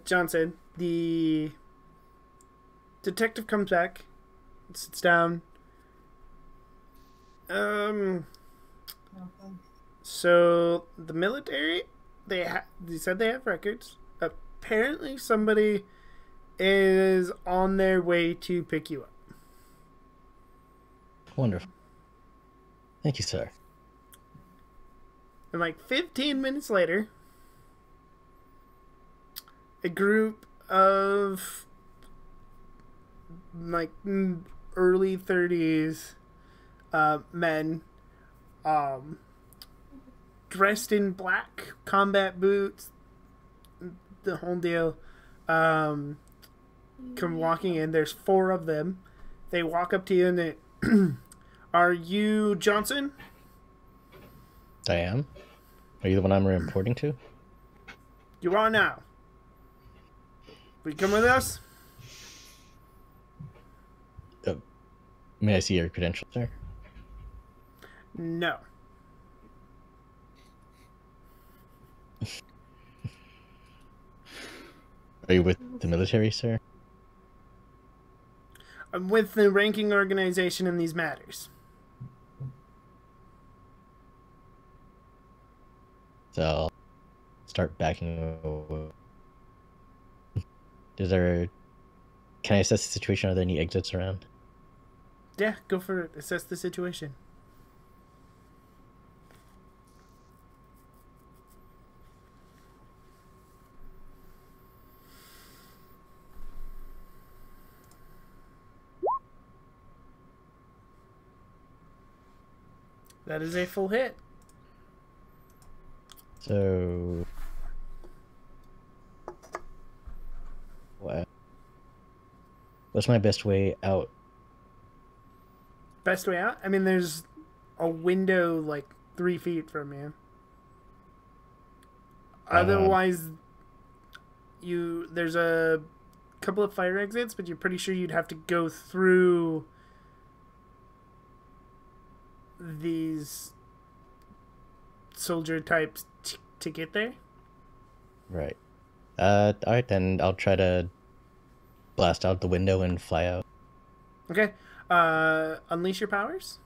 Johnson, the detective comes back, sits down. So the military, they said they have records. Apparently, somebody is on their way to pick you up. Wonderful. Thank you, sir. And like 15 minutes later, a group of like early 30s men, dressed in black combat boots, the whole deal, come walking in. There's 4 of them. They walk up to you and they are you Johnson? I am. Are you the one I'm reporting to? You are now. Will you come with us? May I see your credentials, sir? No. Are you with the military, sir? I'm with the ranking organization in these matters. So I'll start backing away. Can I assess the situation? Are there any exits around? Yeah, go for it. Assess the situation. That is a full hit. So what's my best way out? Best way out? I mean, there's a window like 3 feet from you. Otherwise, there's a couple of fire exits, but you're pretty sure you'd have to go through these soldier types to get there. Right. Alright, then I'll try to blast out the window and fly out. Okay. Unleash your powers.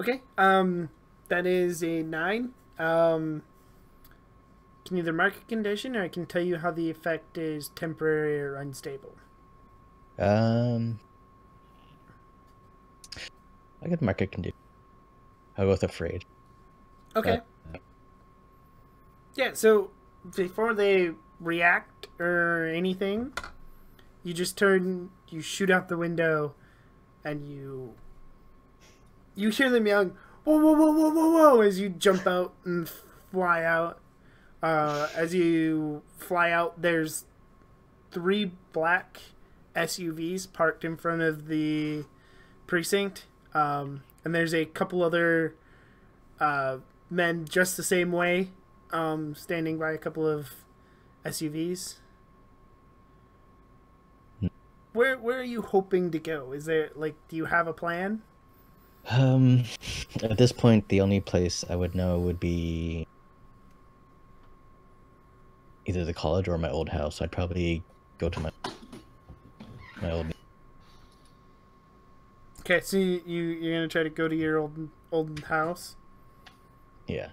Okay. That is a 9. Can either mark a condition, or I can tell you how the effect is temporary or unstable. I could mark a condition. I'll go with afraid. Okay. Yeah, so before they react or anything, you just you shoot out the window, and you hear them yelling, "Whoa, whoa, whoa, whoa, whoa, whoa," as you jump out and fly out. As you fly out, there's 3 black SUVs parked in front of the precinct, and there's a couple other men dressed the same way, standing by a couple of SUVs. where are you hoping to go? Is there do you have a plan? At this point, the only place I would know would be either the college or my old house. I'd probably go to my old. Okay, so you're gonna try to go to your old house. Yeah,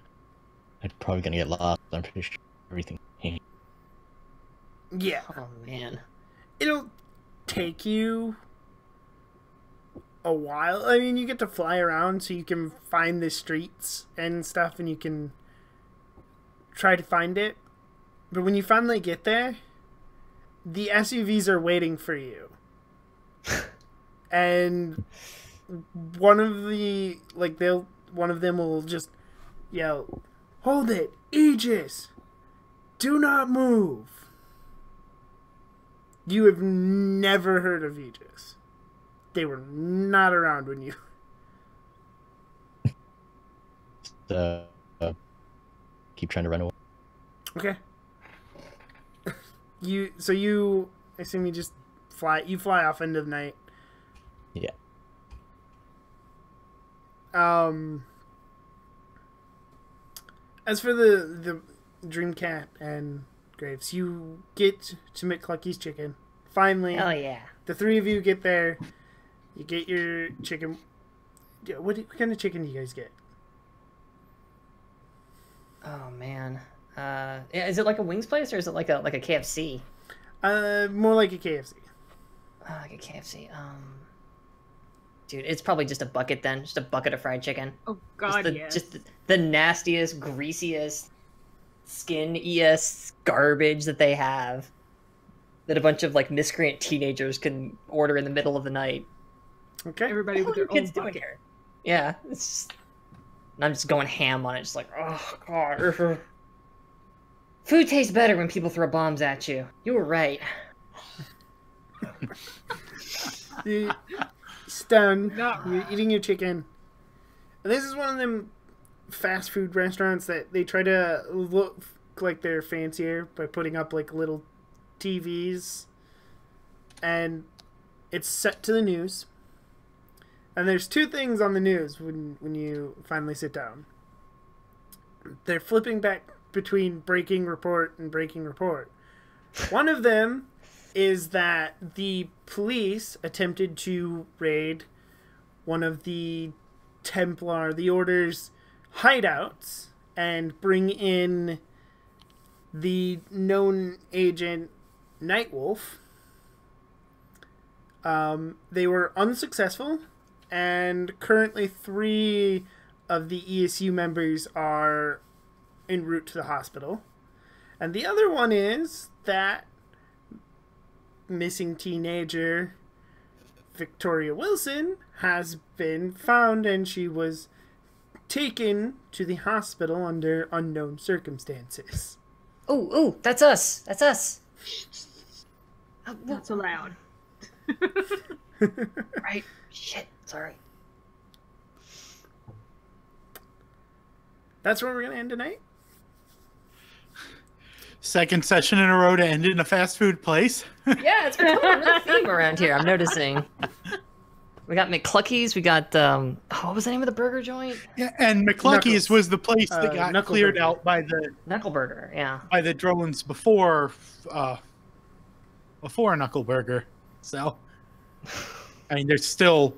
I'm probably gonna get lost. I'm pretty sure everything. Yeah, Oh man. it'll take you a while. I mean, you get to fly around, so you can find the streets and stuff, and you can try to find it. But when you finally get there, the SUVs are waiting for you. And one of them will just yell, "Hold it, Aegis! Do not move!" You have never heard of Aegis. They were not around when you... Keep trying to run away. Okay. I assume you just fly off into the night. Yeah. As for the Dreamcat and Graves, you get to McClucky's chicken. Finally. Oh yeah. The three of you get there. You get your chicken. What kind of chicken do you guys get? Oh man. Is it like a wings place or is it like a KFC? More like a KFC. Like a KFC. Dude, it's probably just a bucket then. Just a bucket of fried chicken. Oh God, yes. Just the nastiest, greasiest, skin-iest garbage that they have. That a bunch of like miscreant teenagers can order in the middle of the night. Okay. Everybody with their own bucket. Here? Yeah, it's just... And I'm just going ham on it, just like, oh god. Food tastes better when people throw bombs at you. You were right. Stone, Not you're eating your chicken. And this is one of them fast food restaurants that they try to look like they're fancier by putting up like little TVs. And it's set to the news. And there's two things on the news when you finally sit down. They're flipping back between breaking report and breaking report. One of them is that the police attempted to raid one of the the Order's hideouts and bring in the known agent Nightwolf. They were unsuccessful, and currently 3 of the ESU members are en route to the hospital. And the other one is that missing teenager Victoria Wilson has been found, and she was taken to the hospital under unknown circumstances. Ooh, that's us. That's us. Not so loud. Right. Shit. Sorry. That's where we're going to end tonight. Second session in a row to end in a fast food place. Yeah, it's becoming a real theme around here. I'm noticing. We got McClucky's. We got what was the name of the burger joint? Yeah, and McClucky's Knuckles. was the place that got Knuckle cleared Burger. out by the Knuckleburger. Yeah. drones before Knuckle Burger. So, I mean, there's still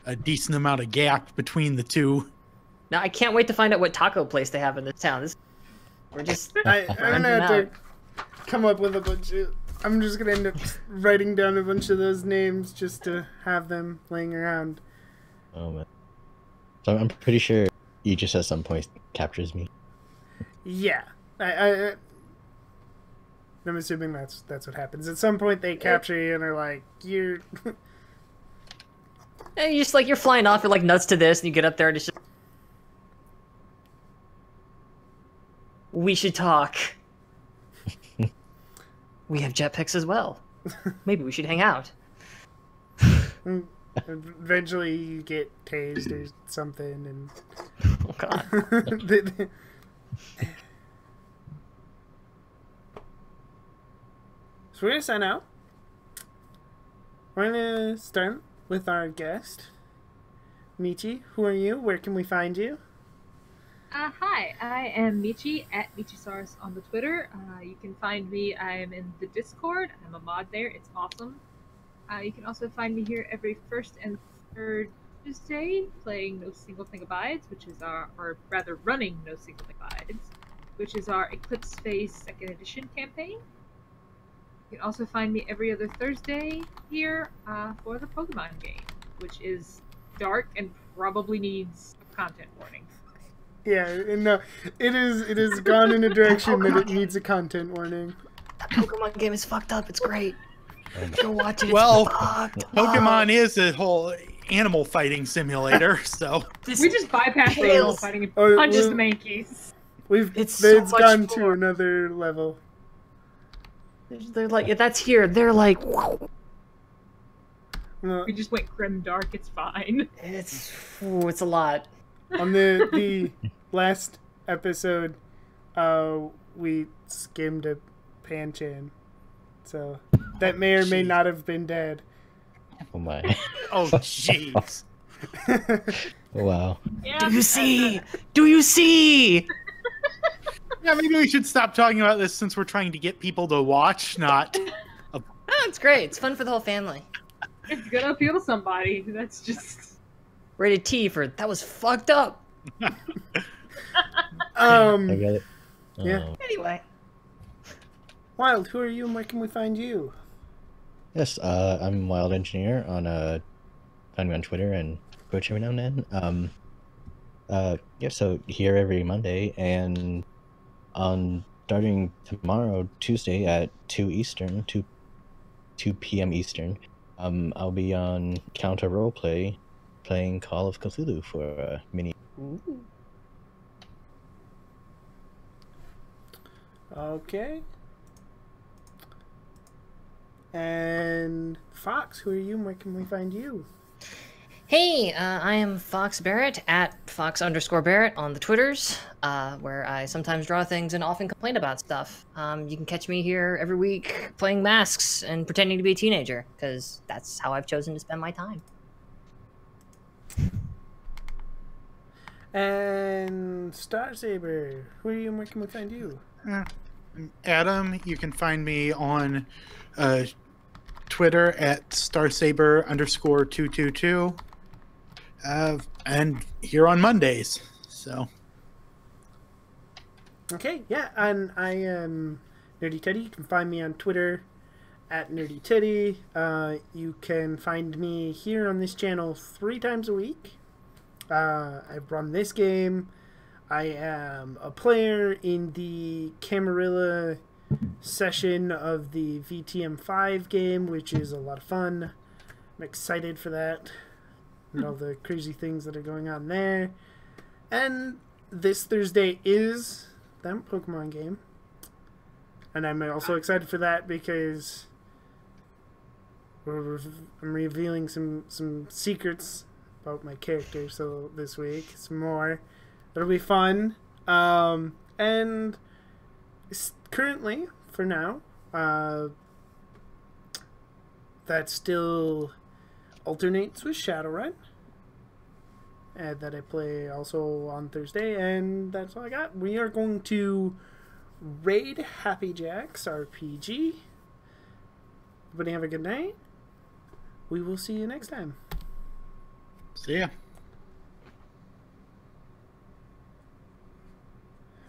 a decent amount of gap between the two. Now I can't wait to find out what taco place they have in this town. We're just I'm going to have to come up with a bunch of... I'm just going to end up writing down a bunch of those names just to have them laying around. Oh man. So I'm pretty sure Aegis at some point captures me. Yeah. I'm assuming that's what happens. At some point they capture you and are like, you're... And you're just like, you're flying off, you're like nuts to this, and you get up there and it's just... We should talk. We have jetpacks as well. Maybe we should hang out. Eventually you get tased or something, and... Oh god. So we're going to sign out. We're gonna start with our guest, Michi. Who are you? Where can we find you? Hi, I am Michi at Michisaurus on the Twitter. You can find me. I am in the Discord. I'm a mod there. It's awesome. You can also find me here every first and third Tuesday playing No Single Thing Abides, which is or rather running No Single Thing Abides, which is our Eclipse Phase 2nd Edition campaign. You can also find me every other Thursday here for the Pokemon game, which is dark and probably needs a content warning. Yeah, no, it is gone in a direction that it needs a content warning. That Pokemon game is fucked up. It's great. Go watch it. It's Well, fucked Pokemon up. is a whole animal fighting simulator, so We just bypassed the animal fighting and punches the Mankeys. It's It's so much gone to more. another level. They're like, that's here. They're like, Well, We just went grim dark. It's fine. it's a lot. on the last episode, we skimmed a Panchan, so that may or may not have been dead. Oh my. oh jeez. Wow. Yeah. Do you see? Do you see? Yeah, maybe we should stop talking about this since we're trying to get people to watch, not. Oh, it's great. It's fun for the whole family. It's gonna appeal to somebody. That's just. Rated T for that was fucked up. I got it. Yeah. Anyway. Wild, who are you and where can we find you? Yes, I'm Wild Engineer on find me on Twitter and Twitch every now and then. Yeah, so here every Monday and on starting tomorrow, Tuesday at 2 p.m. Eastern, I'll be on Counter Roleplay playing Call of Cthulhu for a mini. Ooh. Okay. And Fox, who are you and where can we find you? Hey, I am Fox Barrett at Fox_Barrett on the Twitters, where I sometimes draw things and often complain about stuff. You can catch me here every week playing masks and pretending to be a teenager, because that's how I've chosen to spend my time. And Star Saber, who are you and where can we find you? Adam, you can find me on Twitter at starsaber_222. And here on Mondays. So Okay, yeah, and I am Nerdy Teddy. You can find me on Twitter at Nerdy Teddy. You can find me here on this channel 3 times a week. I run this game. I am a player in the Camarilla session of the VTM5 game, which is a lot of fun. I'm excited for that and all the crazy things that are going on there. And this Thursday is that Pokemon game. And I'm also excited for that because I'm revealing some secrets about my character so this week. Some more. It'll be fun. And currently, for now, that still alternates with Shadowrun. That I play also on Thursday, and that's all I got. We are going to raid Happy Jack's RPG. Everybody have a good night. We will see you next time. see ya.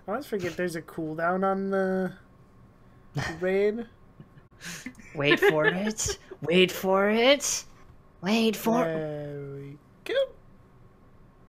I always forget there's a cooldown on the raid. Wait for it. Wait for it. Wait for it.